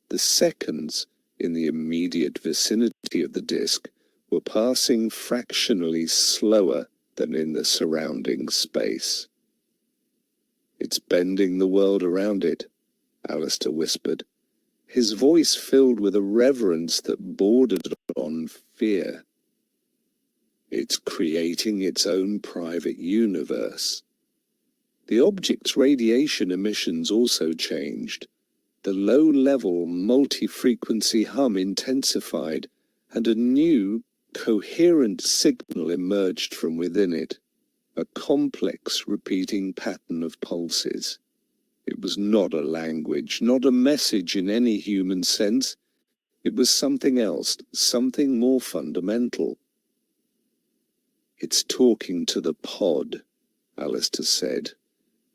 The seconds in the immediate vicinity of the disk were passing fractionally slower than in the surrounding space. "It's bending the world around it," Alistair whispered, his voice filled with a reverence that bordered on fear. "It's creating its own private universe." The object's radiation emissions also changed. The low-level, multi-frequency hum intensified, and a new, coherent signal emerged from within it, a complex, repeating pattern of pulses. It was not a language, not a message in any human sense. It was something else, something more fundamental. "It's talking to the pod," Alistair said,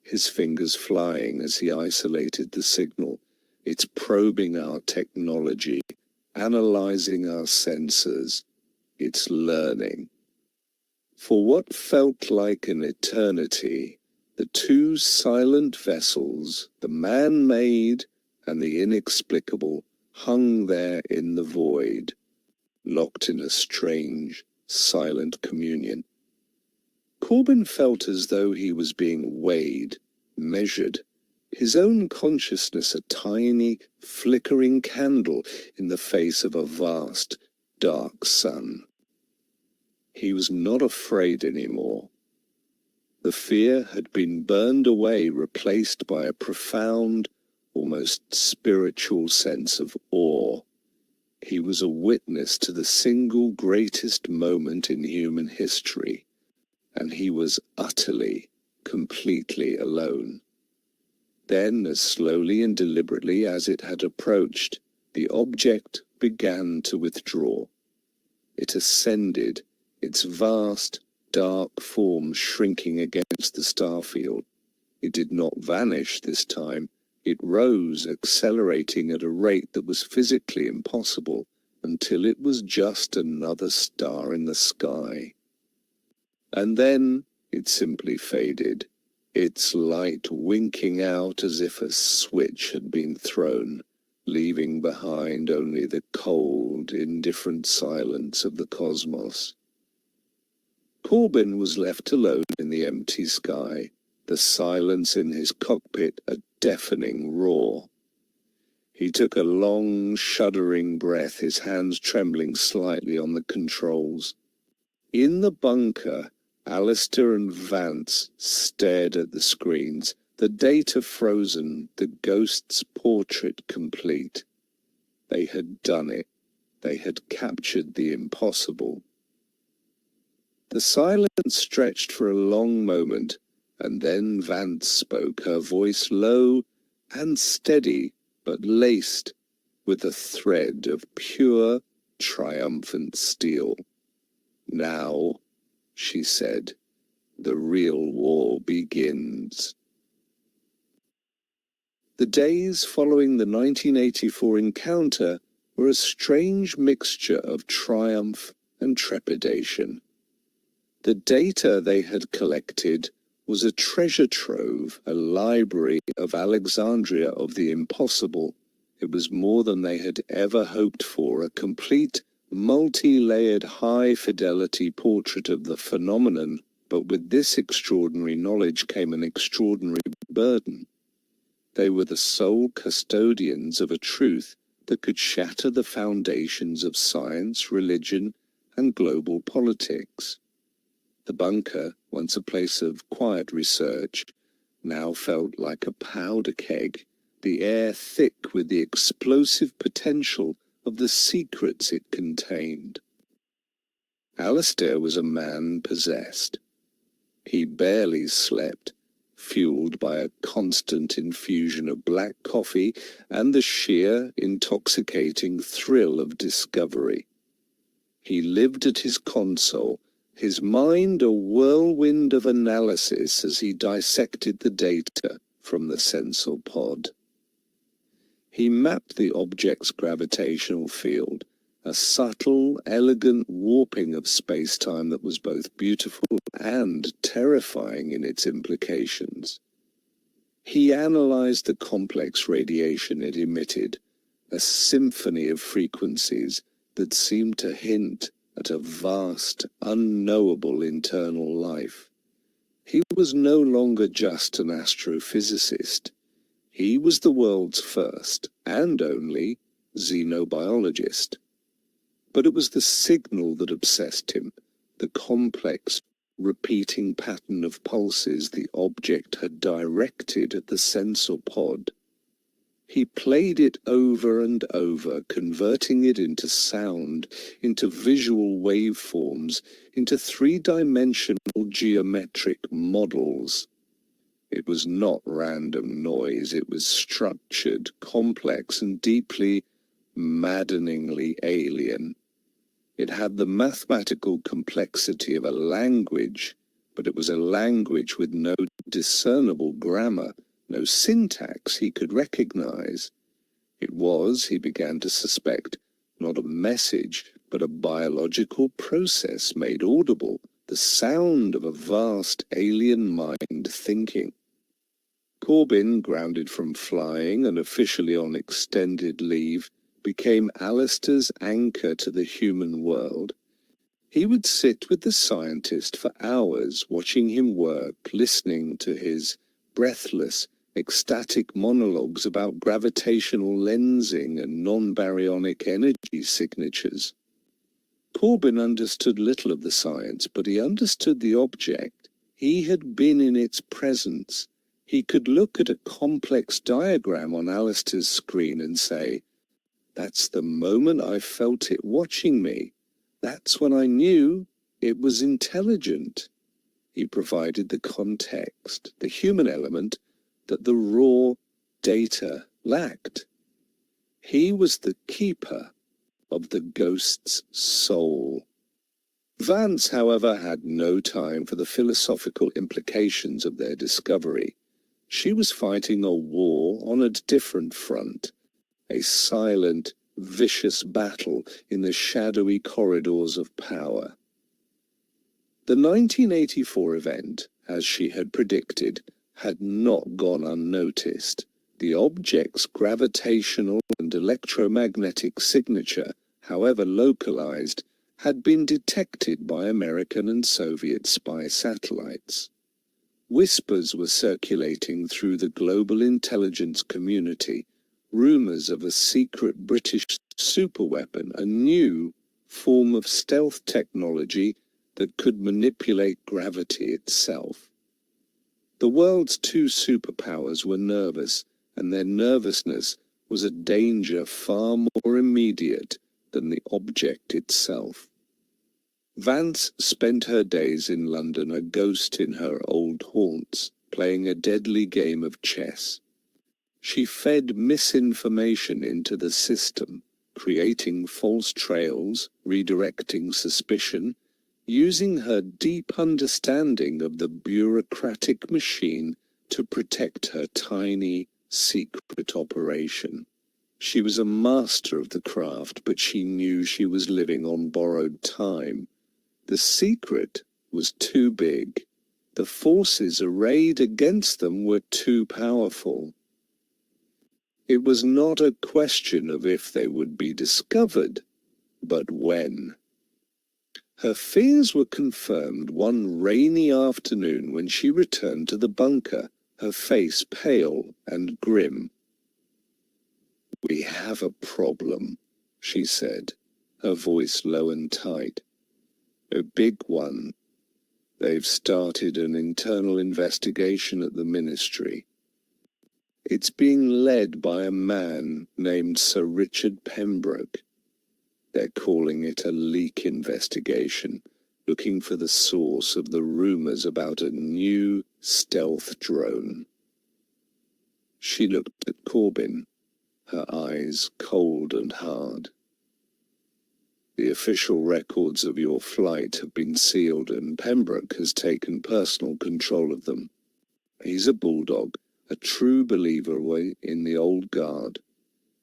his fingers flying as he isolated the signal. "It's probing our technology, analyzing our sensors. It's learning." For what felt like an eternity, the two silent vessels, the man-made and the inexplicable, hung there in the void, locked in a strange, silent communion. Corbin felt as though he was being weighed, measured, his own consciousness a tiny, flickering candle in the face of a vast, dark sun. He was not afraid anymore. The fear had been burned away, replaced by a profound, almost spiritual sense of awe. He was a witness to the single greatest moment in human history, and he was utterly, completely alone. Then, as slowly and deliberately as it had approached, the object began to withdraw. It ascended, its vast, dark form shrinking against the starfield. It did not vanish this time. It rose, accelerating at a rate that was physically impossible, until it was just another star in the sky. And then it simply faded. its light winking out as if a switch had been thrown, leaving behind only the cold, indifferent silence of the cosmos. Corbin was left alone in the empty sky, the silence in his cockpit a deafening roar. He took a long, shuddering breath, his hands trembling slightly on the controls. In the bunker, Alistair and Vance stared at the screens, the data frozen, the ghost's portrait complete. They had done it. They had captured the impossible. The silence stretched for a long moment, and then Vance spoke, her voice low and steady, but laced with a thread of pure, triumphant steel. "Now," she said, "the real war begins." The days following the 1984 encounter were a strange mixture of triumph and trepidation. The data they had collected was a treasure trove, a library of Alexandria of the impossible. It was more than they had ever hoped for, a complete, multi-layered, high-fidelity portrait of the phenomenon, but with this extraordinary knowledge came an extraordinary burden. They were the sole custodians of a truth that could shatter the foundations of science, religion, and global politics. The bunker, once a place of quiet research, now felt like a powder keg, the air thick with the explosive potential of the secrets it contained. Alistair was a man possessed. He barely slept, fueled by a constant infusion of black coffee and the sheer, intoxicating thrill of discovery. He lived at his console, his mind a whirlwind of analysis as he dissected the data from the sensor pod. He mapped the object's gravitational field, a subtle, elegant warping of space-time that was both beautiful and terrifying in its implications. He analyzed the complex radiation it emitted, a symphony of frequencies that seemed to hint at a vast, unknowable internal life. He was no longer just an astrophysicist. He was the world's first, and only, xenobiologist. But it was the signal that obsessed him, the complex, repeating pattern of pulses the object had directed at the sensor pod. He played it over and over, converting it into sound, into visual waveforms, into three-dimensional geometric models. It was not random noise, it was structured, complex, and deeply, maddeningly alien. It had the mathematical complexity of a language, but it was a language with no discernible grammar, no syntax he could recognize. It was, he began to suspect, not a message, but a biological process made audible, the sound of a vast alien mind thinking. Corbin, grounded from flying and officially on extended leave, became Alistair's anchor to the human world. He would sit with the scientist for hours, watching him work, listening to his breathless, ecstatic monologues about gravitational lensing and non-baryonic energy signatures. Corbin understood little of the science, but he understood the object. He had been in its presence. He could look at a complex diagram on Alistair's screen and say, "That's the moment I felt it watching me. That's when I knew it was intelligent." He provided the context, the human element, that the raw data lacked. He was the keeper of the ghost's soul. Vance, however, had no time for the philosophical implications of their discovery. She was fighting a war on a different front, a silent, vicious battle in the shadowy corridors of power. The 1984 event, as she had predicted, had not gone unnoticed. The object's gravitational and electromagnetic signature, however localized, had been detected by American and Soviet spy satellites. Whispers were circulating through the global intelligence community, rumors of a secret British superweapon, a new form of stealth technology that could manipulate gravity itself. The world's two superpowers were nervous, and their nervousness was a danger far more immediate than the object itself. Vance spent her days in London, a ghost in her old haunts, playing a deadly game of chess. She fed misinformation into the system, creating false trails, redirecting suspicion, using her deep understanding of the bureaucratic machine to protect her tiny, secret operation. She was a master of the craft, but she knew she was living on borrowed time. The secret was too big. The forces arrayed against them were too powerful. It was not a question of if they would be discovered, but when. Her fears were confirmed one rainy afternoon when she returned to the bunker, her face pale and grim. "We have a problem," she said, her voice low and tight. "A big one. They've started an internal investigation at the ministry. It's being led by a man named Sir Richard Pembroke. They're calling it a leak investigation, looking for the source of the rumors about a new stealth drone." She looked at Corbin, her eyes cold and hard. "The official records of your flight have been sealed, and Pembroke has taken personal control of them. He's a bulldog, a true believer in the old guard.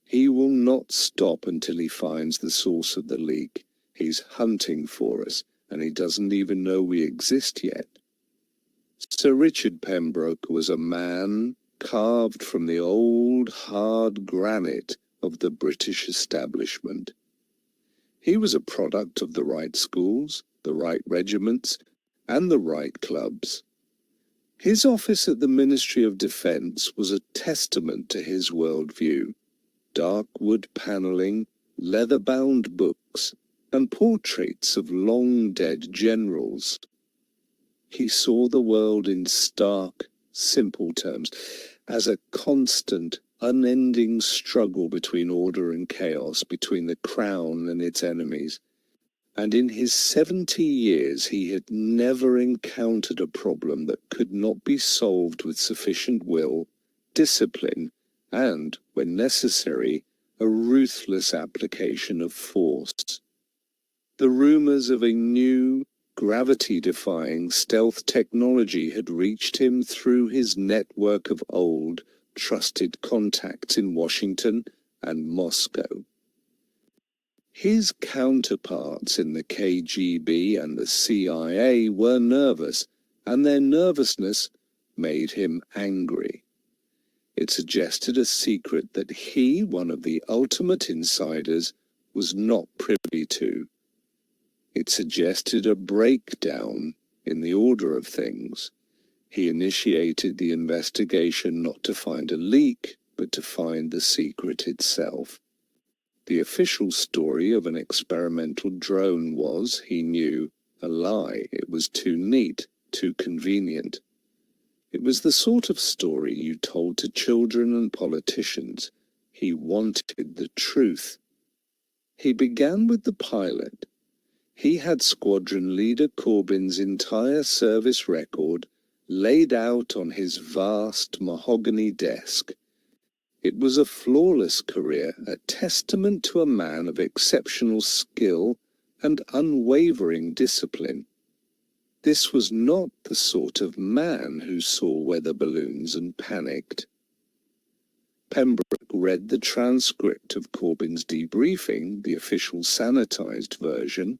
He will not stop until he finds the source of the leak. He's hunting for us, and he doesn't even know we exist yet." Sir Richard Pembroke was a man carved from the old hard granite of the British establishment. He was a product of the right schools, the right regiments, and the right clubs. His office at the Ministry of Defence was a testament to his worldview. Dark wood panelling, leather-bound books, and portraits of long-dead generals. He saw the world in stark, simple terms, as a constant, unending struggle between order and chaos, between the crown and its enemies. And in his 70 years he had never encountered a problem that could not be solved with sufficient will, discipline, and, when necessary, a ruthless application of force. The rumors of a new, gravity-defying stealth technology had reached him through his network of old, trusted contacts in Washington and Moscow. His counterparts in the KGB and the CIA were nervous, and their nervousness made him angry. It suggested a secret that he, one of the ultimate insiders, was not privy to. It suggested a breakdown in the order of things. He initiated the investigation not to find a leak, but to find the secret itself. The official story of an experimental drone was, he knew, a lie. It was too neat, too convenient. It was the sort of story you told to children and politicians. He wanted the truth. He began with the pilot. He had Squadron Leader Corbin's entire service record laid out on his vast mahogany desk. It was a flawless career, a testament to a man of exceptional skill and unwavering discipline. This was not the sort of man who saw weather balloons and panicked. Pembroke read the transcript of Corbin's debriefing, the official sanitized version.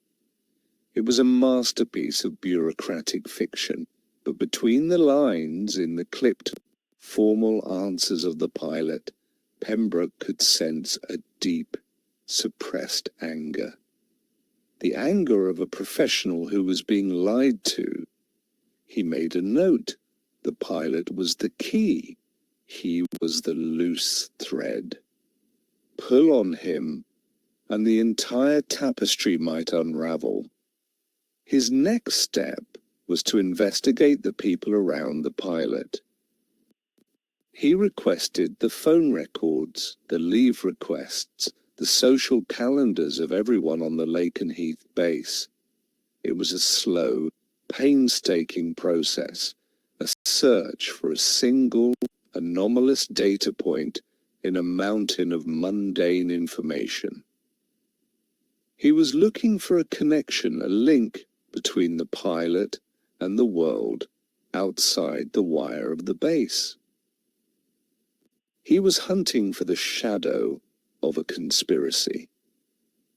It was a masterpiece of bureaucratic fiction, But between the lines in the clipped, formal answers of the pilot, Pembroke could sense a deep, suppressed anger. The anger of a professional who was being lied to. He made a note. The pilot was the key. He was the loose thread. Pull on him, and the entire tapestry might unravel. His next step was to investigate the people around the pilot. He requested the phone records, the leave requests, the social calendars of everyone on the Lakenheath base. It was a slow, painstaking process, a search for a single, anomalous data point in a mountain of mundane information. He was looking for a connection, a link between the pilot and the world outside the wire of the base. He was hunting for the shadow of a conspiracy.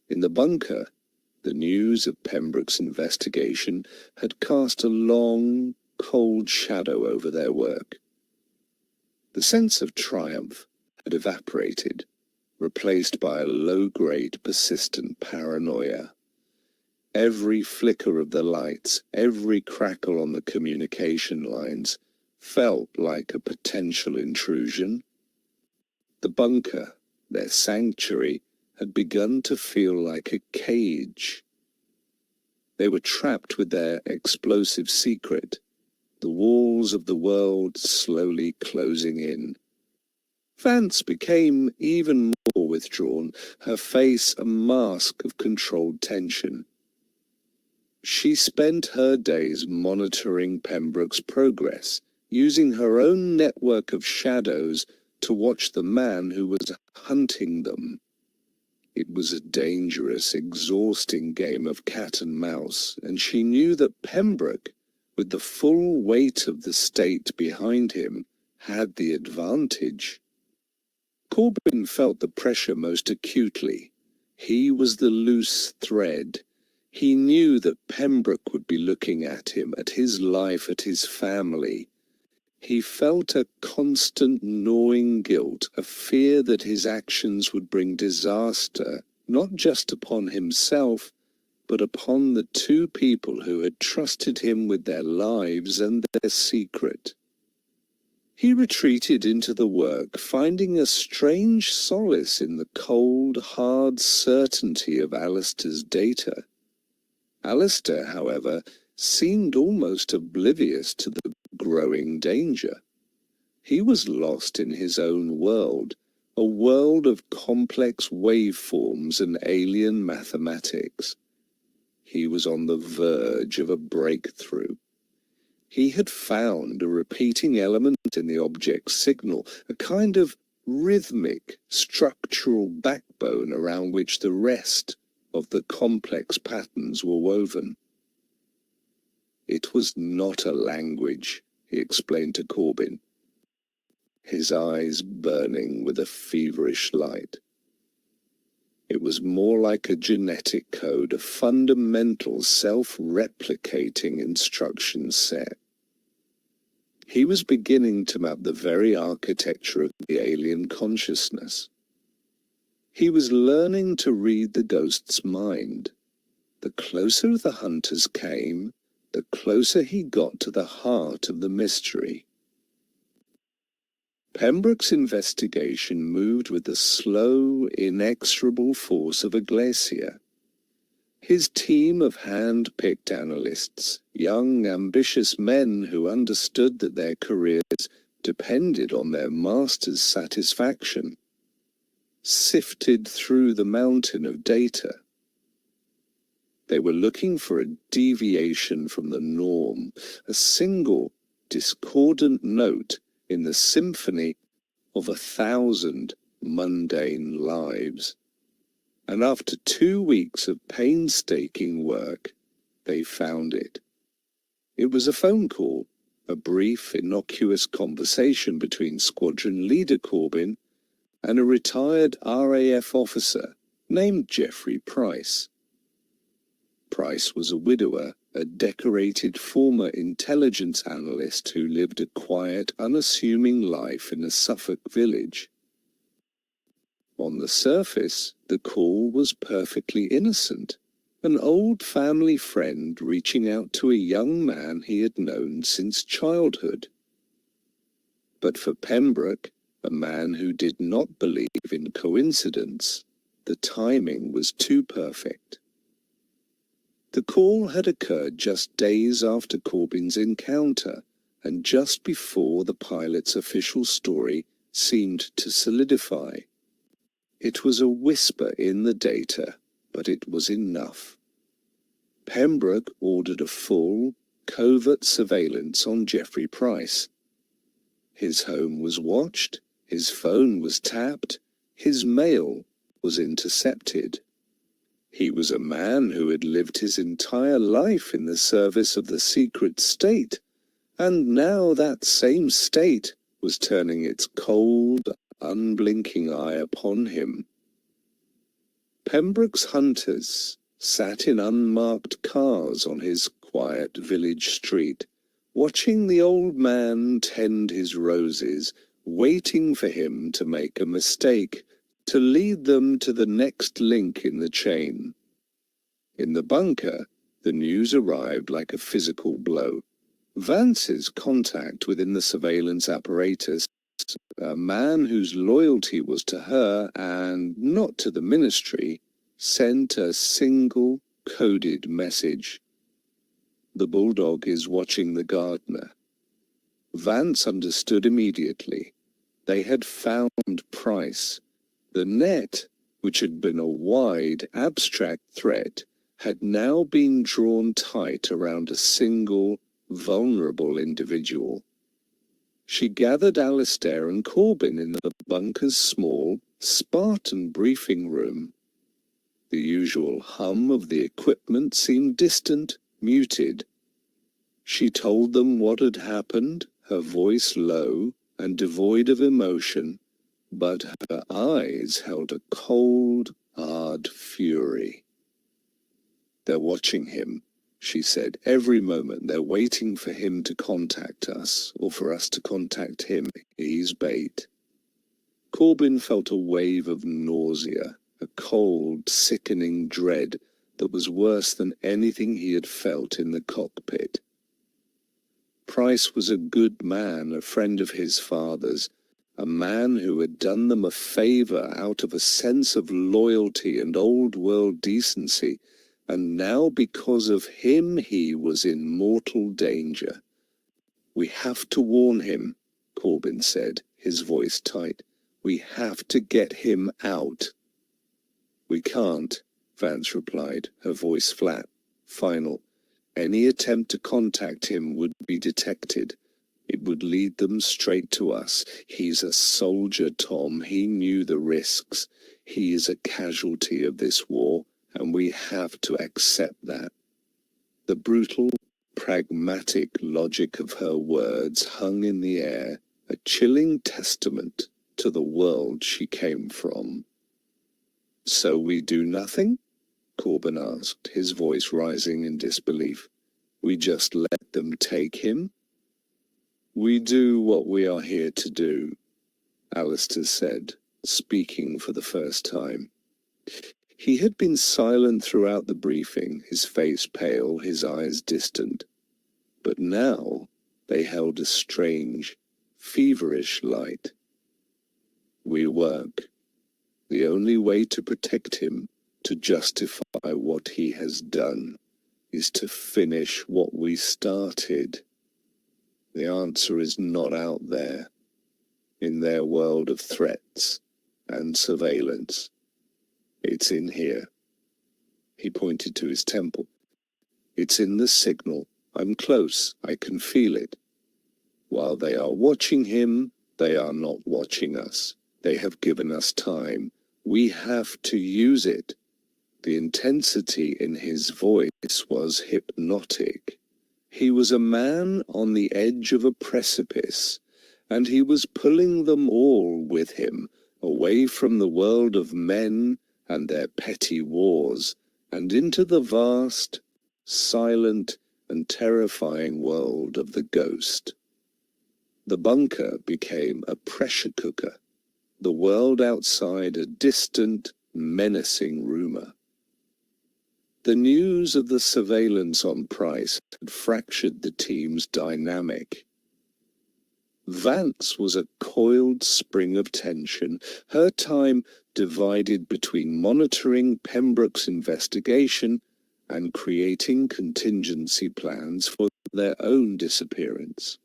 In the bunker, the news of Pembroke's investigation had cast a long, cold shadow over their work. The sense of triumph had evaporated, replaced by a low-grade, persistent paranoia. Every flicker of the lights, every crackle on the communication lines felt like a potential intrusion. The bunker, their sanctuary, had begun to feel like a cage. They were trapped with their explosive secret, the walls of the world slowly closing in. Vance became even more withdrawn, her face a mask of controlled tension. She spent her days monitoring Pembroke's progress, using her own network of shadows to watch the man who was hunting them. It was a dangerous, exhausting game of cat and mouse, and she knew that Pembroke, with the full weight of the state behind him, had the advantage. Corbin felt the pressure most acutely. He was the loose thread. He knew that Pembroke would be looking at him, at his life, at his family. He felt a constant gnawing guilt, a fear that his actions would bring disaster, not just upon himself, but upon the two people who had trusted him with their lives and their secret. He retreated into the work, finding a strange solace in the cold, hard certainty of Alistair's data. Alistair, however, seemed almost oblivious to the growing danger. He was lost in his own world, a world of complex waveforms and alien mathematics. He was on the verge of a breakthrough. He had found a repeating element in the object's signal, a kind of rhythmic, structural backbone around which the rest of the complex patterns were woven. It was not a language, he explained to Corbin, his eyes burning with a feverish light. It was more like a genetic code, a fundamental self-replicating instruction set. He was beginning to map the very architecture of the alien consciousness. He was learning to read the ghost's mind. The closer the hunters came, the closer he got to the heart of the mystery. Pembroke's investigation moved with the slow, inexorable force of a glacier. His team of hand-picked analysts, young, ambitious men who understood that their careers depended on their master's satisfaction, sifted through the mountain of data. They were looking for a deviation from the norm, a single, discordant note in the symphony of 1,000 mundane lives. And after 2 weeks of painstaking work, they found it. It was a phone call, a brief, innocuous conversation between Squadron Leader Corbin and a retired RAF officer named Geoffrey Price. Price was a widower, a decorated former intelligence analyst who lived a quiet, unassuming life in a Suffolk village. On the surface, the call was perfectly innocent. An old family friend reaching out to a young man he had known since childhood. But for Pembroke, a man who did not believe in coincidence, the timing was too perfect. The call had occurred just days after Corbyn's encounter, and just before the pilot's official story seemed to solidify. It was a whisper in the data, but it was enough. Pembroke ordered a full, covert surveillance on Geoffrey Price. His home was watched, his phone was tapped, his mail was intercepted. He was a man who had lived his entire life in the service of the secret state, and now that same state was turning its cold, unblinking eye upon him. Pembroke's hunters sat in unmarked cars on his quiet village street, watching the old man tend his roses, waiting for him to make a mistake, to lead them to the next link in the chain. In the bunker, the news arrived like a physical blow. Vance's contact within the surveillance apparatus, a man whose loyalty was to her and not to the ministry, sent a single coded message. The bulldog is watching the gardener. Vance understood immediately. They had found Price. The net, which had been a wide, abstract threat, had now been drawn tight around a single, vulnerable individual. She gathered Alistair and Corbyn in the bunker's small, Spartan briefing room. The usual hum of the equipment seemed distant, muted. She told them what had happened, her voice low and devoid of emotion, but her eyes held a cold, hard fury. "They're watching him," she said. "Every moment they're waiting for him to contact us, or for us to contact him. He's bait." Corbyn felt a wave of nausea, a cold, sickening dread that was worse than anything he had felt in the cockpit. Price was a good man, a friend of his father's, a man who had done them a favour out of a sense of loyalty and old-world decency, and now because of him he was in mortal danger. "We have to warn him," Corbyn said, his voice tight. "We have to get him out." "We can't," Vance replied, her voice flat, final. "Any attempt to contact him would be detected. It would lead them straight to us. He's a soldier, Tom. He knew the risks. He is a casualty of this war, and we have to accept that." The brutal, pragmatic logic of her words hung in the air, a chilling testament to the world she came from. "So we do nothing?" Corbyn asked, his voice rising in disbelief. "We just let them take him?" "We do what we are here to do," Alistair said, speaking for the first time. He had been silent throughout the briefing, his face pale, his eyes distant. But now they held a strange, feverish light. "We work. The only way to protect him, to justify what he has done, is to finish what we started. The answer is not out there, in their world of threats and surveillance. It's in here." He pointed to his temple. "It's in the signal. I'm close. I can feel it. While they are watching him, they are not watching us. They have given us time. We have to use it." The intensity in his voice was hypnotic. He was a man on the edge of a precipice, and he was pulling them all with him, away from the world of men and their petty wars, and into the vast, silent, and terrifying world of the ghost. The bunker became a pressure cooker, the world outside a distant, menacing rumor. The news of the surveillance on Price had fractured the team's dynamic. Vance was a coiled spring of tension, her time divided between monitoring Pembroke's investigation and creating contingency plans for their own disappearance.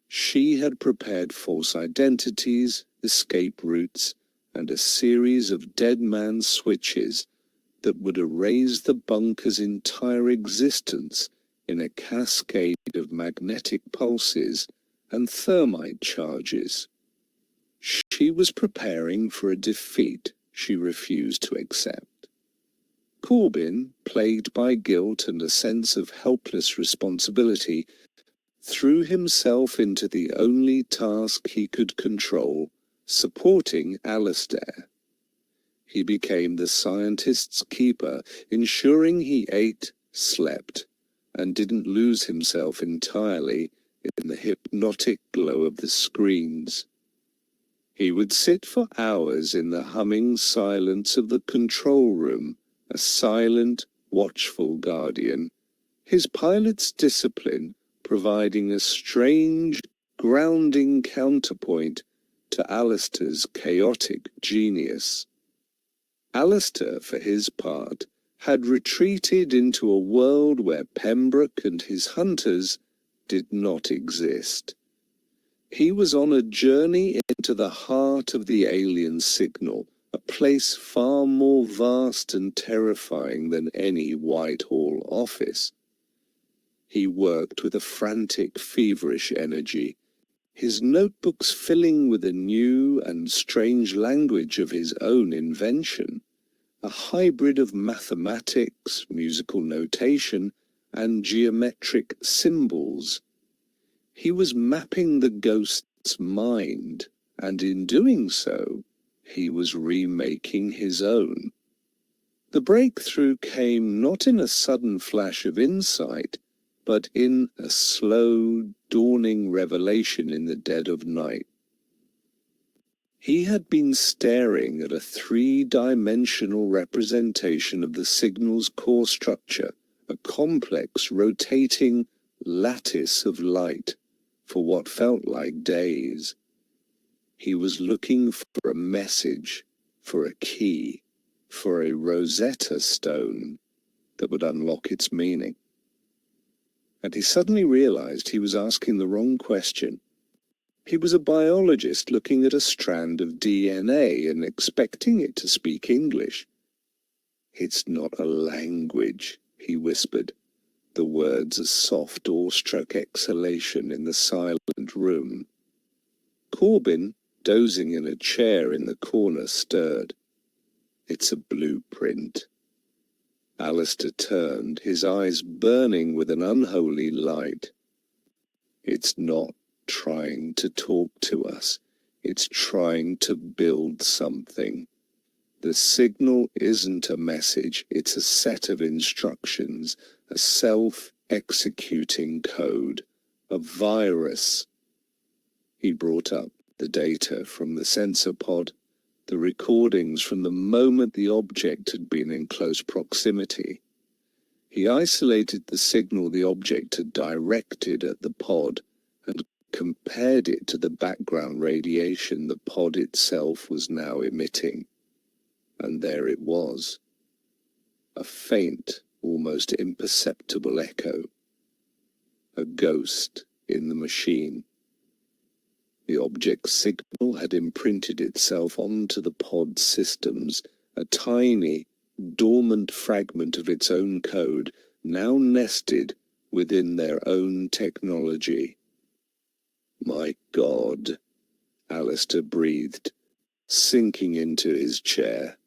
She had prepared false identities, escape routes, and a series of dead man switches that would erase the bunker's entire existence in a cascade of magnetic pulses and thermite charges. She was preparing for a defeat she refused to accept. Corbin, plagued by guilt and a sense of helpless responsibility, threw himself into the only task he could control, supporting Alistair. He became the scientist's keeper, ensuring he ate, slept, and didn't lose himself entirely in the hypnotic glow of the screens. He would sit for hours in the humming silence of the control room, a silent, watchful guardian, his pilot's discipline providing a strange, grounding counterpoint to Alistair's chaotic genius. Alistair, for his part, had retreated into a world where Pembroke and his hunters did not exist. He was on a journey into the heart of the alien signal, a place far more vast and terrifying than any Whitehall office. He worked with a frantic, feverish energy, his notebooks filling with a new and strange language of his own invention, a hybrid of mathematics, musical notation, and geometric symbols. He was mapping the ghost's mind, and in doing so, he was remaking his own. The breakthrough came not in a sudden flash of insight, but in a slow, dawning revelation in the dead of night. He had been staring at a three-dimensional representation of the signal's core structure, a complex, rotating lattice of light, for what felt like days. He was looking for a message, for a key, for a Rosetta Stone that would unlock its meaning. And he suddenly realized he was asking the wrong question. He was a biologist looking at a strand of DNA and expecting it to speak English. "It's not a language," he whispered, the words a soft, awestruck exhalation in the silent room. Corbin, dozing in a chair in the corner, stirred. "It's a blueprint." Alistair turned, his eyes burning with an unholy light. "It's not trying to talk to us. It's trying to build something. The signal isn't a message, it's a set of instructions, a self-executing code, a virus." He brought up the data from the sensor pod, the recordings from the moment the object had been in close proximity. He isolated the signal the object had directed at the pod and compared it to the background radiation the pod itself was now emitting. And there it was, a faint, almost imperceptible echo. A ghost in the machine. The object's signal had imprinted itself onto the pod's systems, a tiny, dormant fragment of its own code, now nested within their own technology. "My God," Alistair breathed, sinking into his chair.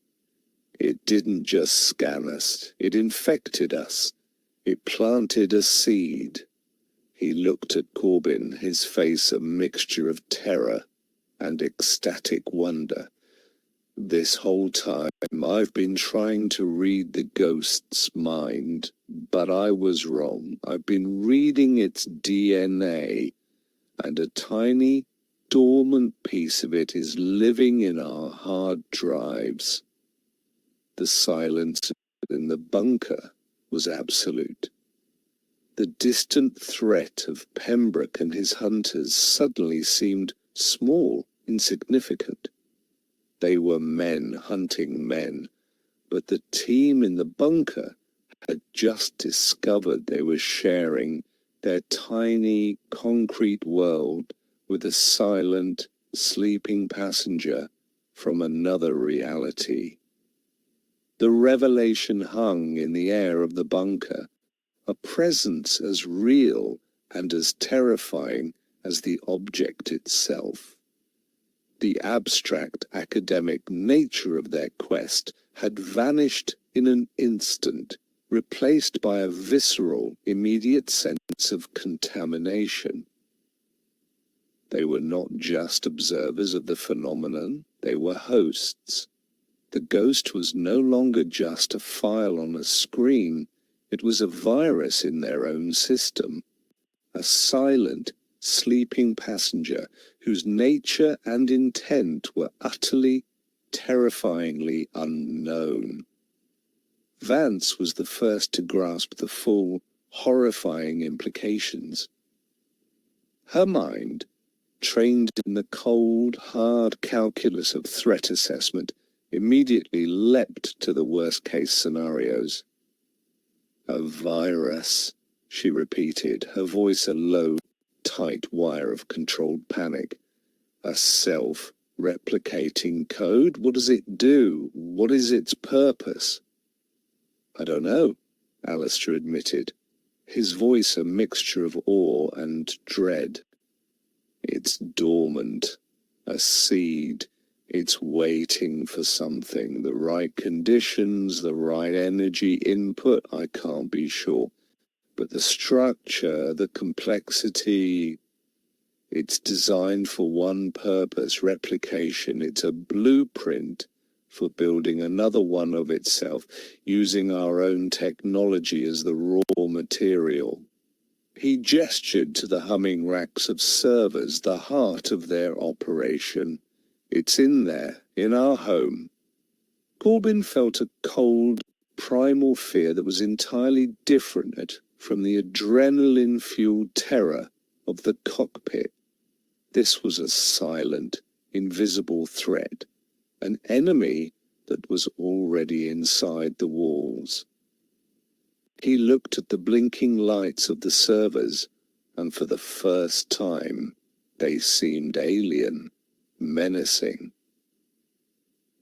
"It didn't just scan us, it infected us. It planted a seed." He looked at Corbin, his face a mixture of terror and ecstatic wonder. This whole time I've been trying to read the ghost's mind, but I was wrong. I've been reading its DNA, and a tiny, dormant piece of it is living in our hard drives. The silence in the bunker was absolute. The distant threat of Pembroke and his hunters suddenly seemed small, insignificant. They were men hunting men, but the team in the bunker had just discovered they were sharing their tiny concrete world with a silent, sleeping passenger from another reality. The revelation hung in the air of the bunker, a presence as real and as terrifying as the object itself. The abstract academic nature of their quest had vanished in an instant, replaced by a visceral, immediate sense of contamination. They were not just observers of the phenomenon, they were hosts. The ghost was no longer just a file on a screen, it was a virus in their own system, a silent, sleeping passenger whose nature and intent were utterly, terrifyingly unknown. Vance was the first to grasp the full, horrifying implications. Her mind, trained in the cold, hard calculus of threat assessment, immediately leapt to the worst-case scenarios. A virus, she repeated, her voice a low, tight wire of controlled panic. A self-replicating code? What does it do? What is its purpose? I don't know, Alistair admitted, his voice a mixture of awe and dread. It's dormant, a seed. It's waiting for something, the right conditions, the right energy input, I can't be sure. But the structure, the complexity, it's designed for one purpose, replication. It's a blueprint for building another one of itself, using our own technology as the raw material. He gestured to the humming racks of servers, the heart of their operation. It's in there, in our home. Corbin felt a cold, primal fear that was entirely different from the adrenaline-fueled terror of the cockpit. This was a silent, invisible threat, an enemy that was already inside the walls. He looked at the blinking lights of the servers, and for the first time, they seemed alien, menacing.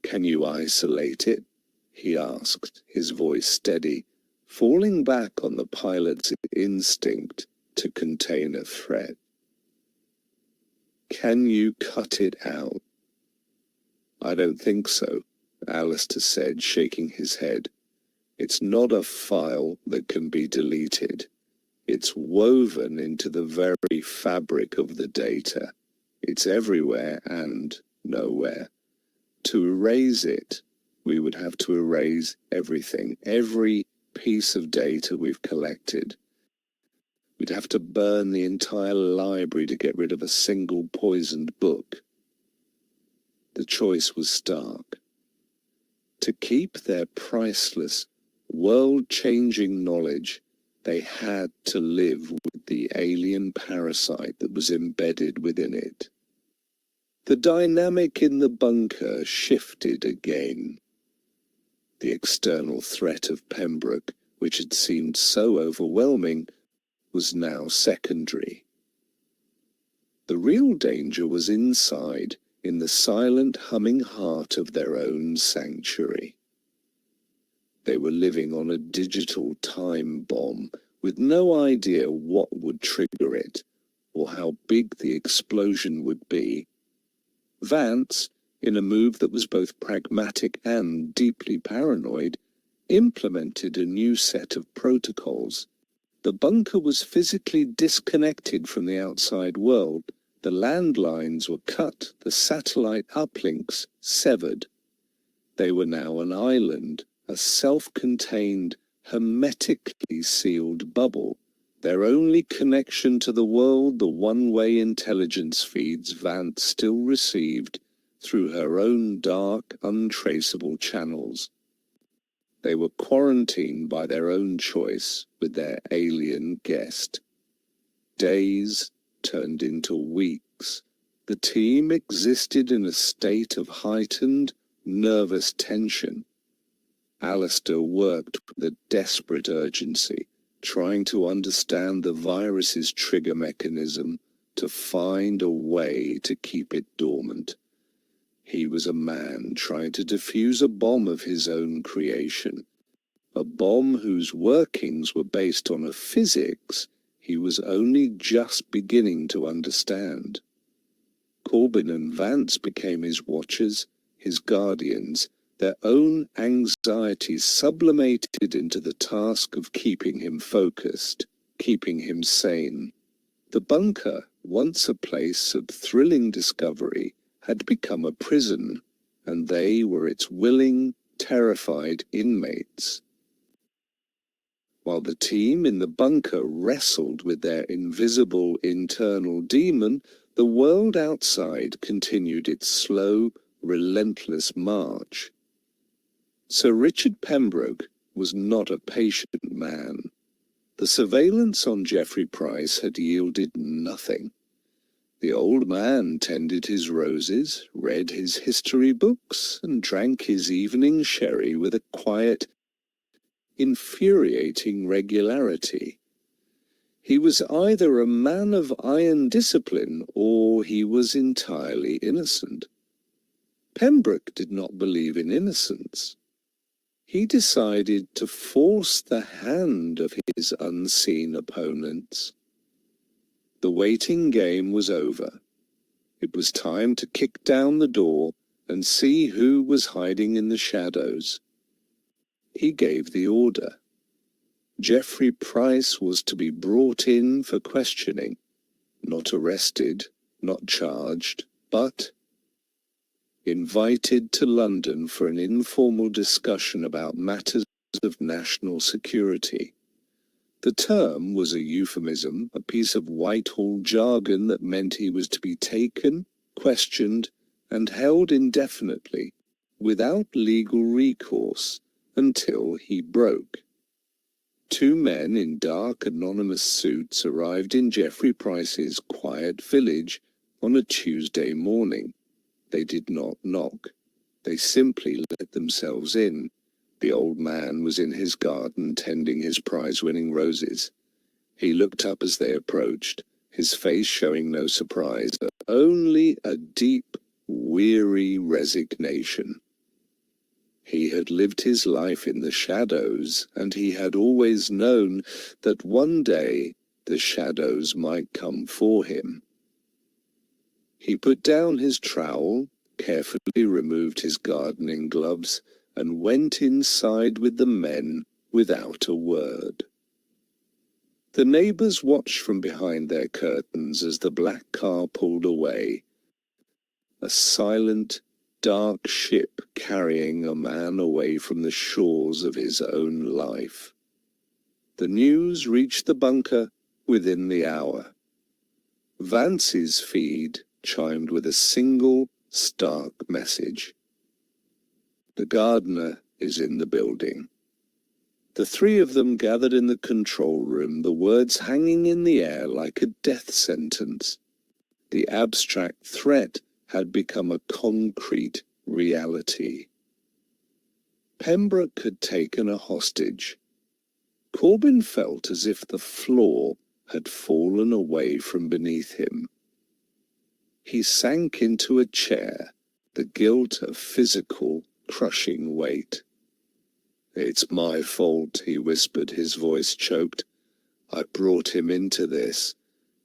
"Can you isolate it?" he asked, his voice steady, falling back on the pilot's instinct to contain a threat. "Can you cut it out?" "I don't think so," Alistair said, shaking his head. "It's not a file that can be deleted. It's woven into the very fabric of the data. It's everywhere and nowhere. To erase it, we would have to erase everything, every piece of data we've collected. We'd have to burn the entire library to get rid of a single poisoned book." The choice was stark. To keep their priceless, world-changing knowledge, they had to live with the alien parasite that was embedded within it. The dynamic in the bunker shifted again. The external threat of Pembroke, which had seemed so overwhelming, was now secondary. The real danger was inside, in the silent, humming heart of their own sanctuary. They were living on a digital time bomb, with no idea what would trigger it, or how big the explosion would be. Vance, in a move that was both pragmatic and deeply paranoid, implemented a new set of protocols. The bunker was physically disconnected from the outside world. The landlines were cut, the satellite uplinks severed. They were now an island, a self-contained, hermetically sealed bubble, their only connection to the world the one-way intelligence feeds Vance still received through her own dark, untraceable channels. They were quarantined by their own choice with their alien guest. Days turned into weeks. The team existed in a state of heightened, nervous tension. Alistair worked with a desperate urgency, trying to understand the virus's trigger mechanism, to find a way to keep it dormant. He was a man trying to defuse a bomb of his own creation, a bomb whose workings were based on a physics he was only just beginning to understand. Corbin and Vance became his watchers, his guardians, their own anxieties sublimated into the task of keeping him focused, keeping him sane. The bunker, once a place of thrilling discovery, had become a prison, and they were its willing, terrified inmates. While the team in the bunker wrestled with their invisible internal demon, the world outside continued its slow, relentless march. Sir Richard Pembroke was not a patient man. The surveillance on Geoffrey Price had yielded nothing. The old man tended his roses, read his history books, and drank his evening sherry with a quiet, infuriating regularity. He was either a man of iron discipline, or he was entirely innocent. Pembroke did not believe in innocence. He decided to force the hand of his unseen opponents. The waiting game was over. It was time to kick down the door and see who was hiding in the shadows. He gave the order. Geoffrey Price was to be brought in for questioning, not arrested, not charged, but invited to London for an informal discussion about matters of national security. The term was a euphemism, a piece of Whitehall jargon that meant he was to be taken, questioned, and held indefinitely, without legal recourse, until he broke. Two men in dark, anonymous suits arrived in Geoffrey Price's quiet village on a Tuesday morning. They did not knock. They simply let themselves in. The old man was in his garden tending his prize-winning roses. He looked up as they approached, his face showing no surprise, only a deep, weary resignation. He had lived his life in the shadows, and he had always known that one day the shadows might come for him. He put down his trowel, carefully removed his gardening gloves, and went inside with the men without a word. The neighbours watched from behind their curtains as the black car pulled away, a silent, dark ship carrying a man away from the shores of his own life. The news reached the bunker within the hour. Vance's feed chimed with a single, stark message. The gardener is in the building. The three of them gathered in the control room, the words hanging in the air like a death sentence. The abstract threat had become a concrete reality. Pembroke had taken a hostage. Corbin felt as if the floor had fallen away from beneath him. He sank into a chair, the guilt of physical, crushing weight. "It's my fault," he whispered, his voice choked. "I brought him into this.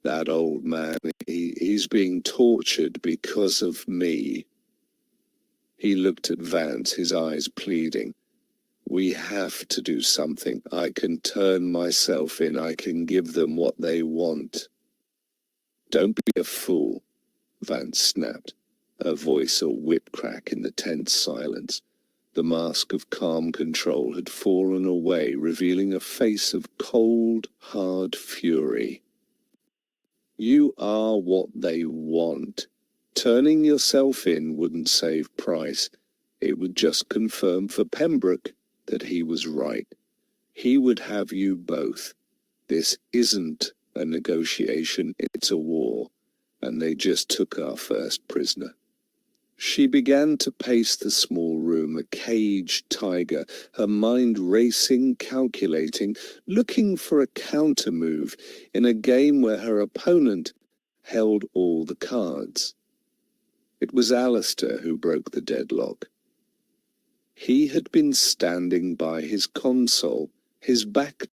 That old man, he's being tortured because of me." He looked at Vance, his eyes pleading. "We have to do something. I can turn myself in. I can give them what they want." "Don't be a fool," Vance snapped, her voice a whip crack in the tense silence. The mask of calm control had fallen away, revealing a face of cold, hard fury. You are what they want. Turning yourself in wouldn't save Price. It would just confirm for Pembroke that he was right. He would have you both. This isn't a negotiation, it's a war, and they just took our first prisoner. She began to pace the small room, a caged tiger, her mind racing, calculating, looking for a counter-move in a game where her opponent held all the cards. It was Alistair who broke the deadlock. He had been standing by his console, his back